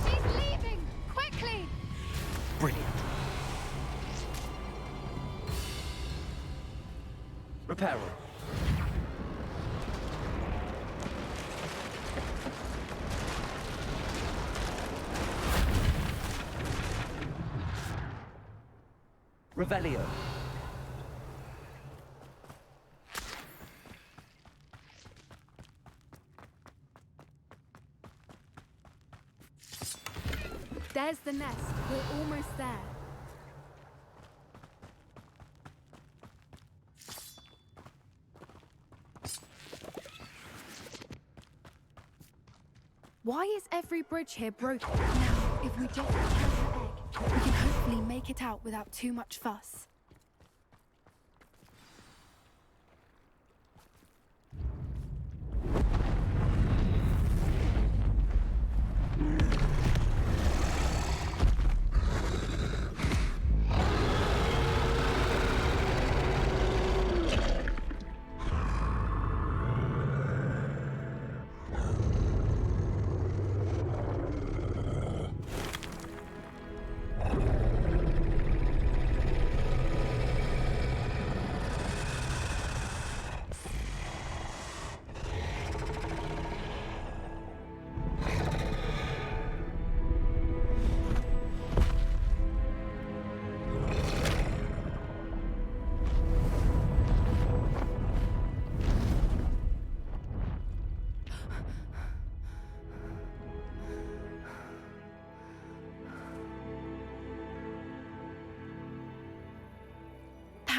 She's leaving! Quickly! Brilliant. Repair room. Revelio. There's the nest. We're almost there. Why is every bridge here broken? Now, if we just return the egg, we can hopefully make it out without too much fuss.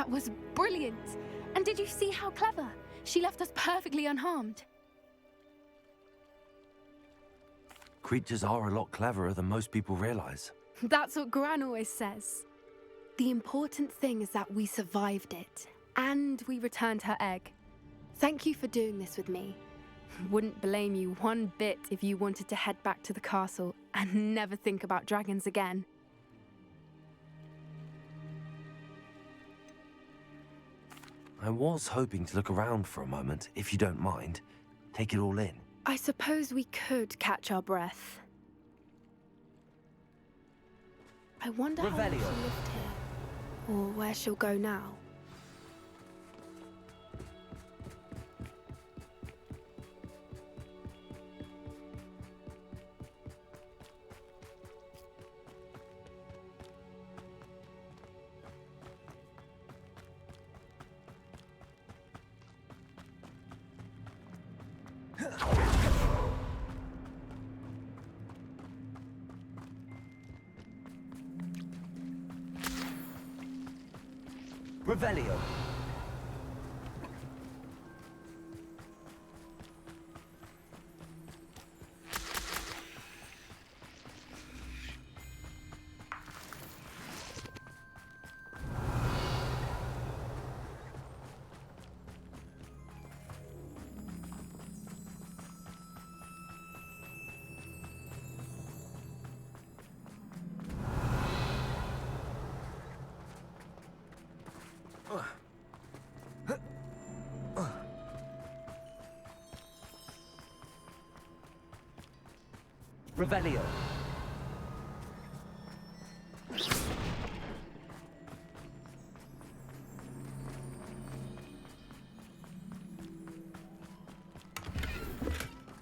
That was brilliant! And did you see how clever? She left us perfectly unharmed. Creatures are a lot cleverer than most people realize. That's what Gran always says. The important thing is that we survived it, and we returned her egg. Thank you for doing this with me. Wouldn't blame you one bit if you wanted to head back to the castle and never think about dragons again. I was hoping to look around for a moment, if you don't mind. Take it all in. I suppose we could catch our breath. I wonder how long she lived here, or where she'll go now. Revelio. Revelio.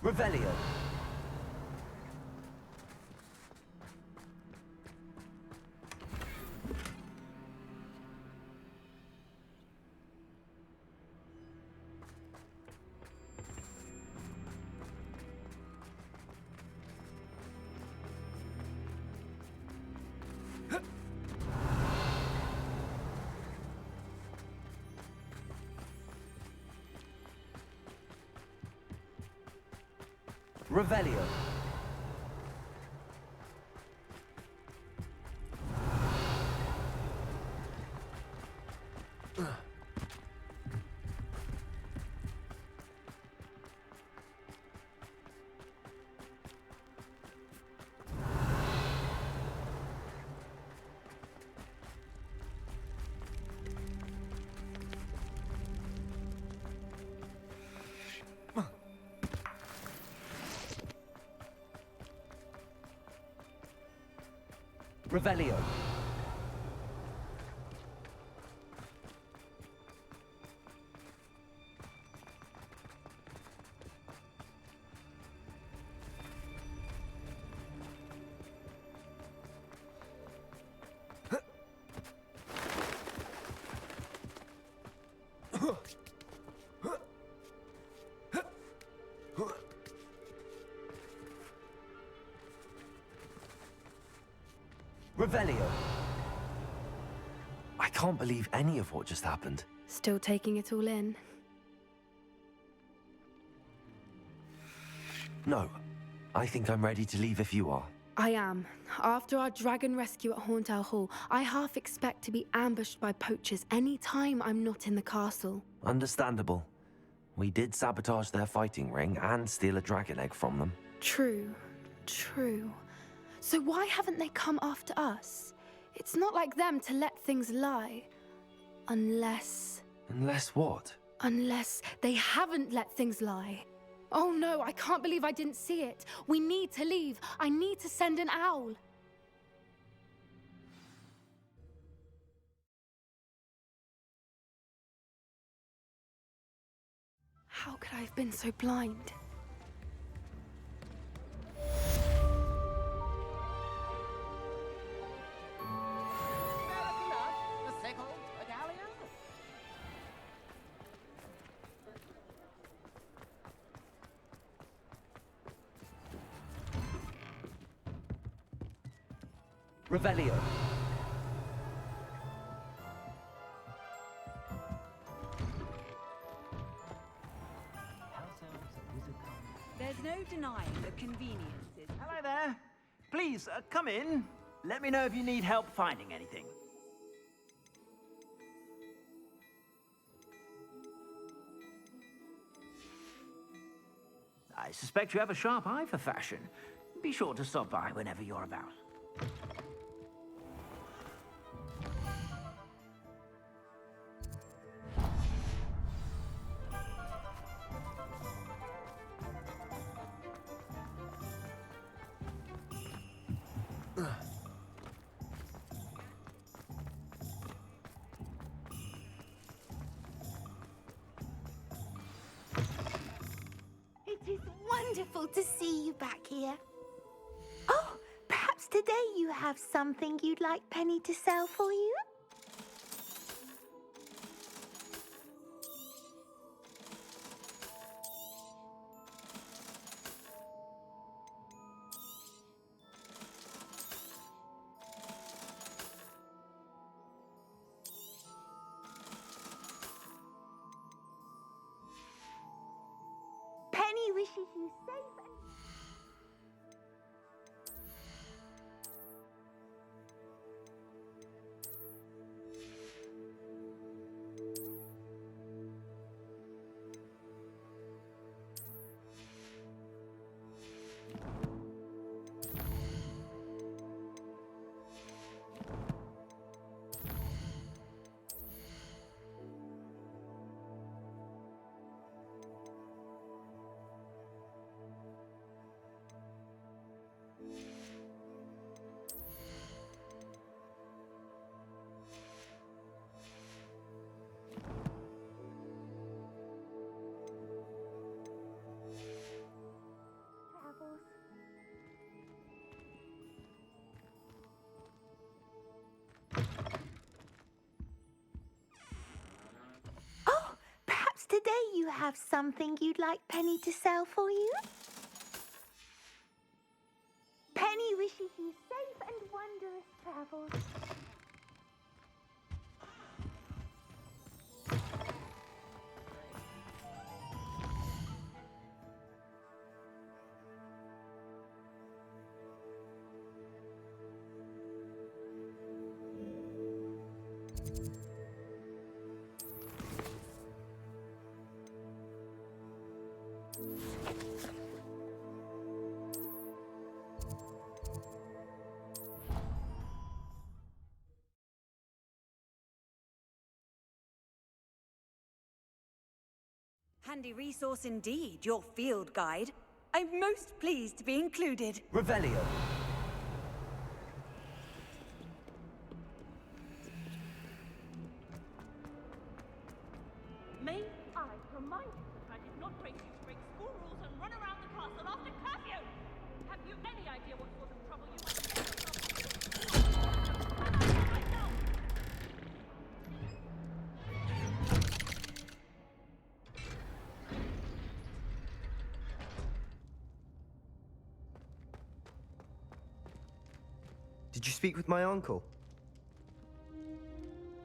Revelio. Revelio. Revelio. Revelio. I can't believe any of what just happened. Still taking it all in. No, I think I'm ready to leave if you are. I am. After our dragon rescue at Hauntow Hall, I half expect to be ambushed by poachers any time I'm not in the castle. Understandable. We did sabotage their fighting ring and steal a dragon egg from them. True. True. So why haven't they come after us? It's not like them to let things lie. Unless... Unless what? Unless they haven't let things lie. Oh no, I can't believe I didn't see it. We need to leave. I need to send an owl. How could I have been so blind? Revelio. inconveniences. Hello there. Please, come in. Let me know if you need help finding anything. I suspect you have a sharp eye for fashion. Be sure to stop by whenever you're about. It is wonderful to see you back here. Oh, perhaps today you have something you'd like Penny to sell for you? Penny wishes you safe and... Oh, perhaps today you have something you'd like Penny to sell for you? Penny wishes you safe and wondrous travels. Handy resource indeed, your field guide. I'm most pleased to be included. Revelio. May I remind you that I did not raise you to break school rules and run around the castle after curfew? Have you any idea what sort of trouble you might get yourself into? Right now! Did you speak with my uncle?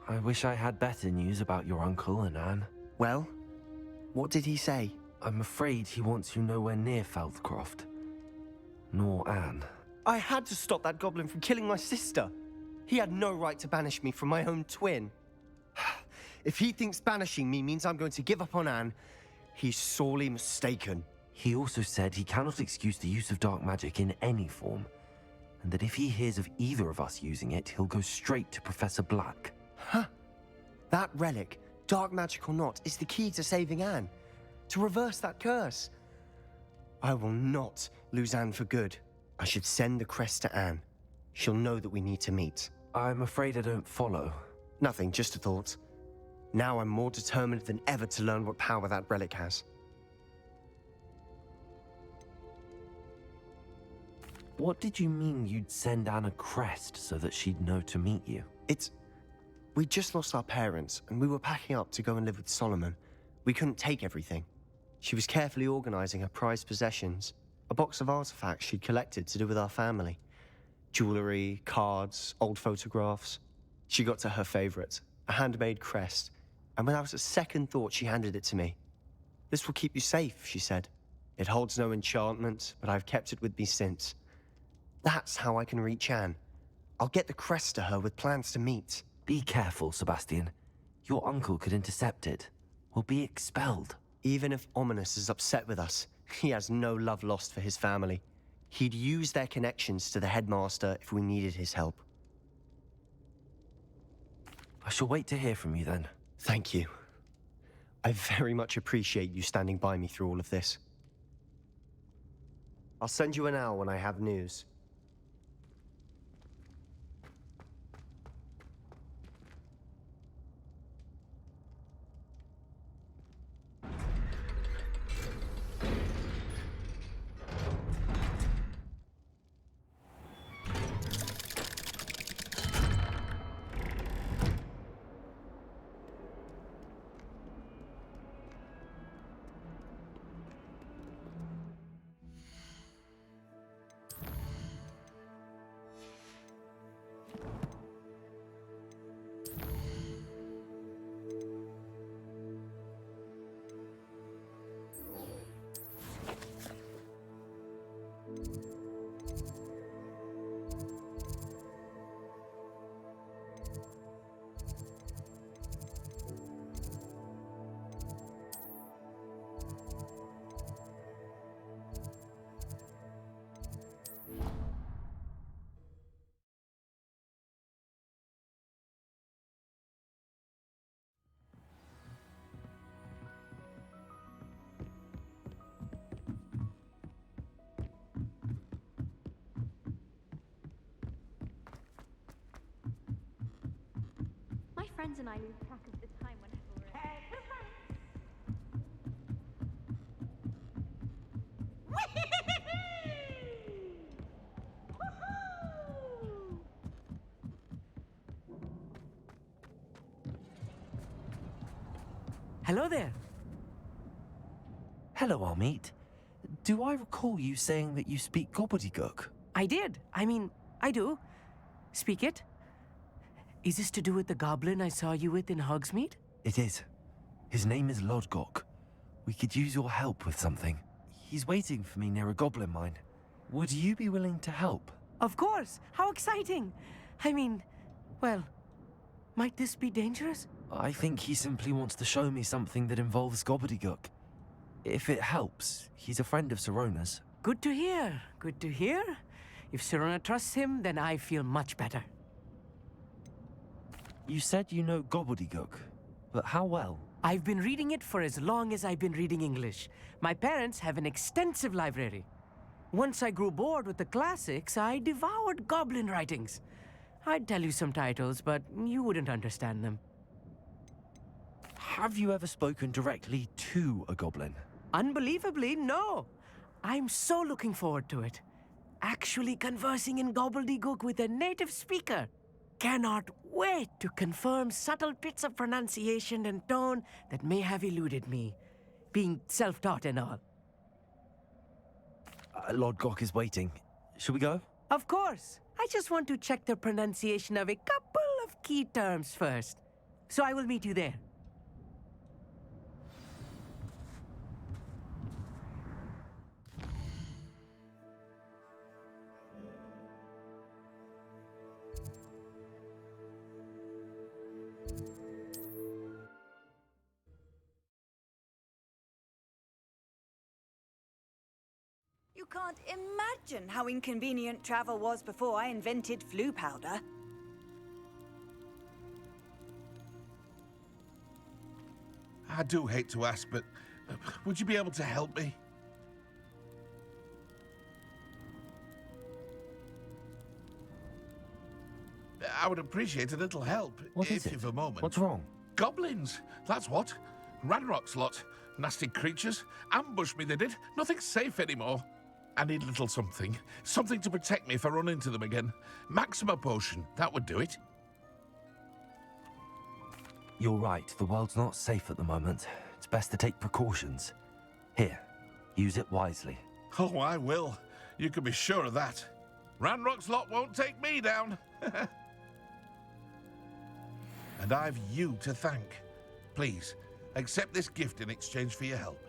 I wish I had better news about your uncle and Anne. Well, what did he say? I'm afraid he wants you nowhere near Feldcroft. Nor Anne. I had to stop that goblin from killing my sister. He had no right to banish me from my own twin. If he thinks banishing me means I'm going to give up on Anne, he's sorely mistaken. He also said he cannot excuse the use of dark magic in any form, and that if he hears of either of us using it, he'll go straight to Professor Black. Huh. That relic, dark magic or not, is the key to saving Anne. To reverse that curse. I will not lose Anne for good. I should send the crest to Anne. She'll know that we need to meet. I'm afraid I don't follow. Nothing, just a thought. Now I'm more determined than ever to learn what power that relic has. What did you mean you'd send Anne a crest so that she'd know to meet you? We just lost our parents, and we were packing up to go and live with Solomon. We couldn't take everything. She was carefully organizing her prized possessions, a box of artifacts she'd collected to do with our family. Jewelry, cards, old photographs. She got to her favorite, a handmade crest, and without a second thought, she handed it to me. "This will keep you safe," she said. It holds no enchantment, but I've kept it with me since. That's how I can reach Anne. I'll get the crest to her with plans to meet. Be careful, Sebastian. Your uncle could intercept it. We'll be expelled. Even if Ominous is upset with us, he has no love lost for his family. He'd use their connections to the headmaster if we needed his help. I shall wait to hear from you then. Thank you. I very much appreciate you standing by me through all of this. I'll send you an owl when I have news. My friends and I lose track of the time whenever we're Hello there. Hello, Amit. Do I recall you saying that you speak gobbledygook? I did. I do. Speak it. Is this to do with the goblin I saw you with in Hogsmeade? It is. His name is Lodgok. We could use your help with something. He's waiting for me near a goblin mine. Would you be willing to help? Of course. How exciting. Well, might this be dangerous? I think he simply wants to show me something that involves gobbledygook. If it helps, he's a friend of Sirona's. Good to hear. Good to hear. If Sirona trusts him, then I feel much better. You said you know gobbledygook, but how well? I've been reading it for as long as I've been reading English. My parents have an extensive library. Once I grew bored with the classics, I devoured goblin writings. I'd tell you some titles, but you wouldn't understand them. Have you ever spoken directly to a goblin? Unbelievably, no. I'm so looking forward to it. Actually conversing in gobbledygook with a native speaker. Cannot wait to confirm subtle bits of pronunciation and tone that may have eluded me, being self-taught and all. Lodgok is waiting. Shall we go? Of course. I just want to check the pronunciation of a couple of key terms first. So I will meet you there. You can't imagine how inconvenient travel was before I invented flu powder. I do hate to ask, but would you be able to help me? I would appreciate a little help, if you've a moment. What's wrong? Goblins, that's what. Ranrock's lot. Nasty creatures. Ambushed me, they did. Nothing's safe anymore. I need a little something. Something to protect me if I run into them again. Maxima potion, that would do it. You're right, the world's not safe at the moment. It's best to take precautions. Here, use it wisely. Oh, I will. You can be sure of that. Ranrock's lot won't take me down. And I've you to thank. Please, accept this gift in exchange for your help.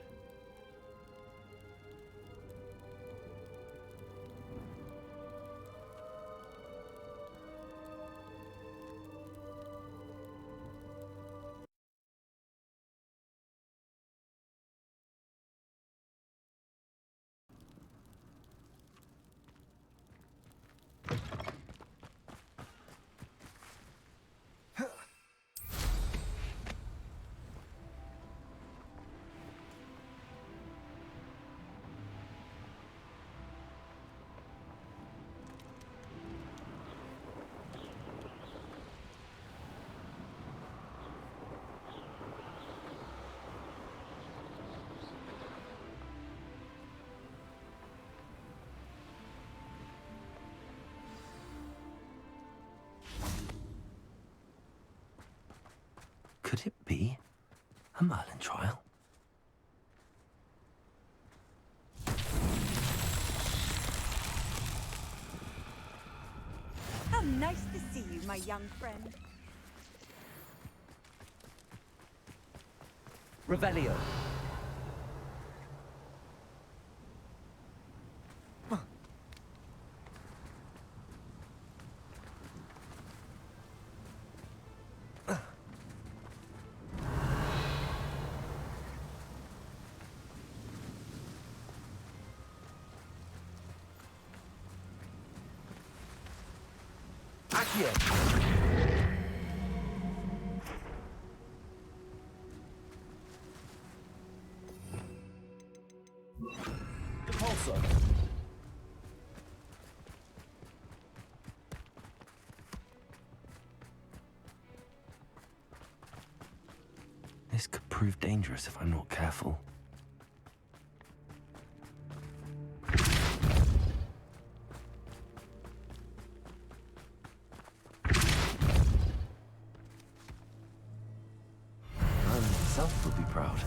Could it be a Merlin trial? How nice to see you, my young friend. Revelio. Accio. Repulsor. This could prove dangerous if I'm not careful. Merlin himself would be proud.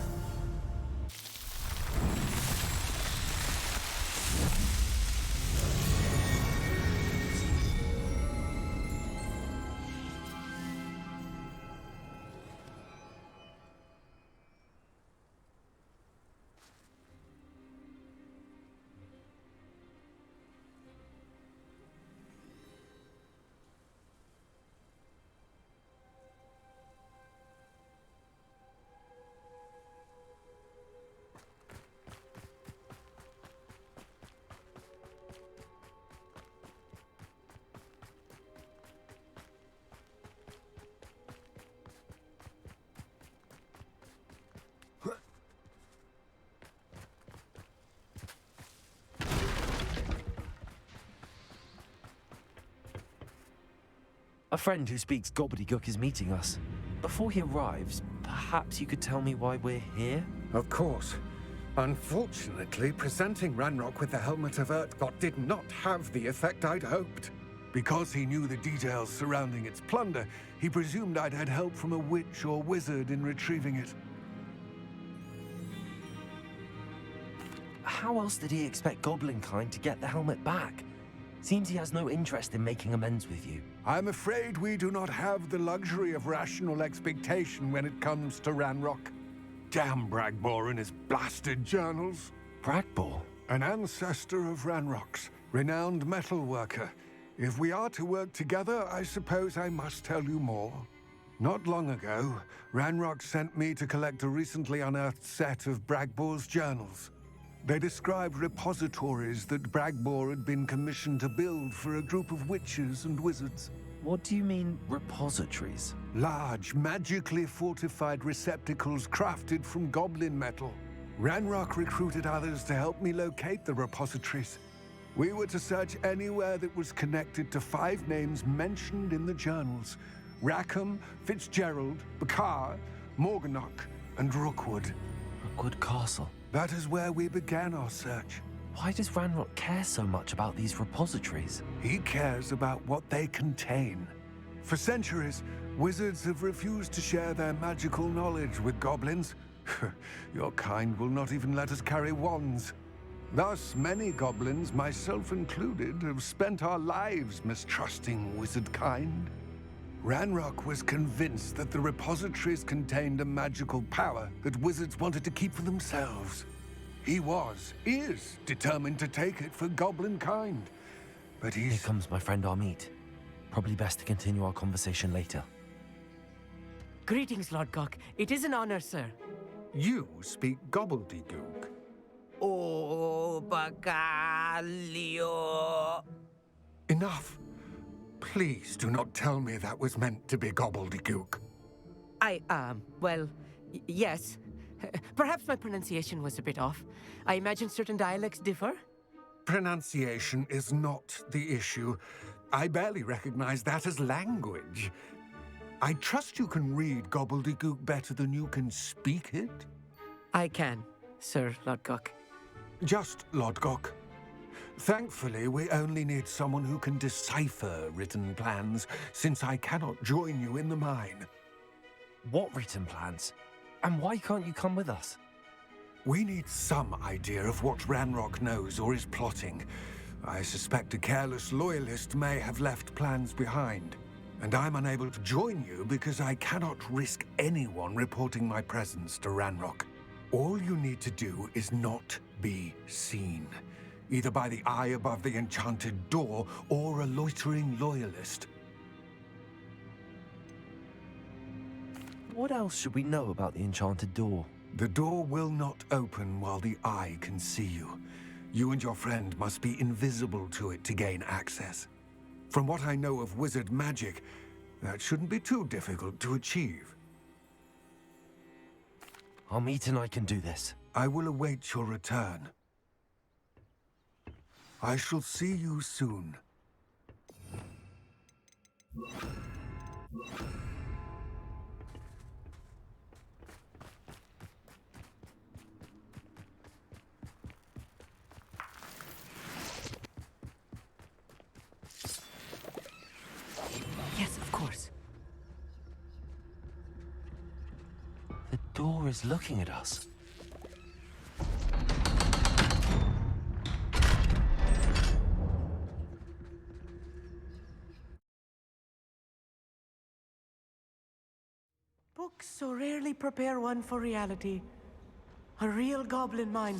A friend who speaks gobbledygook is meeting us. Before he arrives, perhaps you could tell me why we're here? Of course. Unfortunately, presenting Ranrock with the Helmet of Urtkot did not have the effect I'd hoped. Because he knew the details surrounding its plunder, he presumed I'd had help from a witch or wizard in retrieving it. How else did he expect Goblinkind to get the helmet back? Seems he has no interest in making amends with you. I'm afraid we do not have the luxury of rational expectation when it comes to Ranrock. Damn Bragbor and his blasted journals. Bragbor? An ancestor of Ranrock's, renowned metal worker. If we are to work together, I suppose I must tell you more. Not long ago, Ranrock sent me to collect a recently unearthed set of Bragbor's journals. They described repositories that Bragbor had been commissioned to build for a group of witches and wizards. What do you mean, repositories? Large, magically fortified receptacles crafted from goblin metal. Ranrock recruited others to help me locate the repositories. We were to search anywhere that was connected to 5 names mentioned in the journals: Rackham, Fitzgerald, Bakar, Morganach, and Rookwood. Rookwood Castle. That is where we began our search. Why does Ranrock care so much about these repositories? He cares about what they contain. For centuries, wizards have refused to share their magical knowledge with goblins. Your kind will not even let us carry wands. Thus, many goblins, myself included, have spent our lives mistrusting wizard kind. Ranrock was convinced that the repositories contained a magical power that wizards wanted to keep for themselves. He is determined to take it for goblin kind. But Here comes my friend Amit. Probably best to continue our conversation later. Greetings, Lord Gok. It is an honor, sir. You speak gobbledygook. Oh, Bagalio. Enough. Please do not tell me that was meant to be gobbledygook. Well, yes. Perhaps my pronunciation was a bit off. I imagine certain dialects differ? Pronunciation is not the issue. I barely recognize that as language. I trust you can read gobbledygook better than you can speak it? I can, Sir Lodgok. Just Lodgok. Thankfully, we only need someone who can decipher written plans, since I cannot join you in the mine. What written plans? And why can't you come with us? We need some idea of what Ranrock knows or is plotting. I suspect a careless loyalist may have left plans behind. And I'm unable to join you because I cannot risk anyone reporting my presence to Ranrock. All you need to do is not be seen, either by the eye above the enchanted door or a loitering loyalist. What else should we know about the enchanted door? The door will not open while the eye can see you. You and your friend must be invisible to it to gain access. From what I know of wizard magic, that shouldn't be too difficult to achieve. Amit and I can do this. I will await your return. I shall see you soon. Yes, of course. The door is looking at us. Books so rarely prepare one for reality. A real goblin mine.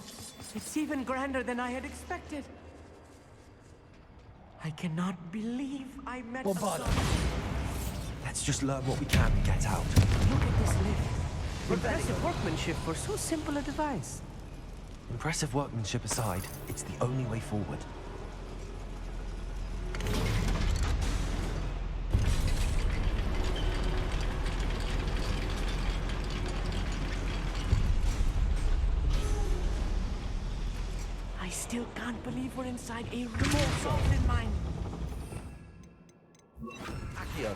It's even grander than I had expected. I cannot believe I met Let's just learn what we can and get out. Look at this lift. Impressive workmanship for so simple a device. Impressive workmanship aside, it's the only way forward. I still can't believe we're inside a real goblin mine. Accio.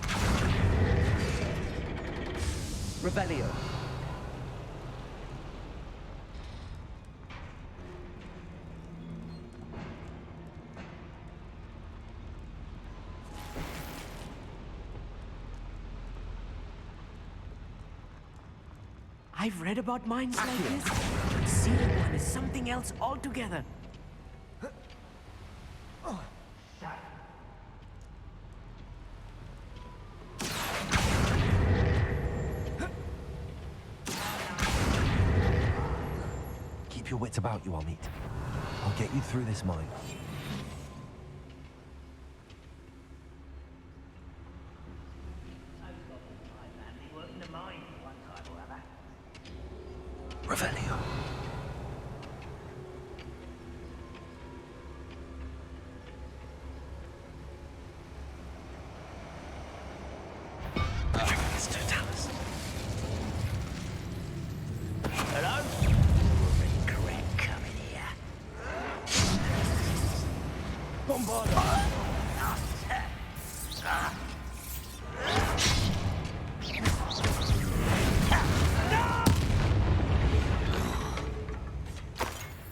Revelio. I've read about mines like this, but seeing one is something else altogether. Keep your wits about you, Amit. I'll get you through this mine. Revelio. It's Totalis. Hello? Regret coming here. Bombarda!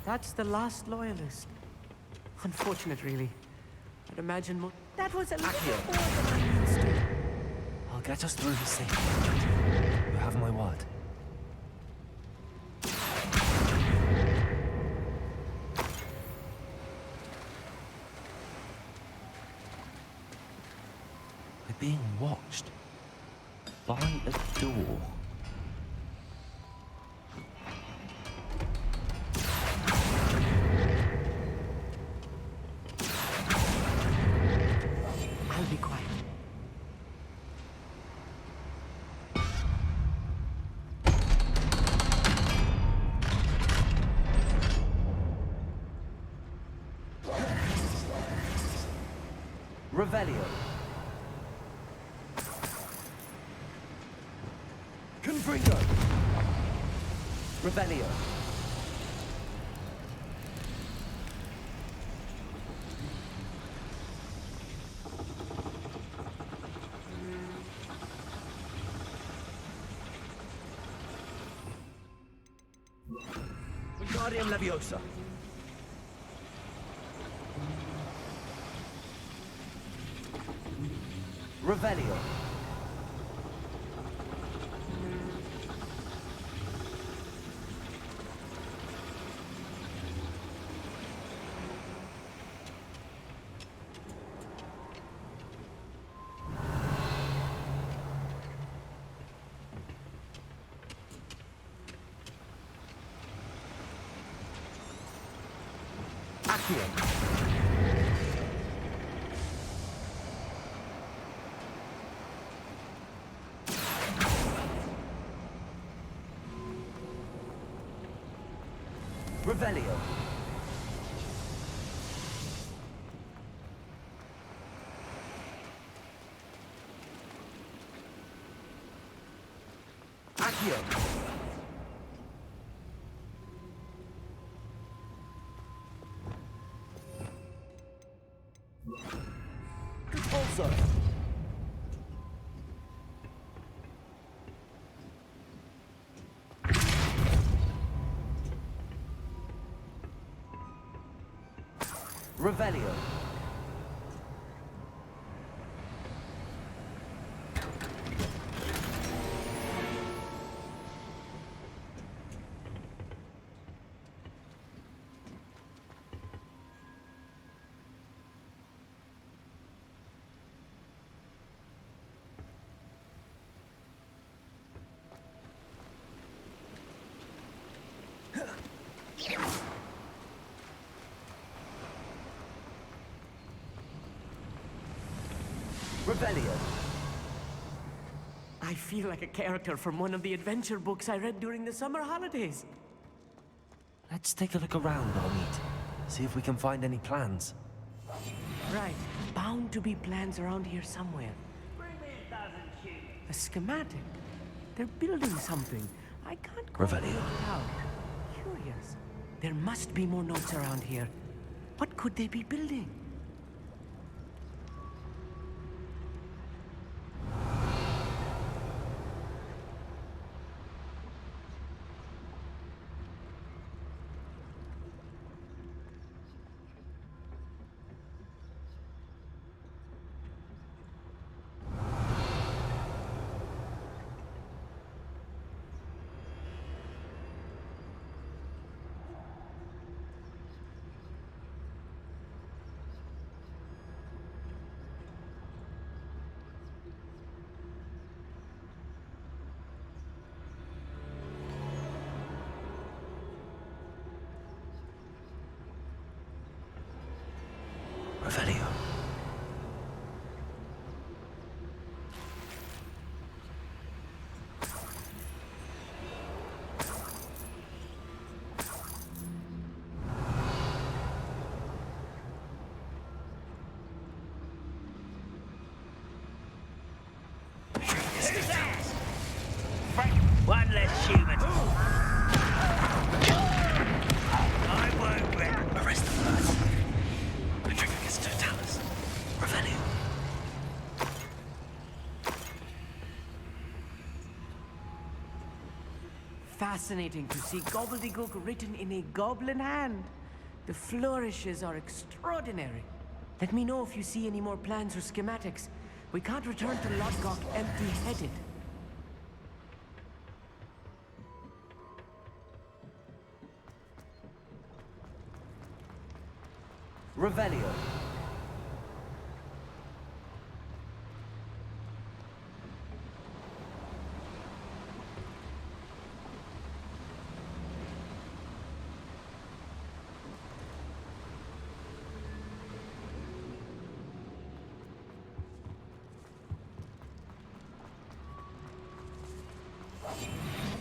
That's the last loyalist. Unfortunate, really. I'd imagine more. That was a little more than I'm used to. I'll get us through this safely. You have my word. We're being watched by a door. I'll be quiet. Revelio. Confringo! Revelio. Wingardium Leviosa. Revelio. Accio. Revelio. Accio. Also. Revelio. Revelio. I feel like a character from one of the adventure books I read during the summer holidays. Let's take a look around, Amit. See if we can find any plans. Right. Bound to be plans around here somewhere. A schematic. They're building something. I can't quite Revelio. figure it out. Curious. There must be more notes around here. What could they be building? Revelio. One less human. I won't win. Arrest the birds. The trigger gets to Talus. Revelio. Fascinating to see gobbledygook written in a goblin hand. The flourishes are extraordinary. Let me know if you see any more plans or schematics. We can't return to Lodgok empty-headed. Revelio.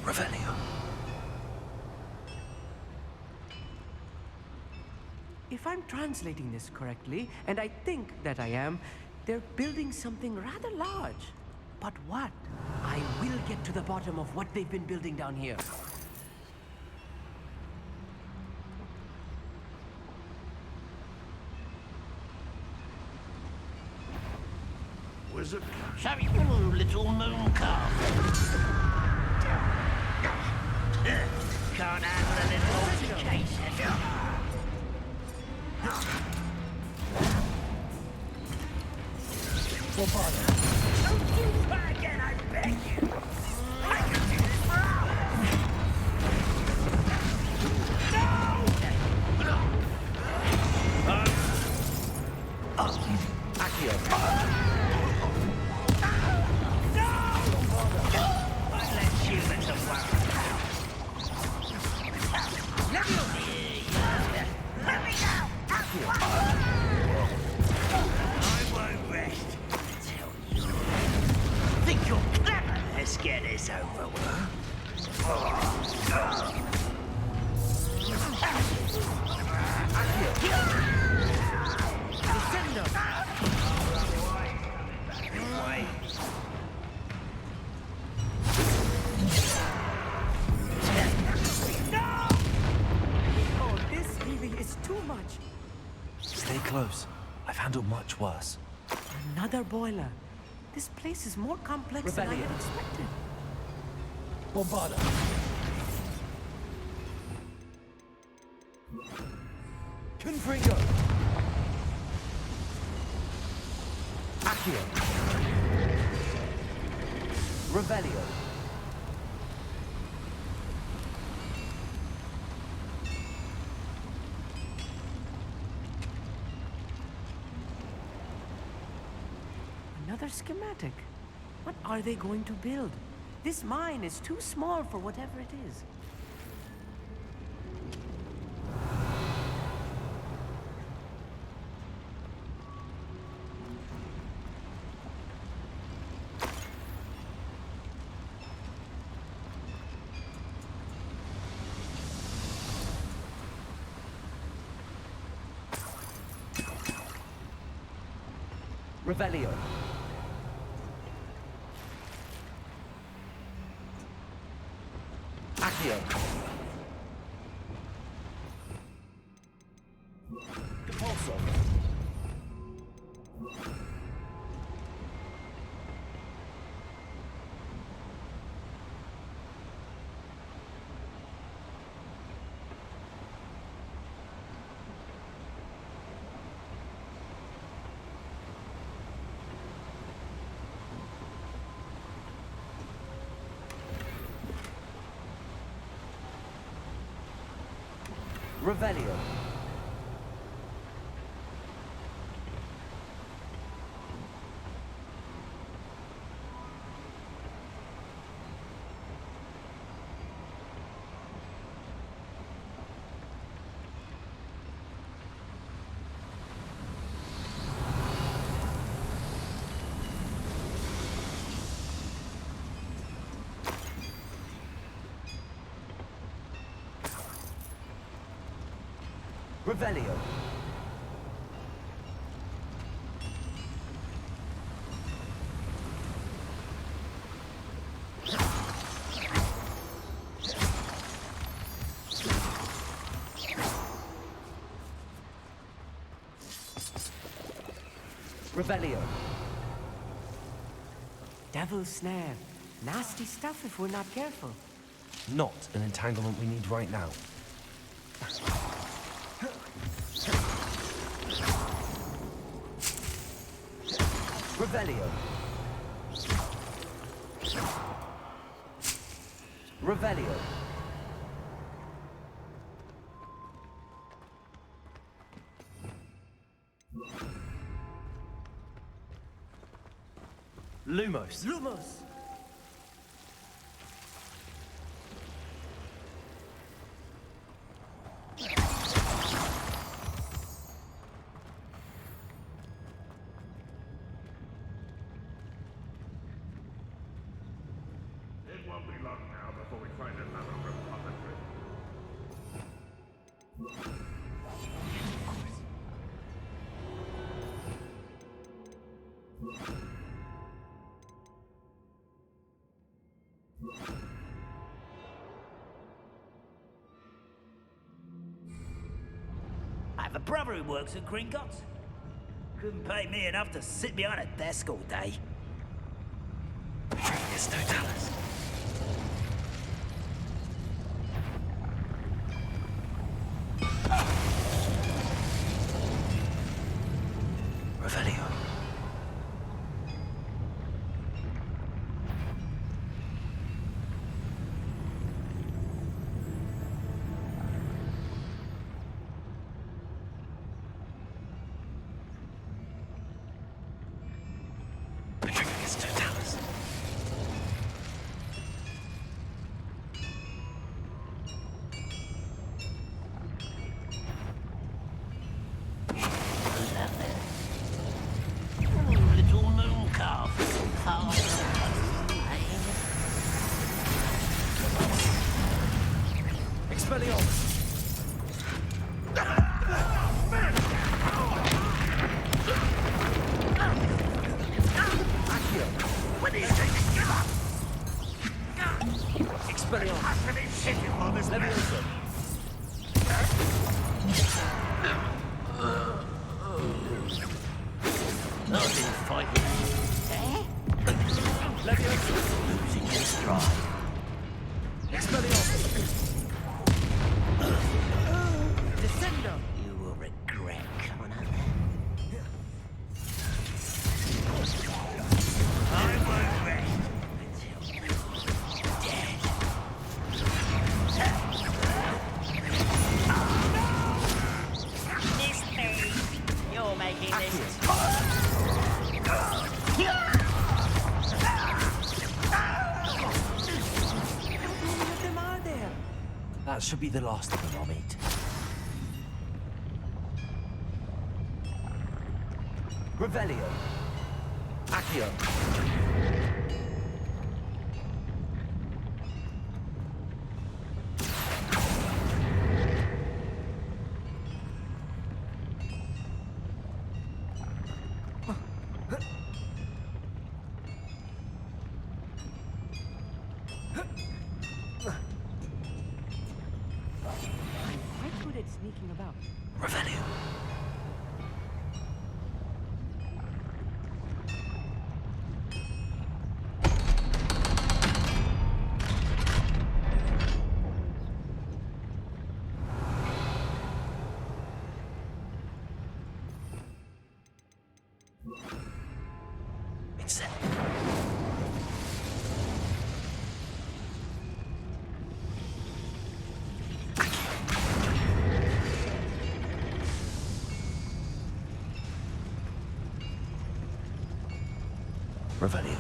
Revelio. If I'm translating this correctly, and I think that I am, they're building something rather large. But what? I will get to the bottom of what they've been building down here. Wizard. Shall we go, little moon calf? Can't handle a little altercation. Well, bother. Don't you try again, I beg you. I can do this for hours. Accio. Let's humans of worry. Let me go. I won't rest until you think you're clever. Let's get this over with. Oh, this really is too much. Stay close. I've handled much worse. Another boiler. This place is more complex than I had expected. Bombarda. Confringo. Accio. Revelio. Another schematic. What are they going to build? This mine is too small for whatever it is. Revelio. Accio. Depulso. Revelio. Revelio. Revelio. Devil's snare. Nasty stuff if we're not careful. Not an entanglement we need right now. Revelio. Revelio. Lumos. Lumos! It won't be long now before we find another repository. I have a brother who works at Gringotts. Couldn't pay me enough to sit behind a desk all day. It's no Dallas. Revelio. I've been fighting. Eh? Losing your stride. Descendo! You will regret coming out there. I won't rest until you're dead. This me. You're making this. How many of them are there? That should be the last of them I'll meet. Revelio. Accio. I'm quite good at sneaking about. Revelio. Revelio.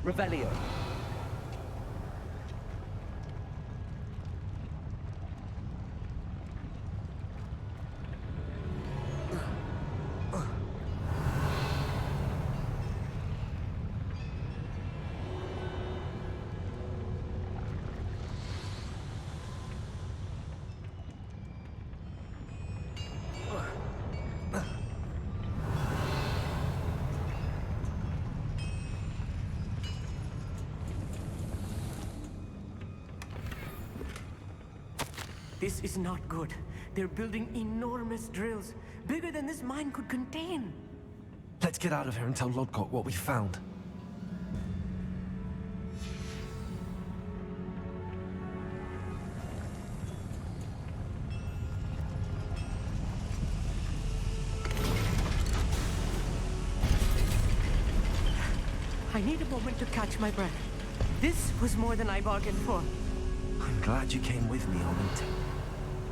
Revelio. This is not good. They're building enormous drills, bigger than this mine could contain. Let's get out of here and tell Lodcock what we found. I need a moment to catch my breath. This was more than I bargained for. I'm glad you came with me, Omid.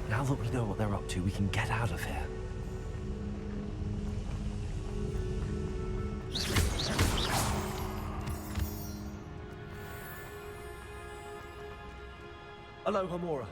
Now that we know what they're up to, we can get out of here. Aloha, Mora.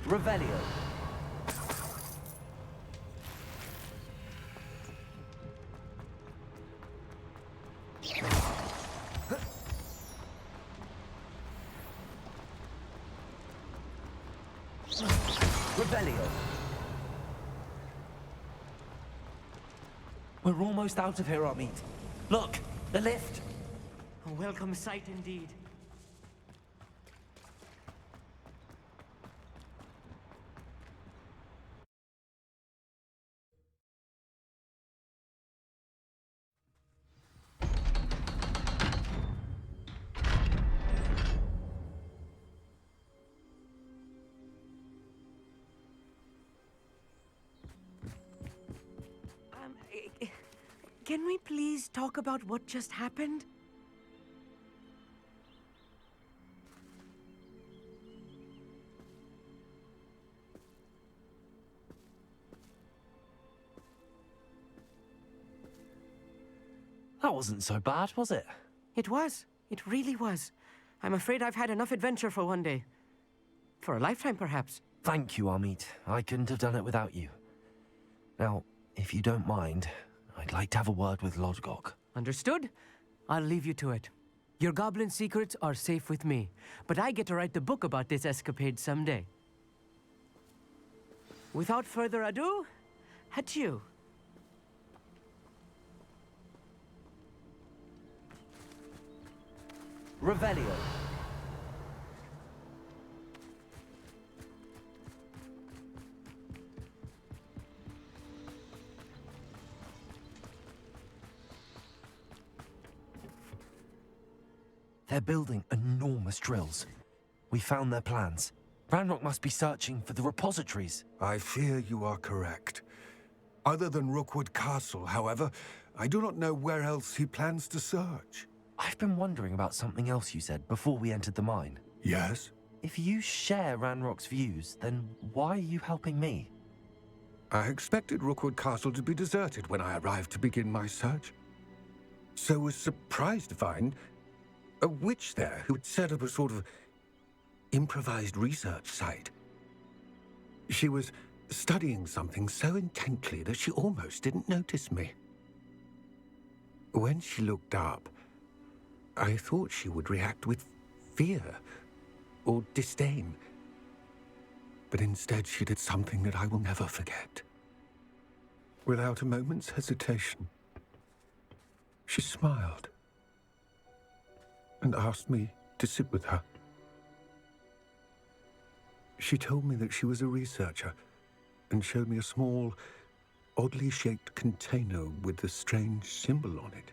Revelio. Revelio. We're almost out of here, Omid. Look, the lift. A welcome sight indeed. Can we please talk about what just happened? That wasn't so bad, was it? It was. It really was. I'm afraid I've had enough adventure for one day. For a lifetime, perhaps. Thank you, Amit. I couldn't have done it without you. Now, if you don't mind, I'd like to have a word with Lodgok. Understood? I'll leave you to it. Your goblin secrets are safe with me, but I get to write the book about this escapade someday. Without further ado, adieu. Revelio. They're building enormous drills. We found their plans. Ranrock must be searching for the repositories. I fear you are correct. Other than Rookwood Castle, however, I do not know where else he plans to search. I've been wondering about something else you said before we entered the mine. Yes? If you share Ranrock's views, then why are you helping me? I expected Rookwood Castle to be deserted when I arrived to begin my search. So was surprised to find a witch there who had set up a sort of improvised research site. She was studying something so intently that she almost didn't notice me. When she looked up, I thought she would react with fear or disdain. But instead she did something that I will never forget. Without a moment's hesitation, she smiled and asked me to sit with her. She told me that she was a researcher and showed me a small, oddly shaped container with a strange symbol on it.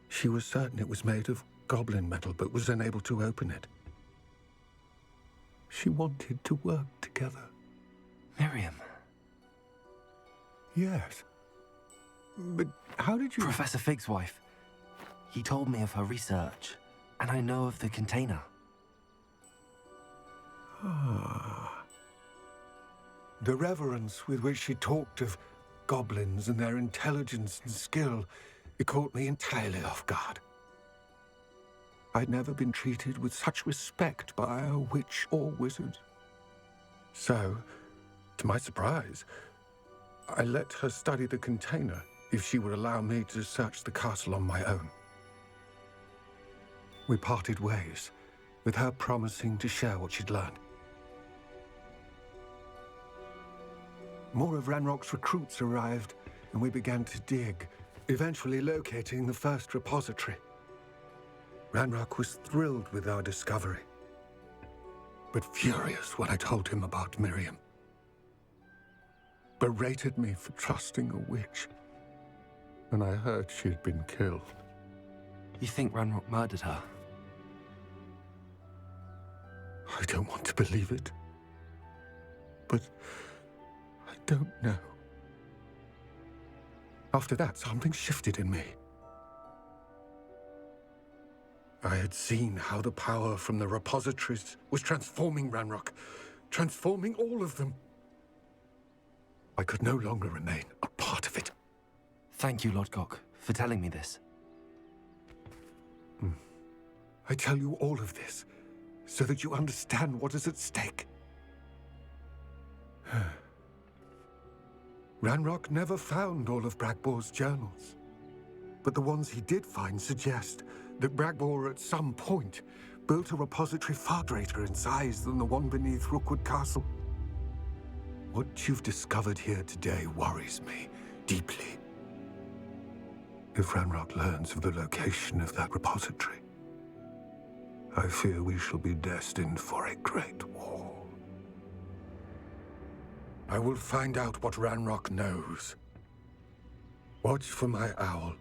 She was certain it was made of goblin metal, but was unable to open it. She wanted to work together. Miriam. Yes. But how did you... Professor Fig's wife. He told me of her research, and I know of the container. Ah. The reverence with which she talked of goblins and their intelligence and skill, it caught me entirely off guard. I'd never been treated with such respect by a witch or wizard. So, to my surprise, I let her study the container if she would allow me to search the castle on my own. We parted ways, with her promising to share what she'd learned. More of Ranrock's recruits arrived, and we began to dig, eventually locating the first repository. Ranrock was thrilled with our discovery, but furious when I told him about Miriam. Berated me for trusting a witch, and I heard she had been killed. You think Ranrock murdered her? I don't want to believe it, but I don't know. After that, something shifted in me. I had seen how the power from the repositories was transforming Ranrock, transforming all of them. I could no longer remain a part of it. Thank you, Lodgok, for telling me this. I tell you all of this so that you understand what is at stake. Ranrock never found all of Bragbor's journals, but the ones he did find suggest that Bragbor at some point built a repository far greater in size than the one beneath Rookwood Castle. What you've discovered here today worries me deeply. If Ranrock learns of the location of that repository, I fear we shall be destined for a great war. I will find out what Ranrock knows. Watch for my owl.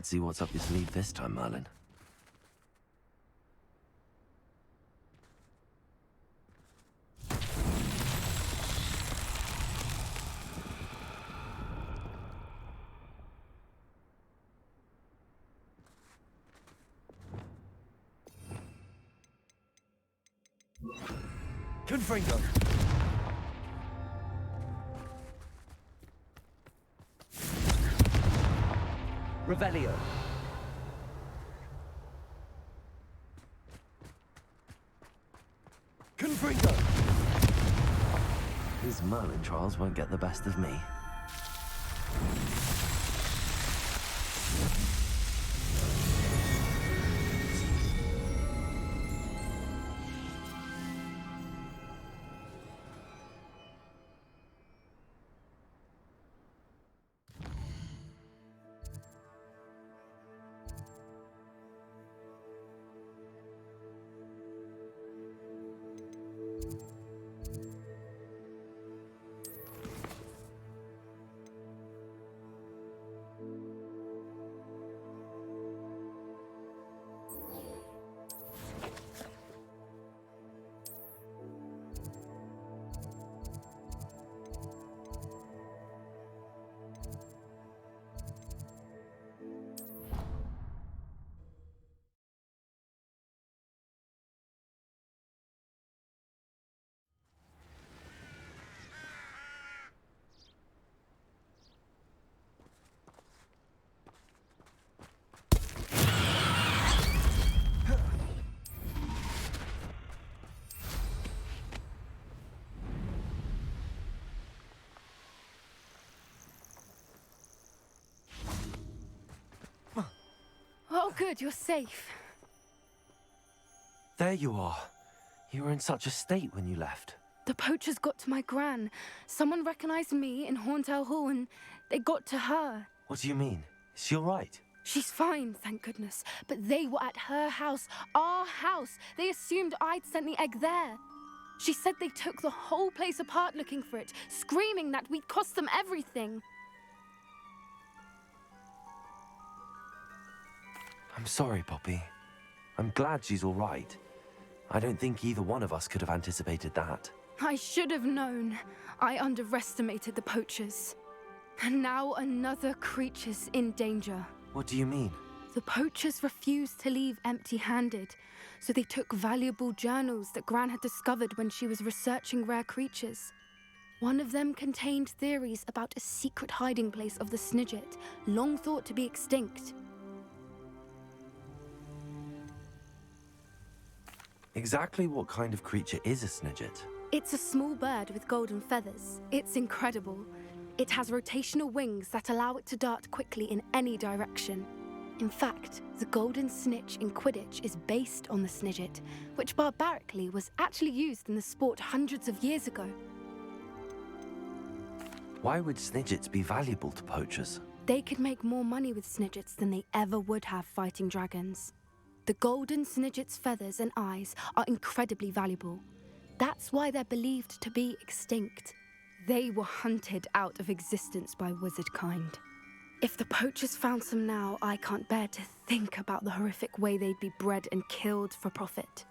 Let's see what's up your sleeve this time, Merlin. Confringo! Revelio! Confringo! His Merlin trials won't get the best of me. Oh, good, you're safe. There you are. You were in such a state when you left. The poachers got to my gran. Someone recognized me in Horntail Hall and they got to her. What do you mean? Is she all right? She's fine, thank goodness. But they were at her house, our house. They assumed I'd sent the egg there. She said they took the whole place apart looking for it, screaming that we'd cost them everything. I'm sorry, Poppy. I'm glad she's all right. I don't think either one of us could have anticipated that. I should have known. I underestimated the poachers. And now another creature's in danger. What do you mean? The poachers refused to leave empty-handed, so they took valuable journals that Gran had discovered when she was researching rare creatures. One of them contained theories about a secret hiding place of the Snidget, long thought to be extinct. Exactly what kind of creature is a Snidget? It's a small bird with golden feathers. It's incredible. It has rotational wings that allow it to dart quickly in any direction. In fact, the golden snitch in Quidditch is based on the Snidget, which barbarically was actually used in the sport hundreds of years ago. Why would Snidgets be valuable to poachers? They could make more money with Snidgets than they ever would have fighting dragons. The golden Snidget's feathers and eyes are incredibly valuable. That's why they're believed to be extinct. They were hunted out of existence by wizard kind. If the poachers found some now, I can't bear to think about the horrific way they'd be bred and killed for profit.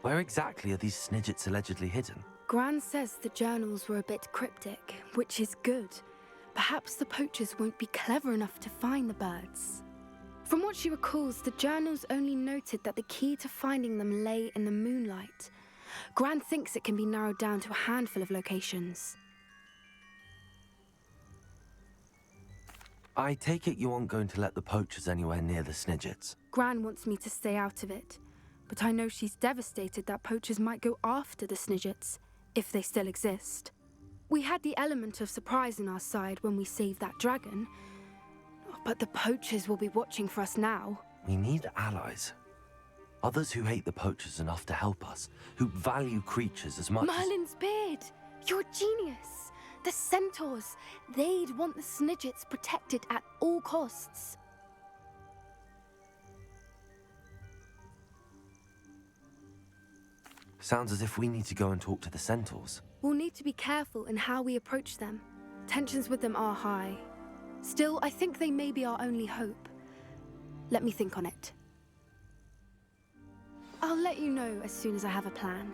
Where exactly are these Snidgets allegedly hidden? Gran says the journals were a bit cryptic, which is good. Perhaps the poachers won't be clever enough to find the birds. From what she recalls, the journals only noted that the key to finding them lay in the moonlight. Gran thinks it can be narrowed down to a handful of locations. I take it you aren't going to let the poachers anywhere near the Snidgets. Gran wants me to stay out of it, but I know she's devastated that poachers might go after the Snidgets, if they still exist. We had the element of surprise on our side when we saved that dragon, but the poachers will be watching for us now. We need allies. Others who hate the poachers enough to help us, who value creatures as much Merlin's beard! You're a genius! The centaurs! They'd want the Snidgets protected at all costs. Sounds as if we need to go and talk to the centaurs. We'll need to be careful in how we approach them. Tensions with them are high. Still, I think they may be our only hope. Let me think on it. I'll let you know as soon as I have a plan.